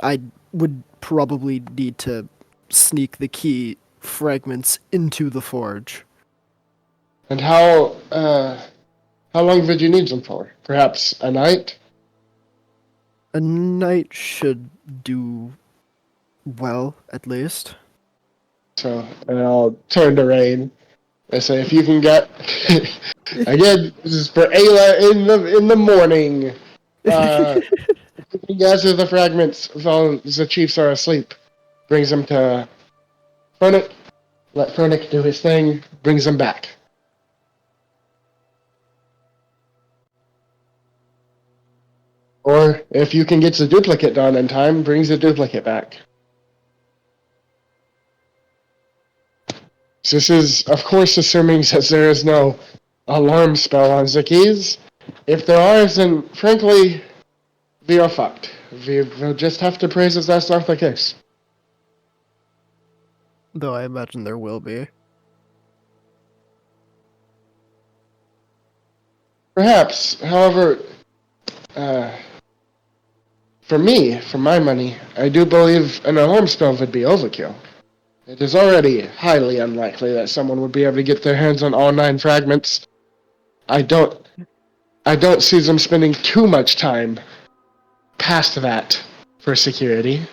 I would probably need to sneak the key fragments into the forge. And how long would you need them for? Perhaps a night? A night should do well, at least. So, and I'll turn to Rain. I say, if you can get, again, this is for Ayla in the morning. If you can gather the fragments while the chiefs are asleep, brings them to Fernick, let Fernick do his thing, brings them back. Or, if you can get the duplicate done in time, brings the duplicate back. This is, of course, assuming that there is no alarm spell on the keys. If there are, then, frankly, we are fucked. We'll just have to pray that that's not the case. Though I imagine there will be. Perhaps, however, for my money, I do believe an alarm spell would be overkill. It is already highly unlikely that someone would be able to get their hands on all 9 fragments. I don't see them spending too much time past that for security.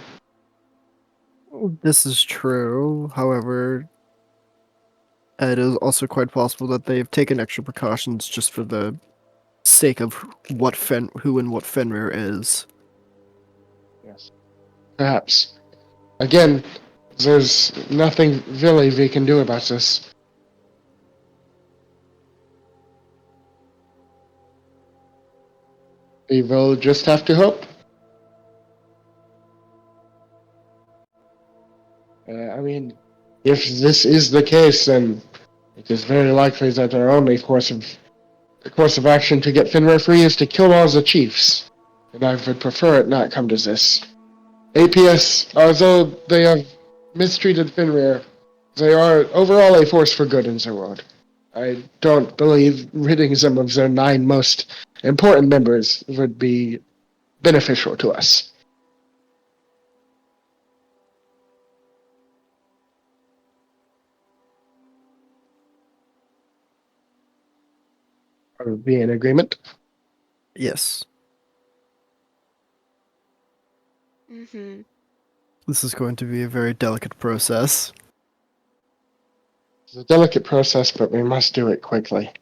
This is true. However, it is also quite possible that they've taken extra precautions just for the sake of who and what Fenrir is. Yes. Perhaps. Again, there's nothing really we can do about this. We will just have to hope. I mean, if this is the case, then it is very likely that our only course of action to get Fenrir free is to kill all the chiefs. And I would prefer it not come to this. APS, although they have mistreated Fenrir, they are overall a force for good in the world. I don't believe ridding them of their 9 most important members would be beneficial to us. Are we in agreement? Yes. Mm-hmm. This is going to be a very delicate process. It's a delicate process, but we must do it quickly.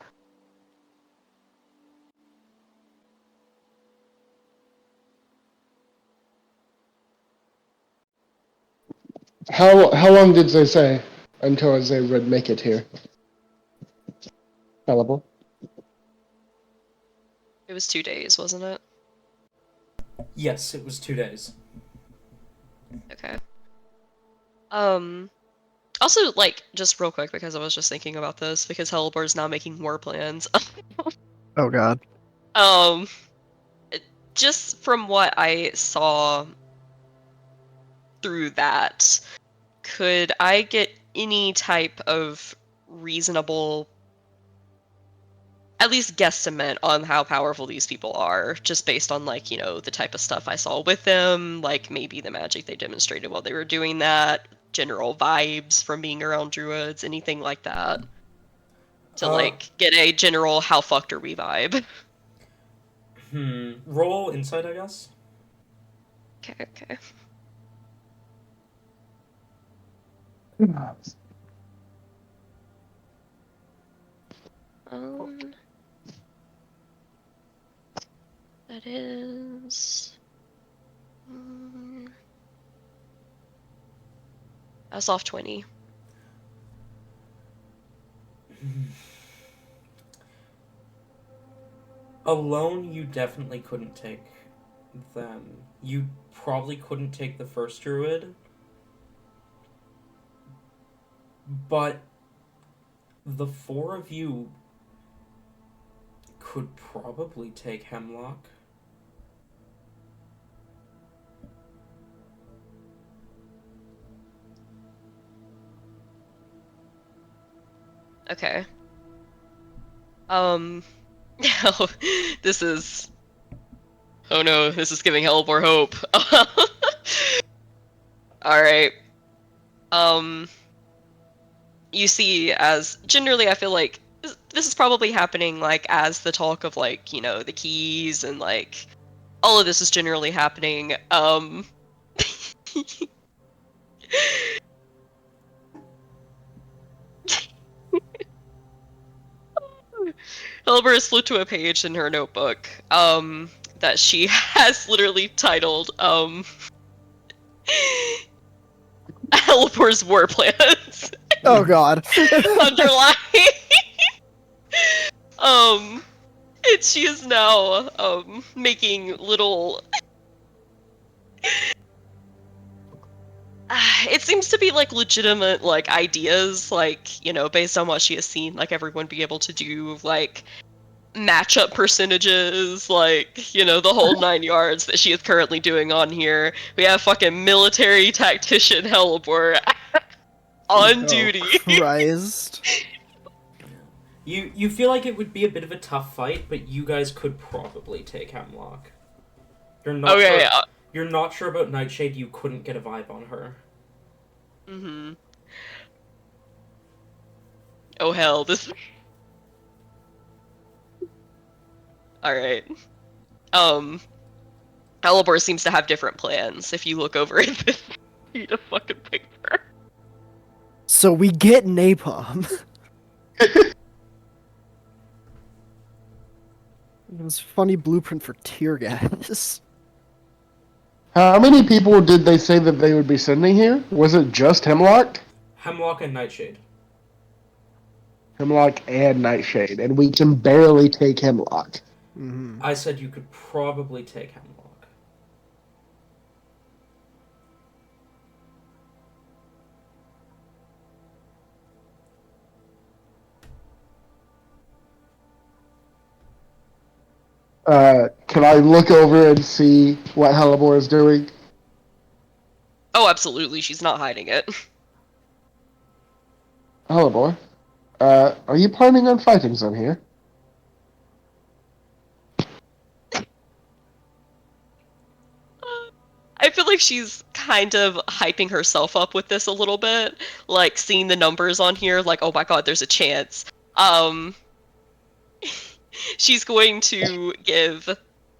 How long did they say until they would make it here? Fallible? It was 2 days, wasn't it? Yes, it was 2 days. Okay. Also, like, just real quick, because I was just thinking about this, because Hellbor's now making war plans. Oh god. Um, just from what I saw through that, could I get any type of reasonable, at least guesstimate on how powerful these people are, just based on, like, you know, the type of stuff I saw with them, like maybe the magic they demonstrated while they were doing that, general vibes from being around druids, anything like that, to like get a general how fucked are we vibe. Roll insight, I guess. Okay. That is. That's off 20. Alone, you definitely couldn't take them. You probably couldn't take the first druid. But the 4 of you could probably take Hemlock. Okay. Oh, this is. Oh no, this is giving Hellbore hope. Alright. You see, as generally, I feel like this is probably happening, like, as the talk of, like, you know, the keys and, like, all of this is generally happening. Helber has flipped to a page in her notebook, that she has literally titled, Helipor's war plans. Oh god. Underline. um, and she is now, making little... It seems to be, like, legitimate, like, ideas, like, you know, based on what she has seen, like, everyone be able to do, like, matchup percentages, like, you know, the whole 9 yards that she is currently doing on here. We have fucking military tactician Hellebore on Oh duty. Christ. You feel like it would be a bit of a tough fight, but you guys could probably take Hemlock. You're not Okay, sure. You're not sure about Nightshade. You couldn't get a vibe on her. Oh hell, this... Alright. Hellebore seems to have different plans if you look over at this sheet of fucking paper. So we get napalm. It was a funny blueprint for tear gas. How many people did they say that they would be sending here? Was it just Hemlock? Hemlock and Nightshade. Hemlock and Nightshade, and we can barely take Hemlock. Mm-hmm. I said you could probably take Hemlock. Can I look over and see what Hellebore is doing? Oh, absolutely, she's not hiding it. Hellebore, are you planning on fighting some here? I feel like she's kind of hyping herself up with this a little bit, like seeing the numbers on here, like, oh my god, there's a chance. She's going to give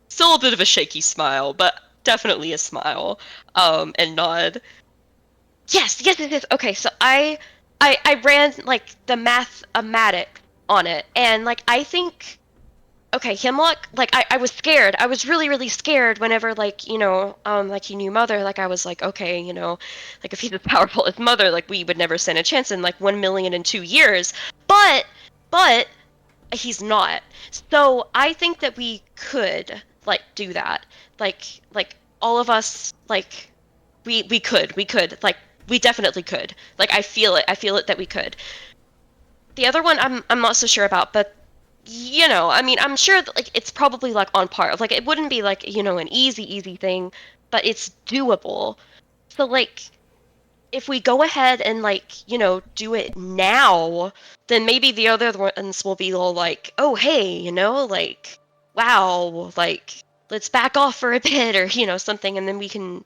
still a bit of a shaky smile, but definitely a smile, and nod. Yes. Okay, so I ran like the mathematics on it, and like I think okay, Hemlock, like I was scared. I was really, really scared whenever like, you know, like he knew Mother, like I was like, okay, you know, like if he's as powerful as Mother, like we would never stand a chance in like 1,000,000 in 2 years. But he's not. So I think that we could like do that. Like all of us like we could like we definitely could. Like I feel it. I feel it that we could. The other one I'm not so sure about, but you know, I mean, I'm sure that like it's probably like on par. Like it wouldn't be like, you know, an easy thing, but it's doable. So like if we go ahead and like, you know, do it now, then maybe the other ones will be all like, "Oh, hey, you know, like wow, like let's back off for a bit or, you know, something and then we can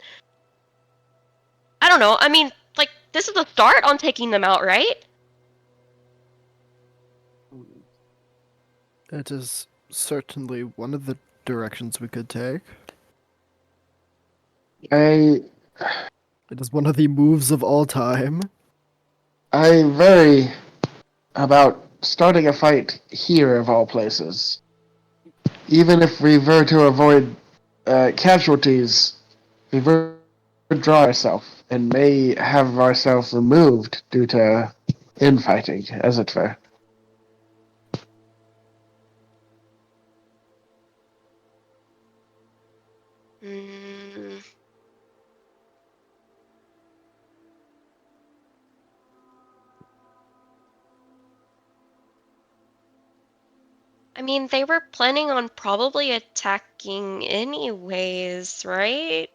I don't know. I mean, like this is a start on taking them out, right?" It is certainly one of the directions we could take. I It is one of the moves of all time. I vary about starting a fight here of all places. Even if we were to avoid casualties, we were to draw ourselves and may have ourselves removed due to infighting, as it were. Mm, I mean, they were planning on probably attacking anyways, right?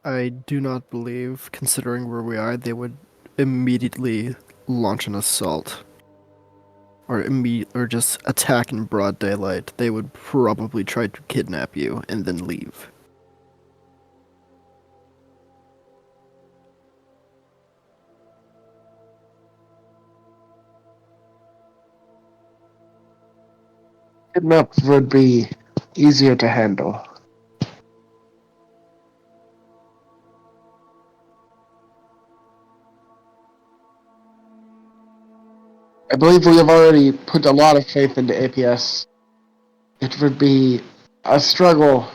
I do not believe, considering where we are, they would immediately launch an assault. Or just attack in broad daylight. They would probably try to kidnap you and then leave. Kidnap would be easier to handle. I believe we have already put a lot of faith into APS. It would be a struggle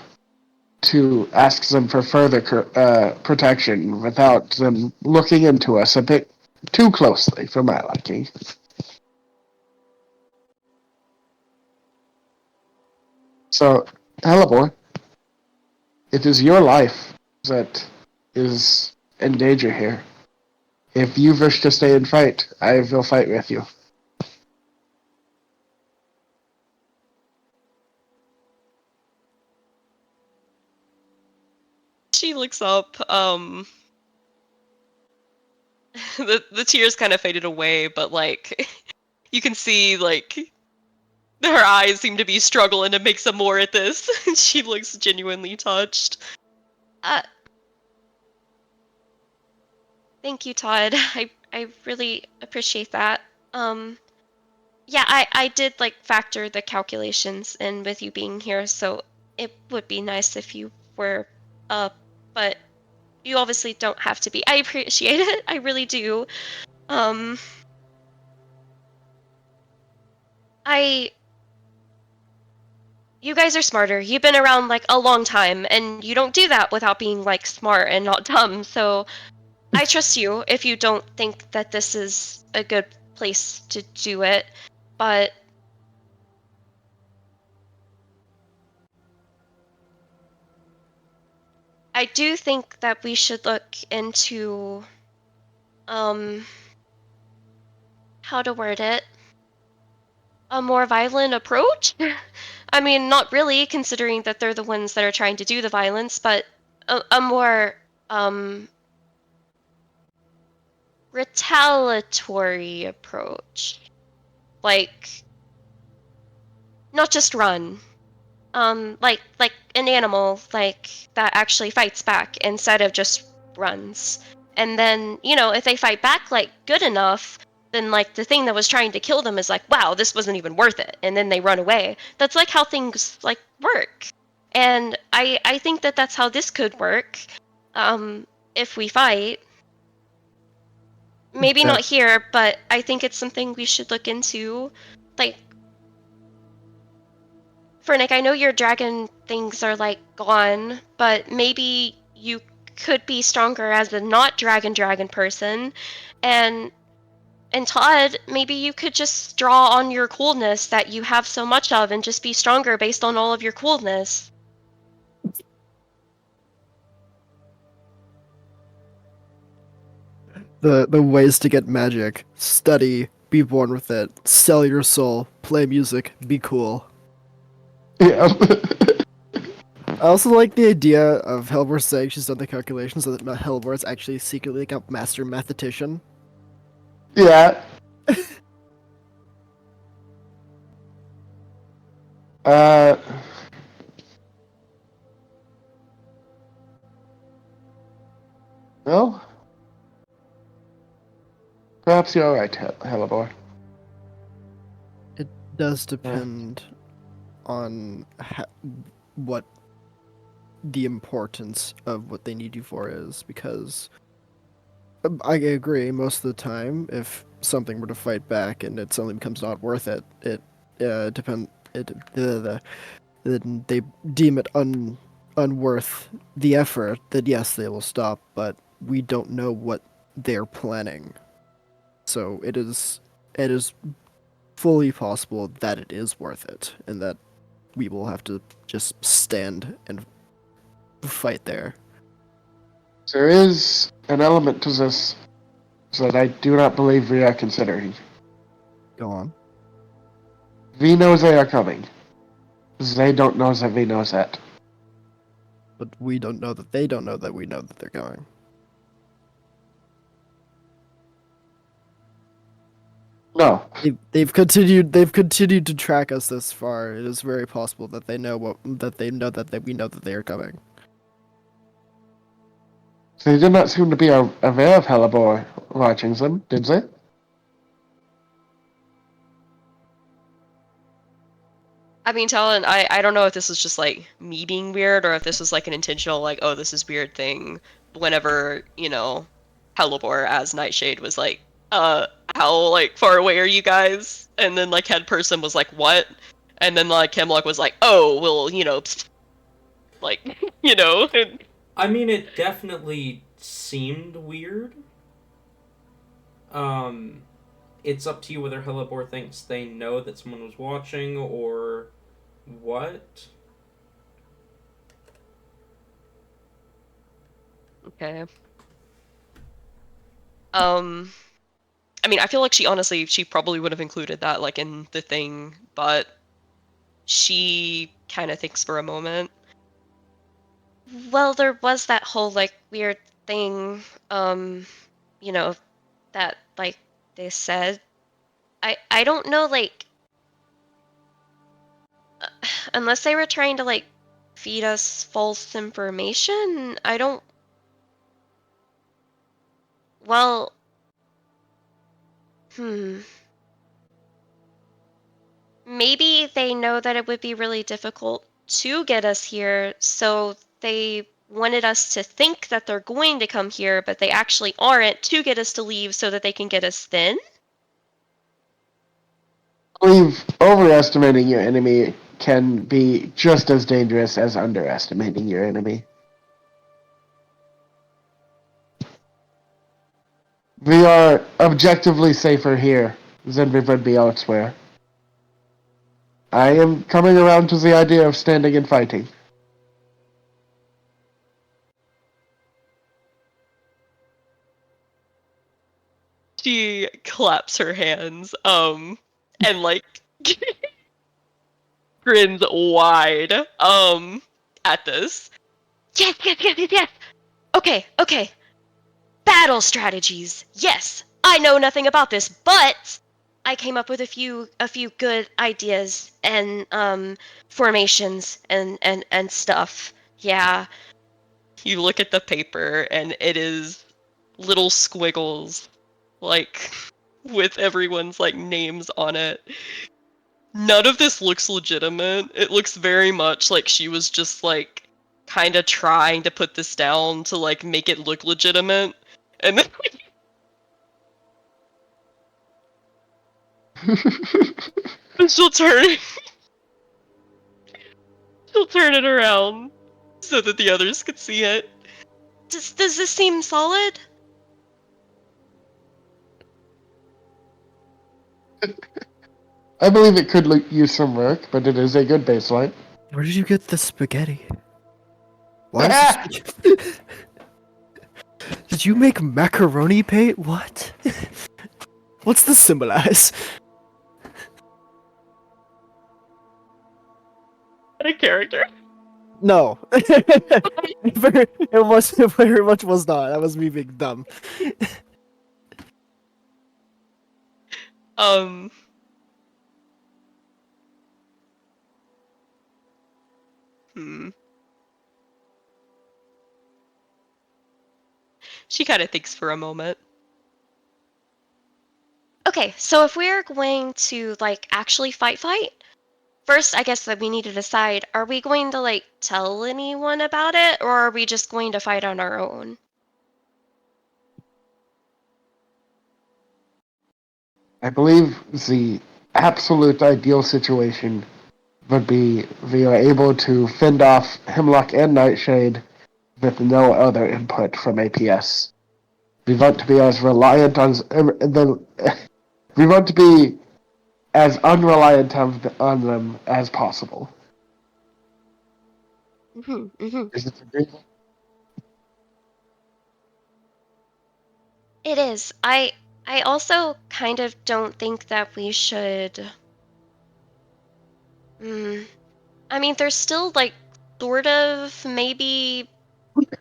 to ask them for further protection without them looking into us a bit too closely for my liking. So, Hellebore, it is your life that is in danger here. If you wish to stay and fight, I will fight with you. She looks up, the tears kind of faded away, but like you can see like her eyes seem to be struggling to make some more at this. She looks genuinely touched. Uh, Thank you, Todd. I really appreciate that. Yeah, I did like factor the calculations in with you being here, so it would be nice if you were up, but you obviously don't have to be. I appreciate it. I really do. Um, I You guys are smarter. You've been around like a long time, and you don't do that without being like smart and not dumb. So I trust you if you don't think that this is a good place to do it. But I do think that we should look into how to word it, a more violent approach. I mean, not really, considering that they're the ones that are trying to do the violence, but a more retaliatory approach. Like, not just run. Like an animal, like, that actually fights back instead of just runs. And then, if they fight back, like, good enough, then, like, the thing that was trying to kill them is like, wow, this wasn't even worth it. And then they run away. That's, like, how things, like, work. And I think that that's how this could work, if we fight. Maybe not here, but I think it's something we should look into. Like, Fernick, I know your dragon things are like gone, but maybe you could be stronger as a not dragon person. And Todd, maybe you could just draw on your coolness that you have so much of and just be stronger based on all of your coolness. The ways to get magic: study, be born with it, sell your soul, play music, be cool. Yeah. I also like the idea of Helbor saying she's done the calculations so that Helbor is actually secretly like a master mathematician. Yeah. Uh. Well, perhaps you're right, Hellebore. It does depend on what the importance of what they need you for is, because I agree most of the time if something were to fight back and it suddenly becomes not worth it, they deem it unworth the effort, then yes, they will stop, but we don't know what they're planning. So it is fully possible that it is worth it, and that we will have to just stand and fight there. There is an element to this that I do not believe we are considering. Go on. V knows they are coming. They don't know that V knows that. But we don't know that they don't know that we know that they're going. No. They've continued to track us this far. It is very possible that they know that we know that they are coming. They did not seem to be aware of Hellebore watching them, did they? I mean, Talon, I don't know if this is just like me being weird or if this was like an intentional like, oh, this is weird thing. Whenever, Hellebore as Nightshade was like, how like far away are you guys? And then like head person was like, what? And then like Hemlock was like, oh, well, like, and I mean, it definitely seemed weird. It's up to you whether Hellebore thinks they know that someone was watching or what. Okay. I mean, I feel like she probably would have included that like in the thing, but she kind of thinks for a moment. Well, there was that whole like weird thing, you know, that like they said. I don't know, like unless they were trying to like feed us false information. I don't. Well, hmm. Maybe they know that it would be really difficult to get us here, so they wanted us to think that they're going to come here, but they actually aren't, to get us to leave so that they can get us then? I believe overestimating your enemy can be just as dangerous as underestimating your enemy. We are objectively safer here than we would be elsewhere. I am coming around to the idea of standing and fighting. She claps her hands, and like grins wide, at this. Yes, yes, yes, yes, yes! Okay, okay. Battle strategies. Yes, I know nothing about this, but I came up with a few good ideas and formations and stuff. Yeah. You look at the paper and it is little squiggles like with everyone's like names on it. None of this looks legitimate. It looks very much like she was just like kind of trying to put this down to like make it look legitimate. And then she'll turn she'll turn it around so that the others could see it. Does this seem solid? I believe it could use some work, but it is a good baseline. Where did you get the spaghetti? Why is this? Did you make macaroni paint? What? What's this symbolize? A character. No. it very much was not. That was me being dumb. Hmm. She kind of thinks for a moment. Okay, so if we're going to like actually fight, first I guess that we need to decide, are we going to like tell anyone about it or are we just going to fight on our own? I believe the absolute ideal situation would be we are able to fend off Hemlock and Nightshade with no other input from APS. We want to be as reliant on we want to be as unreliant on them as possible. Is this agreeable? It is. I also kind of don't think that we should I mean, there's still, like, sort of, maybe,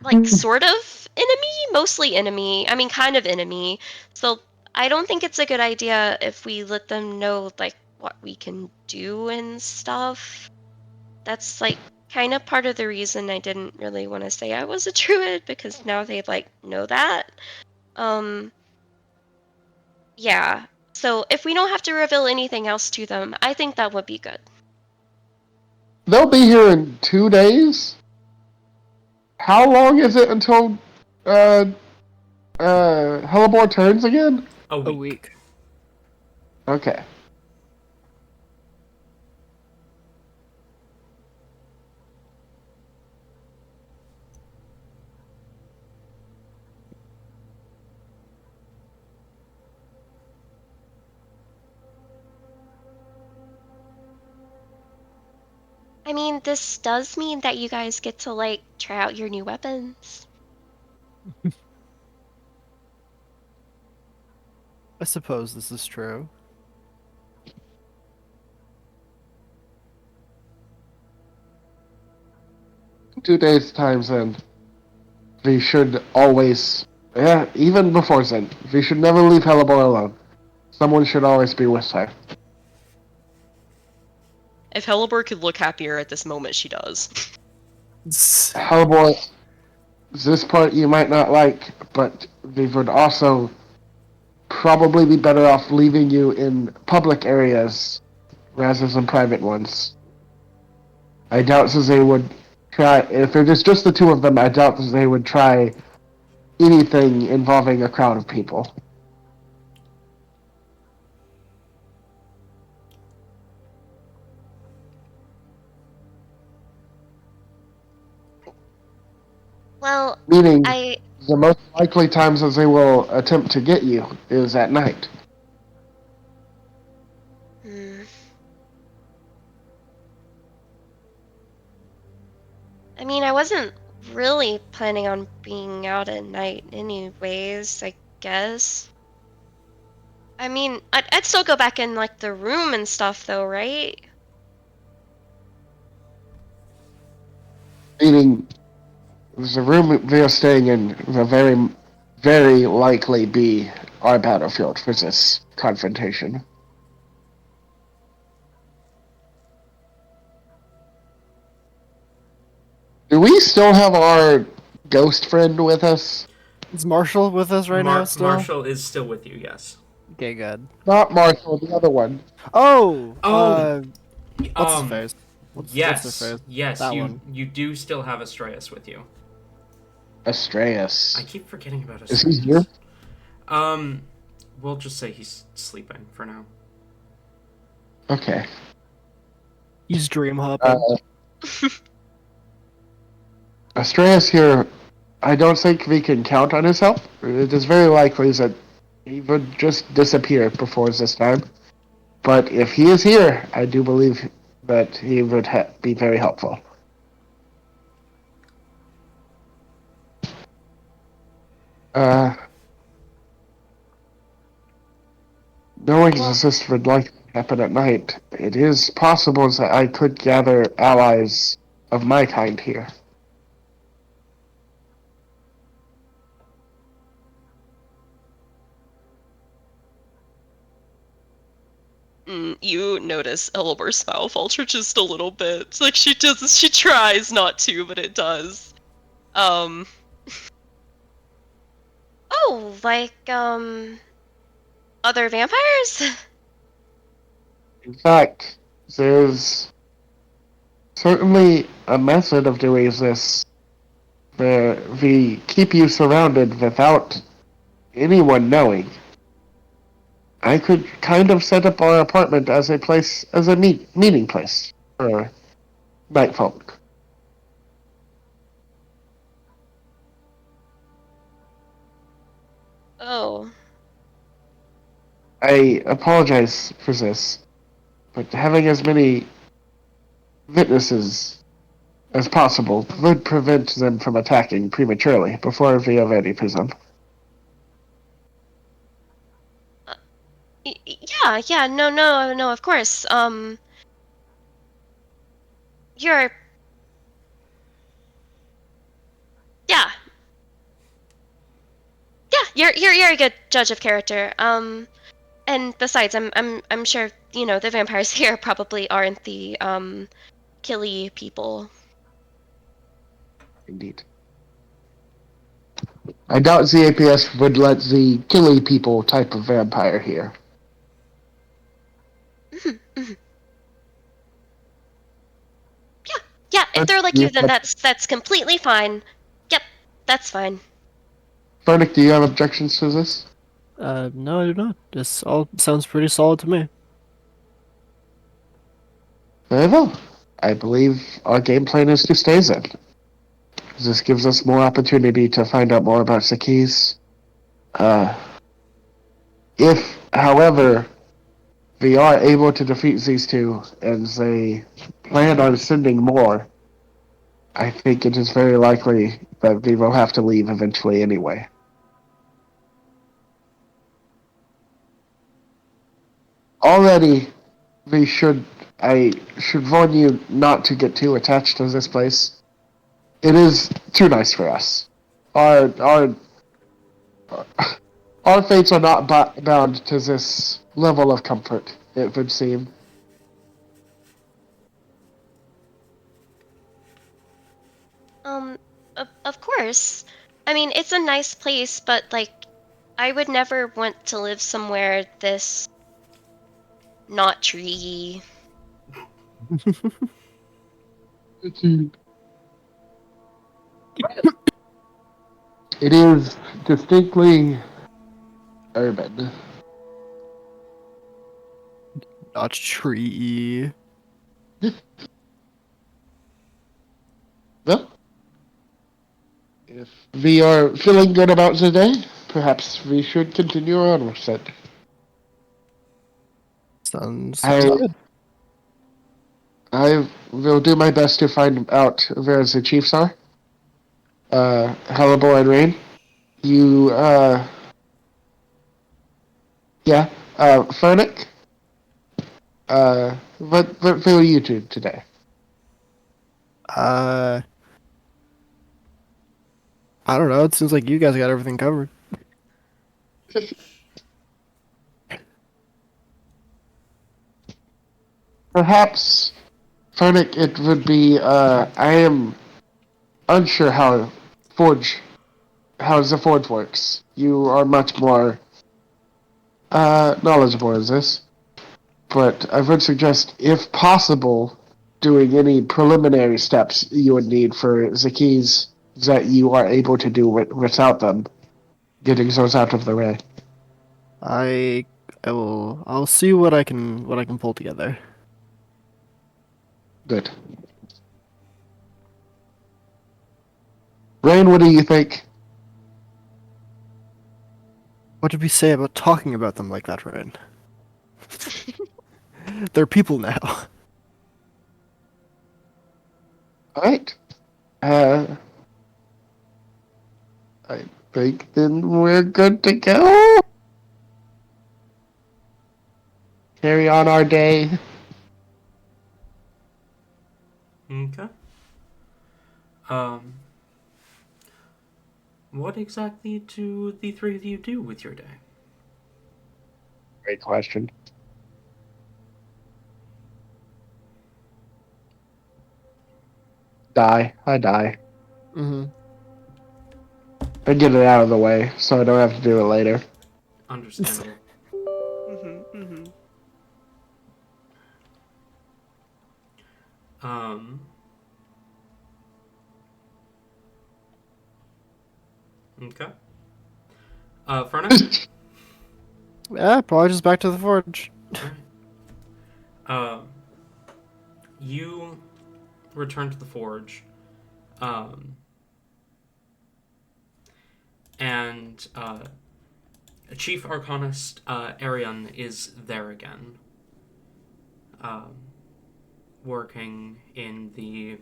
like, sort of enemy? Mostly enemy. I mean, kind of enemy. So I don't think it's a good idea if we let them know, like, what we can do and stuff. That's, like, kind of part of the reason I didn't really want to say I was a druid, because now they, like, know that. Um, yeah. So if we don't have to reveal anything else to them, I think that would be good. They'll be here in 2 days. How long is it until uh Hellebore turns again? A A week. week. Okay. I mean, this does mean that you guys get to, like, try out your new weapons. I suppose this is true. In 2 days times then. We should always, yeah, even before then, we should never leave Hellebore alone. Someone should always be with her. If Hellebore could look happier at this moment, she does. Hellebore, this part you might not like, but we would also probably be better off leaving you in public areas rather than private ones. I doubt that they would try, if it is just the two of them, I doubt that they would try anything involving a crowd of people. Well, Meaning, I the most likely times that they will attempt to get you is at night. hmm. I mean, I wasn't really planning on being out at night anyways, I guess. I mean, I'd still go back in, like, the room and stuff, though, right? Meaning, the room we are staying in will very, very likely be our battlefield for this confrontation. Do we still have our ghost friend with us? Is Marshall with us right now still? Marshall is still with you, yes. Okay, good. Not Marshall, the other one. Oh! Oh, What's his face? What's their yes, face? yes, That you one. you do still have Astraeus with you. Astraeus. I keep forgetting about Astraeus. Is he here? We'll just say he's sleeping for now. Okay. He's dream hopping. Astraeus here, I don't think we can count on his help. It is very likely that he would just disappear before this time. But if he is here, I do believe that he would be very helpful. Knowing that this would likely happen at night, it is possible that I could gather allies of my kind here. You notice Hellebore's smile falter just a little bit. Like, she tries not to, but it does. Oh, like, other vampires? In fact, there's certainly a method of doing this where we keep you surrounded without anyone knowing. I could kind of set up our apartment as a place, as a meeting place for night folk. Oh. I apologize for this, but having as many witnesses as possible would prevent them from attacking prematurely before we are ready for them. Yeah, no, of course. You're... Yeah. Yeah, you're a good judge of character. And besides, I'm sure, the vampires here probably aren't the, killy people. Indeed. I doubt ZAPS would let the killy people type of vampire here. Mhm, mhm. Yeah, if they're like you, then that's completely fine. Yep, that's fine. Furnick, do you have objections to this? No, I do not. This all sounds pretty solid to me. Very well. I believe our game plan is to stay then. This gives us more opportunity to find out more about Saki's. If, however, we are able to defeat these two and they plan on sending more, I think it is very likely that we will have to leave eventually anyway. Already, I should warn you not to get too attached to this place. It is too nice for us. Our our fates are not bound to this level of comfort, it would seem. Of course. I mean, it's a nice place, but like, I would never want to live somewhere this not tree. It is distinctly urban. Not tree. Well, if we are feeling good about the day, perhaps we should continue on with it. Sounds I good. I will do my best to find out where the chiefs are. Hannibal and Rain. You, yeah. Furnick. What will you do today? Uh, I don't know. It seems like you guys got everything covered. Perhaps, Furnick, it would be, I am unsure how the Forge works. You are much more, knowledgeable in this. But I would suggest, if possible, doing any preliminary steps you would need for the keys that you are able to do without them, getting those out of the way. I I'll see what I can pull together. Good. Rain, what do you think? What did we say about talking about them like that, Ryan? They're people now. All right. Uh, I think then we're good to go. Carry on our day. Okay. What exactly do the three of you do with your day? Great question. I die. Mm-hmm. I get it out of the way so I don't have to do it later. Understandable. Mm-hmm. Um. Okay. Furnace? Yeah, probably just back to the forge. Alright. You return to the forge. Um. And, Chief Arcanist, Arion is there again. Um. Working in the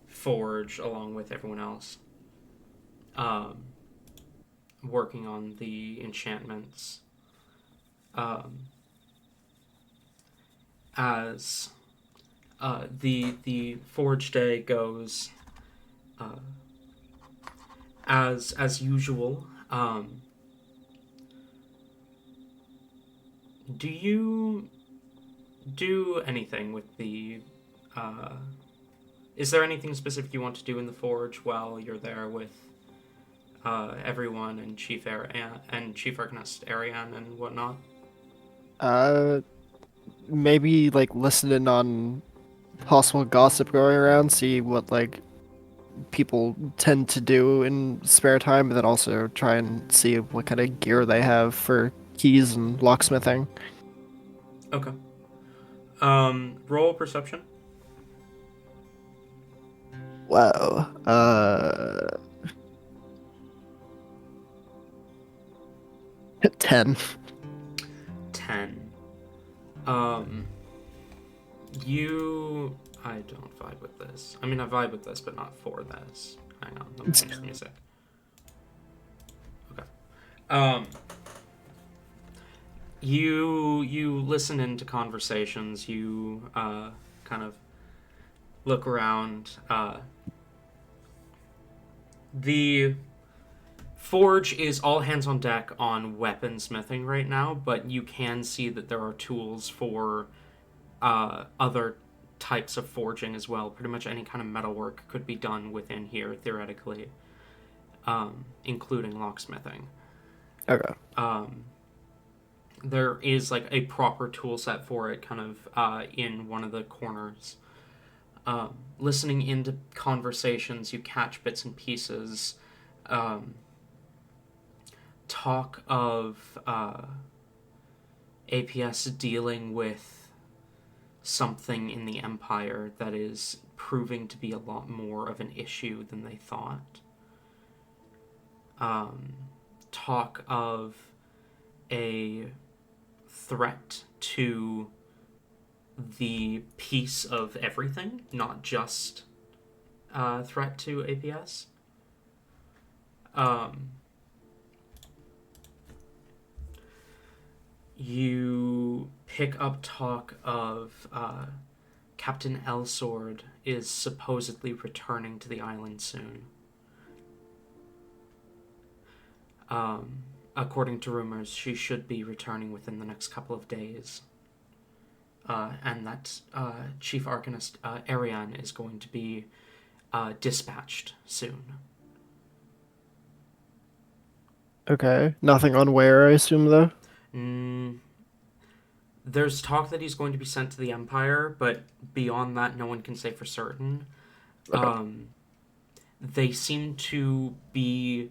forge along with everyone else. Working on the enchantments. As the forge day goes as usual. Do you do anything with the? Is there anything specific you want to do in the forge while you're there with everyone and Chief Arcanist Ariane and whatnot? Maybe like listen in on possible gossip going around, see what like people tend to do in spare time, but then also try and see what kind of gear they have for keys and locksmithing. Okay. Roll perception. Wow. 10. 10. I don't vibe with this. I mean, I vibe with this, but not for this. Hang on, let me change the music. Okay. You listen into conversations. You kind of look around. The forge is all hands on deck on weaponsmithing right now, but you can see that there are tools for other types of forging as well. Pretty much any kind of metalwork could be done within here, theoretically, including locksmithing. Okay. There is like a proper tool set for it, kind of in one of the corners. Listening into conversations, you catch bits and pieces. Talk of APS dealing with something in the Empire that is proving to be a lot more of an issue than they thought. Talk of a threat to the peace of everything, not just threat to APS. You pick up talk of Captain Elsword is supposedly returning to the island soon. According to rumors, she should be returning within the next couple of days. And that Chief Arcanist Ariane is going to be dispatched soon. Okay. Nothing on where, I assume, though? There's talk that he's going to be sent to the Empire, but beyond that, no one can say for certain. Okay. They seem to be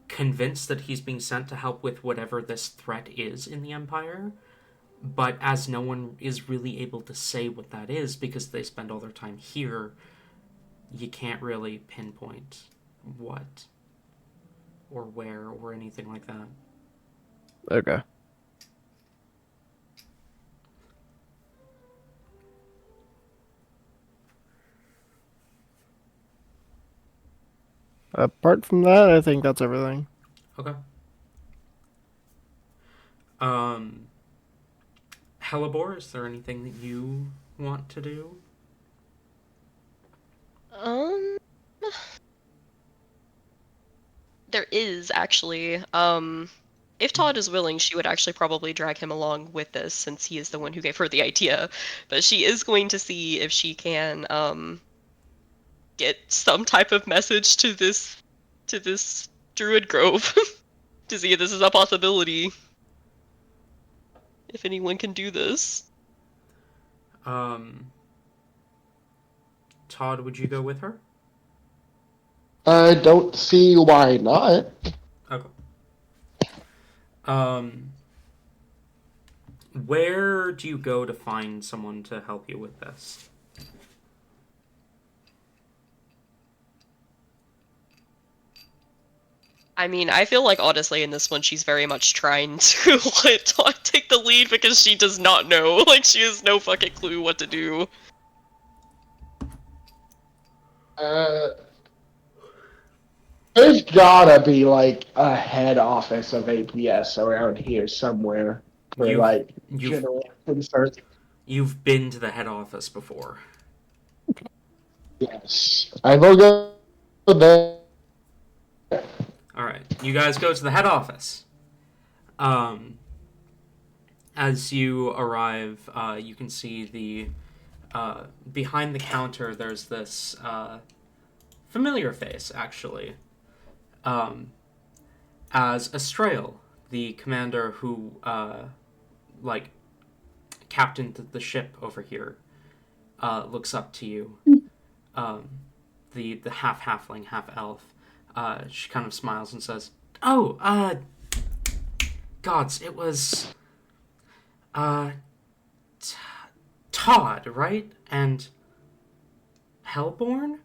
convinced that he's being sent to help with whatever this threat is in the Empire, but as no one is really able to say what that is because they spend all their time here, you can't really pinpoint what or where or anything like that. Okay. Apart from that, I think that's everything. Okay. Hellebore, is there anything that you want to do? There is actually. If Todd is willing, she would actually probably drag him along with this since he is the one who gave her the idea. But she is going to see if she can get some type of message to this druid grove to see if this is a possibility. If anyone can do this. Todd, would you go with her? I don't see why not. Okay. Where do you go to find someone to help you with this? I mean, I feel like honestly in this one she's very much trying to let Todd take the lead because she does not know. Like, she has no fucking clue what to do. There's gotta be like a head office of APS around here somewhere for You've like you've general concern. You've been to the head office before. Yes. I will go there. All right, you guys go to the head office. Um, as you arrive, you can see behind the counter. There's this familiar face, actually, as Astrael, the commander who like captained the ship over here. Looks up to you. Um, the half halfling, half elf. She kind of smiles and says, "Oh, gods, it was uh Todd, right? And Hellborn?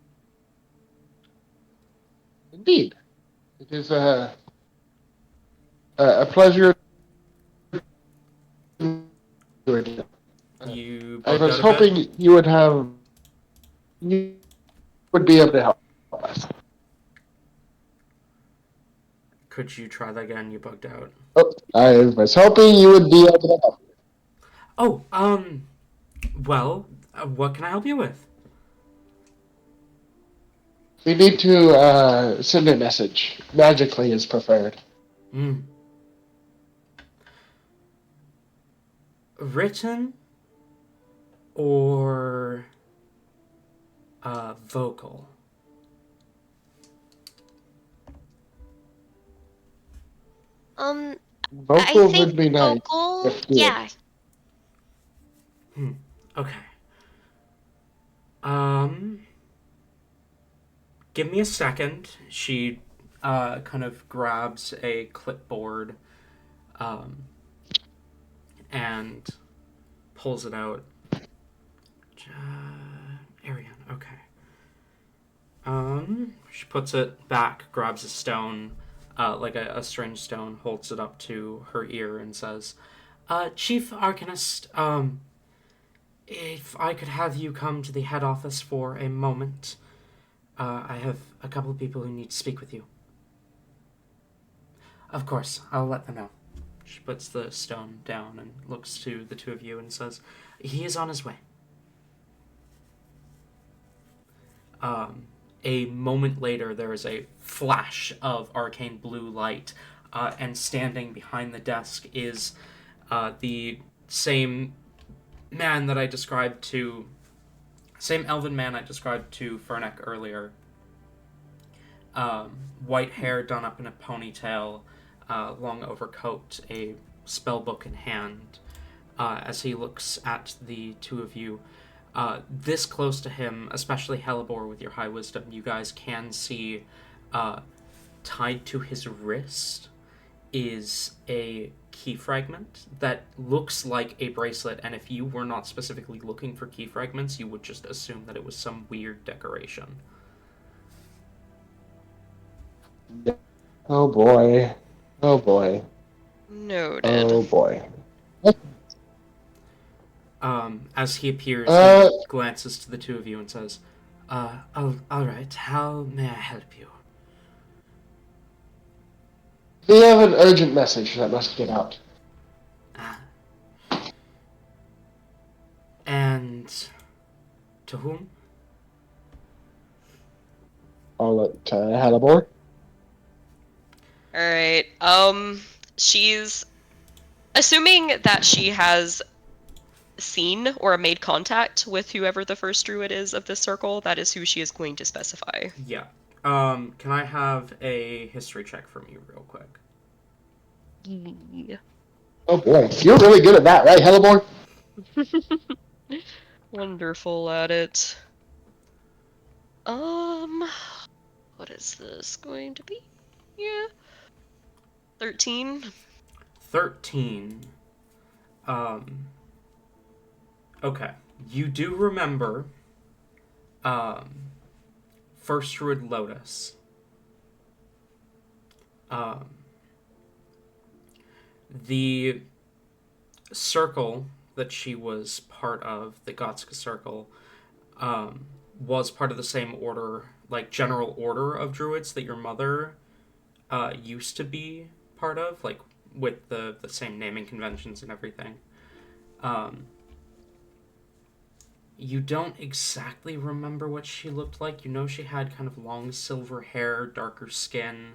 Indeed. It is a pleasure to do it. You I bugged was out a bit? hoping you would be able to help us. Could you try that again? You bugged out. Oh, I was hoping you would be able to help. Oh, well, what can I help you with? We need to send a message. Magically is preferred. Hmm. Written or vocal? Um, I Vocal think would be nice. vocal. If good. Yeah. Okay. Um, give me a second. She kind of grabs a clipboard um, and pulls it out. Ariane, okay. She puts it back, grabs a stone, like a strange stone, holds it up to her ear and says, Chief Arcanist, if I could have you come to the head office for a moment, I have a couple of people who need to speak with you. Of course, I'll let them know. She puts the stone down and looks to the two of you and says, he is on his way. A moment later, there is a flash of arcane blue light, and standing behind the desk is the same man that I described to, same elven man I described to Fernek earlier. White hair done up in a ponytail, long overcoat, a spellbook in hand. As he looks at the two of you, this close to him, especially Hellebore with your high wisdom, you guys can see tied to his wrist is a key fragment that looks like a bracelet, and if you were not specifically looking for key fragments, you would just assume that it was some weird decoration. Oh boy. Oh boy. Noted. Oh boy. As he appears, he Uh, glances to the two of you and says, all right, how may I help you? we have an urgent message that must get out. And to whom? I'll let Hannibal. Alright. She's assuming that she has seen or made contact with whoever the first druid is of this circle. That is who she is going to specify. Yeah. Can I have a history check from you real quick? Yeah. Oh boy, you're really good at that, right, Hellebore? Wonderful at it. What is this going to be? Yeah. 13. 13. Okay. You do remember, First Druid Lotus. The circle that she was part of, the Gotska Circle, was part of the same order, like general order of druids that your mother used to be part of, like with the same naming conventions and everything. You don't exactly remember what she looked like. You know she had kind of long silver hair, darker skin.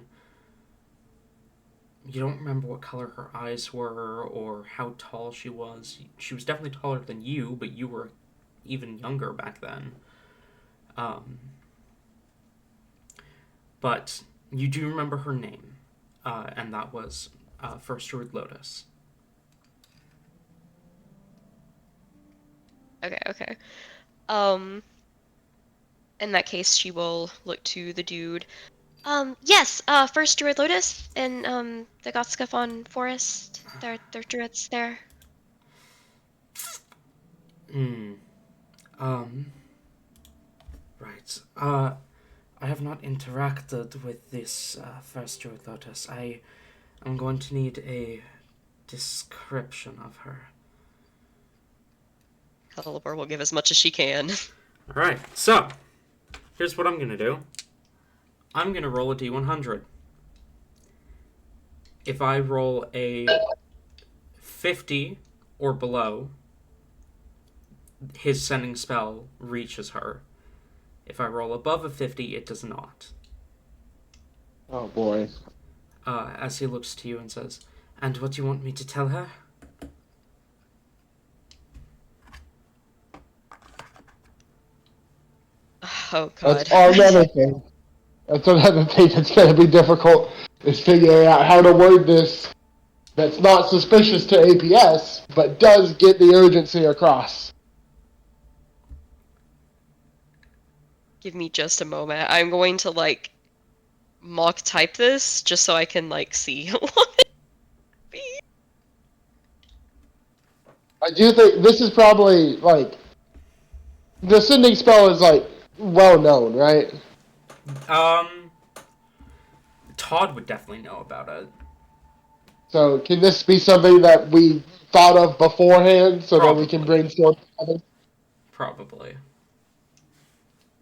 You don't remember what color her eyes were or how tall she was. She was definitely taller than you, but you were even younger back then. Um, but you do remember her name, and that was First Druid Lotus. Okay. In that case, she will look to the dude. Yes, first Druid Lotus in, the Gotskafon Forest. They're druids there. Hmm. Um. Right. I have not interacted with this First Druid Lotus. I am going to need a description of her. Caliber will give as much as she can. Alright, so, here's what I'm gonna do. I'm gonna roll a d100. If I roll a 50 or below, his sending spell reaches her. If I roll above a 50, it does not. Oh boy. As he looks to you and says, "And what do you want me to tell her?" Oh That's god. another thing. That's another thing that's going to be difficult is figuring out how to word this that's not suspicious to APS, but does get the urgency across. Give me just a moment. I'm going to, like, mock type this just so I can, like, see what it be. I do think this is probably, like, the sending spell is, like, well known, right? Todd would definitely know about it. So can this be something that we thought of beforehand so that we can Probably. brainstorm together? Probably.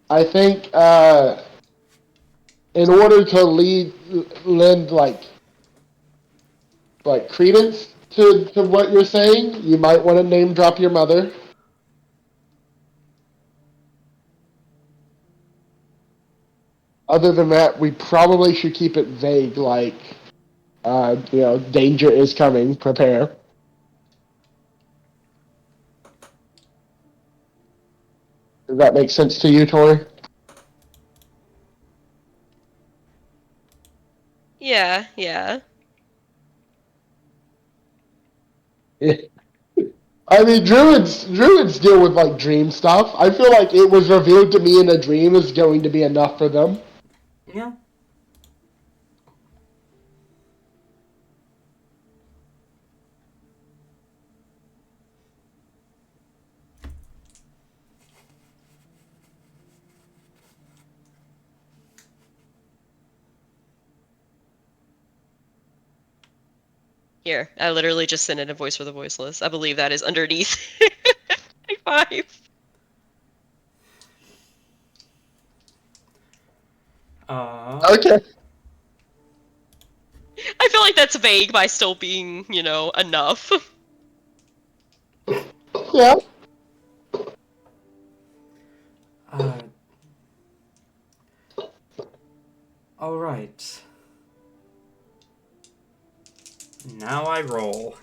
I think in order to lend like credence to what you're saying, you might want to name drop your mother. Other than that, we probably should keep it vague, like danger is coming, prepare. Does that make sense to you, Tori? Yeah. Yeah. I mean, druids deal with like dream stuff. I feel like it was revealed to me in a dream is going to be enough for them. Yeah. Here, I literally just sent in a voice for the voiceless. I believe that is underneath. High five. Okay. I feel like that's vague by still being, enough. Yeah. Uh, Alright. Now I roll.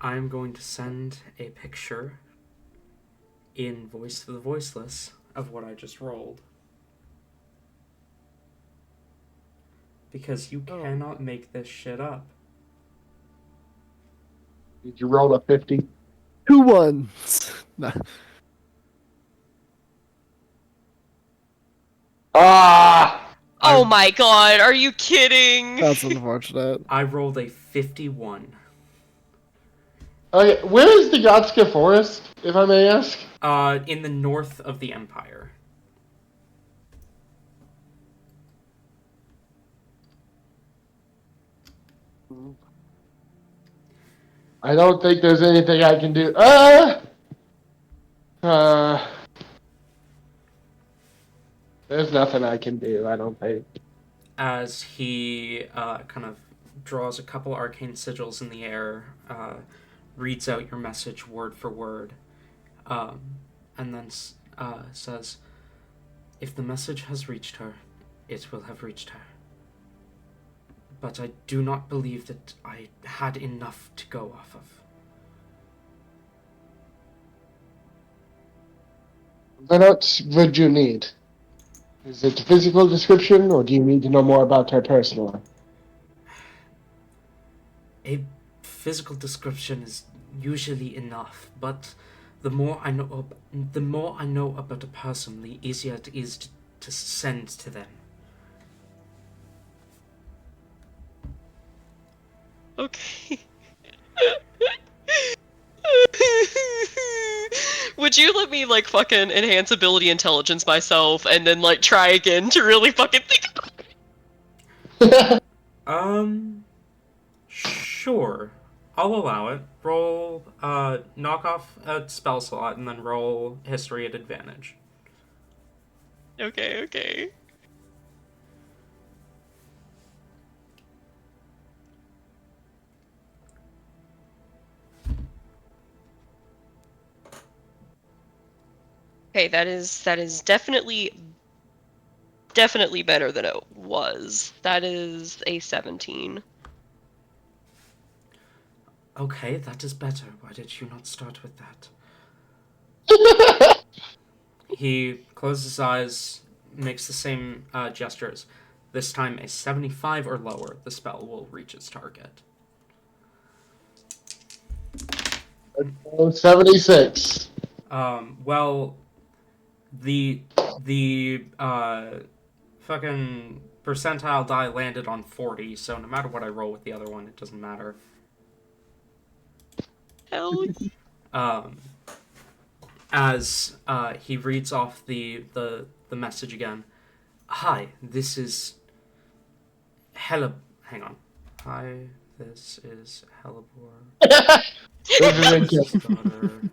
I'm going to send a picture in Voice to the Voiceless of what I just rolled. Because you cannot make this shit up. Did you roll a 50? 2 ones. Nah. Ah! Oh I, my god, are you kidding? That's unfortunate. I rolled a 51. Okay, where is the Gotska Forest, if I may ask? In the north of the Empire. I don't think there's anything I can do. There's nothing I can do, I don't think. As he kind of draws a couple arcane sigils in the air, reads out your message word for word, and then says, "If the message has reached her, it will have reached her. But I do not believe that I had enough to go off of." What else would you need? Is it a physical description, or do you need to know more about her personally? A physical description is usually enough, but the more I know about a person, the easier it is to send to them. Okay. Would you let me like fucking enhance ability intelligence myself and then like try again to really fucking think about Sure. I'll allow it. Roll, knock off a spell slot and then roll history at advantage. it? Okay. Okay, that is definitely better than it was. That is a 17. Okay, that is better. Why did you not start with that? He closes his eyes, makes the same gestures. This time, a 75 or lower, the spell will reach its target. 76. Well, the fucking percentile die landed on 40, so no matter what I roll with the other one, it doesn't matter. Hell As he reads off the message again. Hi, this is Hella. Hang on. Hi, this is Hellebore. His daughter.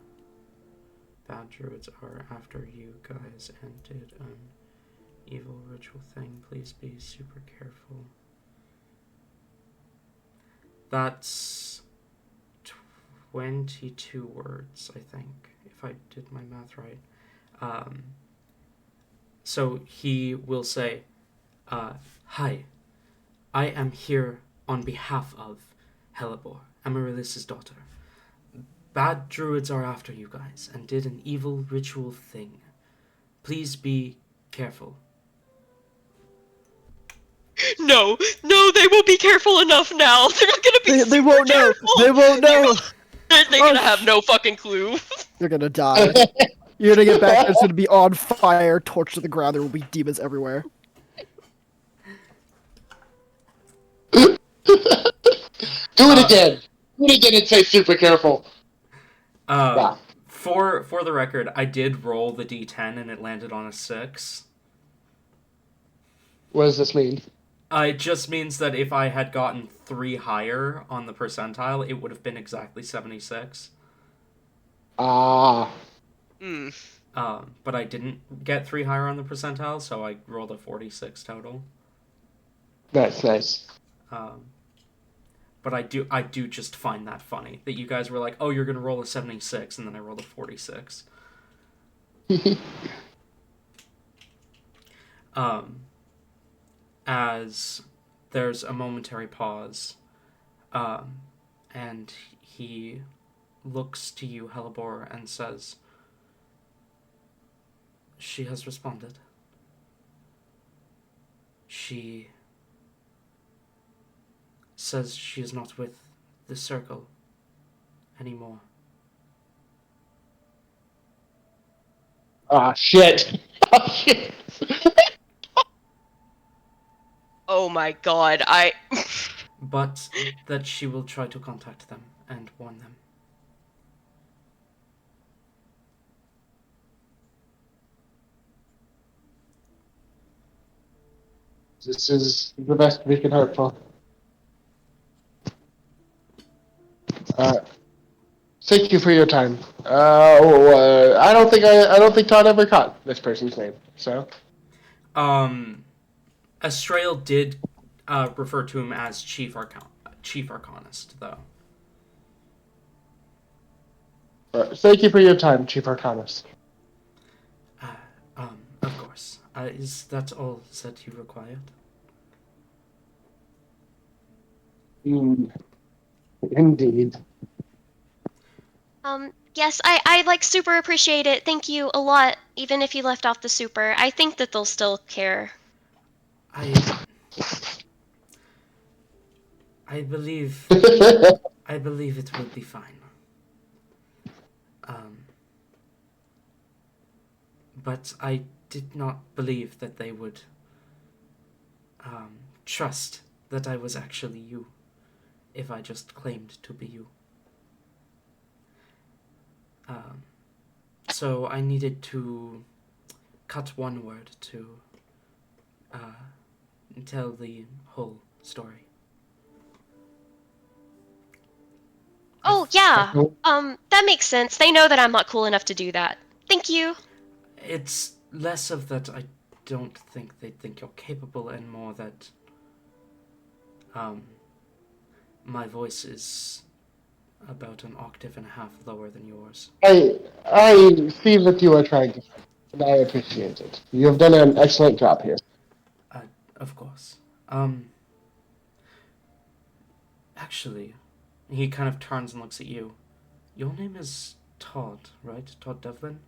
Bad druids are after you guys and did an evil ritual thing. Please be super careful. That's 22 words, I think, if I did my math right. So he will say, hi, I am here on behalf of Hellebore, Amaryllis' daughter. Bad druids are after you guys and did an evil ritual thing. Please be careful. No, they won't be careful enough now. They're not gonna be They won't know. careful. They won't know. They're gonna have no fucking clue. You're gonna die. You're gonna get back there. It's gonna be on fire, torched to the ground. There will be demons everywhere. Do it again. Do it again and say super careful. Yeah. For the record, I did roll the d10 and it landed on a 6. What does this mean? It just means that if I had gotten 3 higher on the percentile, it would have been exactly 76. Ah. But I didn't get 3 higher on the percentile, so I rolled a 46 total. Nice. But I do just find that funny that you guys were like, "Oh, you're gonna roll a 76," and then I rolled a 46. As there's a momentary pause, and he looks to you, Hellebore, and says, "She has responded. She says she is not with the circle anymore." Ah, shit. Oh, shit. Oh my god, But that she will try to contact them and warn them. This is the best we can hope for. Thank you for your time. I don't think Todd ever caught this person's name. So. Astrael did refer to him as Chief chief arcanist, though. Thank you for your time, Chief Arcanist. Of course. Is that all that you required? Indeed. Yes, I like super appreciate it. Thank you a lot, even if you left off the super. I think that they'll still care. I believe it will be fine. But I did not believe that they would trust that I was actually you if I just claimed to be you. So I needed to cut one word to tell the whole story. Oh, yeah. That makes sense. They know that I'm not cool enough to do that. Thank you. It's less of that I don't think they think you're capable, and more that my voice is about an octave and a half lower than yours. I see what you are trying to say, and I appreciate it. You have done an excellent job here. Of course. Actually, he kind of turns and looks at you. Your name is Todd, right? Todd Devlin?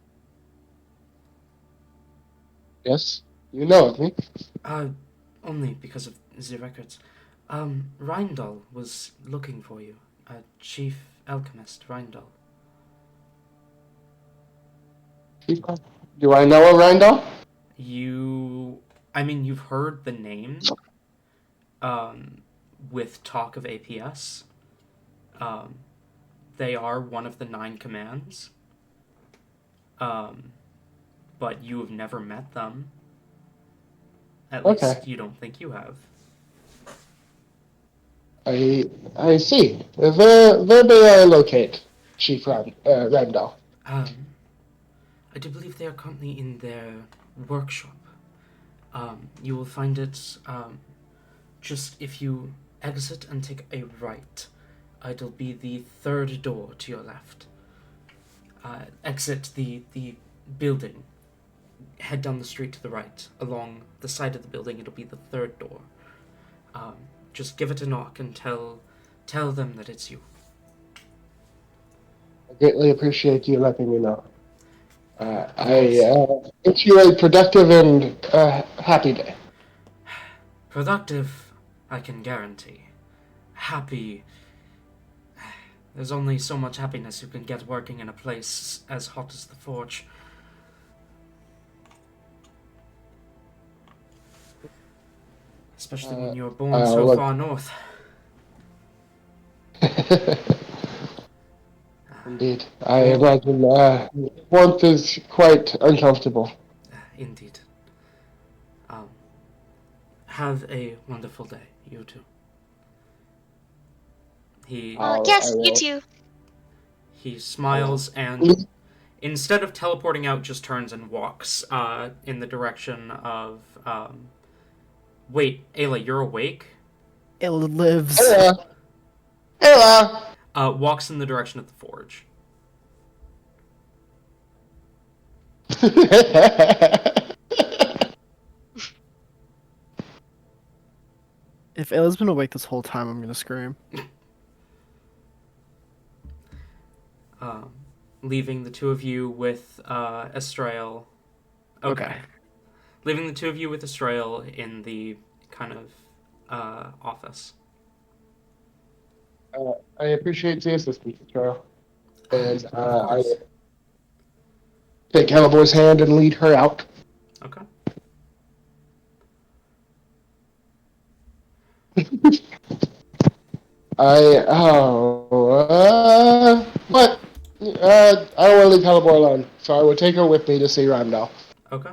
Yes, you know of me. Only because of the records. Rindal was looking for you. Chief Alchemist Rindal. Do I know a Randall? You've heard the name, with talk of APS. They are one of the 9 commands. But you have never met them. At least you don't think you have. I see. Where may I locate Chief Randall? I do believe they are currently in their workshop. You will find it just if you exit and take a right. It'll be the 3rd door to your left. Exit the building. Head down the street to the right. Along the side of the building, it'll be the 3rd door. Just give it a knock and tell them that it's you. I greatly appreciate you letting me know. I wish you a productive and happy day. Productive, I can guarantee. Happy. There's only so much happiness you can get working in a place as hot as the Forge. Especially when you're born so far north. Indeed. I imagine warmth is quite uncomfortable. Indeed. Have a wonderful day, you two. Yes, you too. He smiles and, instead of teleporting out, just turns and walks in the direction of... Wait, Ayla, you're awake? Ayla lives. Ayla! Walks in the direction of the Forge. If Ayla's been awake this whole time, I'm gonna scream. Leaving the two of you with Estrail. Okay. Leaving the two of you with Estrail in the kind of office. I appreciate the assistance, Charles. And I take Calibor's hand and lead her out. Okay. But I don't want to leave Calibor alone, so I would take her with me to see Randall. Okay.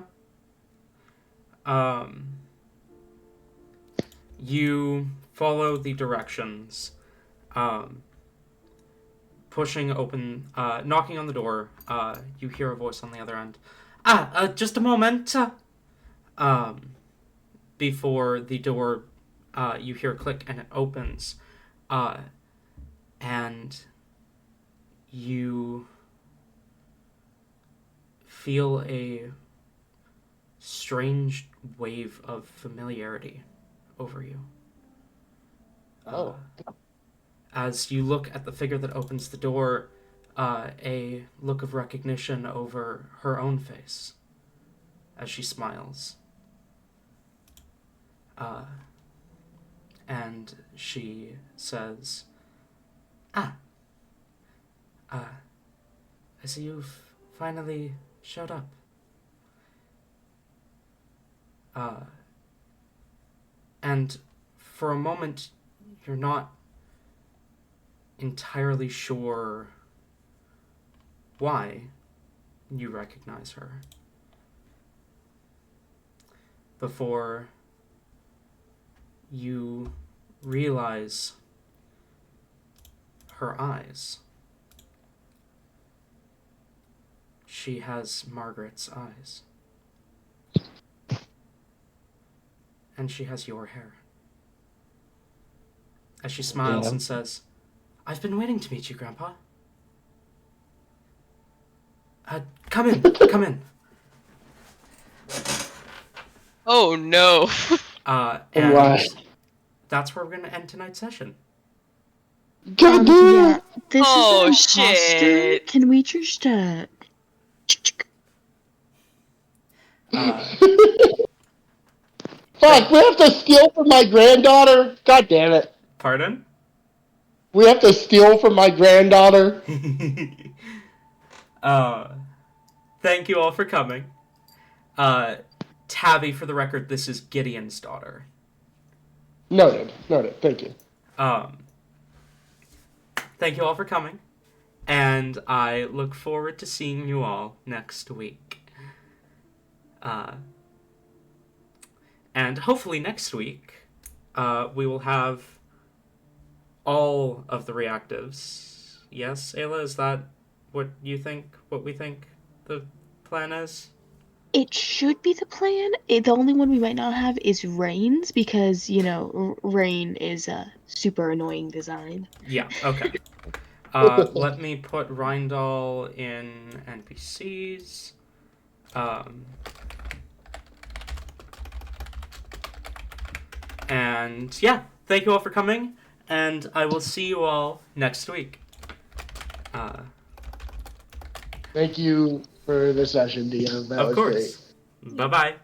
You follow the directions, pushing open, knocking on the door. You hear a voice on the other end. Just a moment. Before the door, you hear a click and it opens. And you feel a strange wave of familiarity over you. Oh. As you look at the figure that opens the door, a look of recognition over her own face as she smiles. And she says, I see you've finally showed up. And for a moment, you're not entirely sure why you recognize her. Before you realize her eyes. She has Margaret's eyes. And she has your hair. As she smiles and says, I've been waiting to meet you, Grandpa. Come in, come in. Oh no. And Right. that's where we're going to end tonight's session. Yeah, this Oh, is an imposter. shit. Can we just Fuck, we have to steal from my granddaughter? God damn it. Pardon? We have to steal from my granddaughter? Thank you all for coming. Tabby, for the record, this is Gideon's daughter. Noted. Thank you. Thank you all for coming. And I look forward to seeing you all next week. And hopefully next week, we will have all of the reactives. Yes, Ayla, is that what you think? What we think the plan is? It should be the plan. The only one we might not have is Rain's because, Rain is a super annoying design. Yeah, okay. Let me put Rindal in NPCs. And yeah, thank you all for coming, and I will see you all next week. Thank you for the session, DM. That Of was course. great. Bye-bye.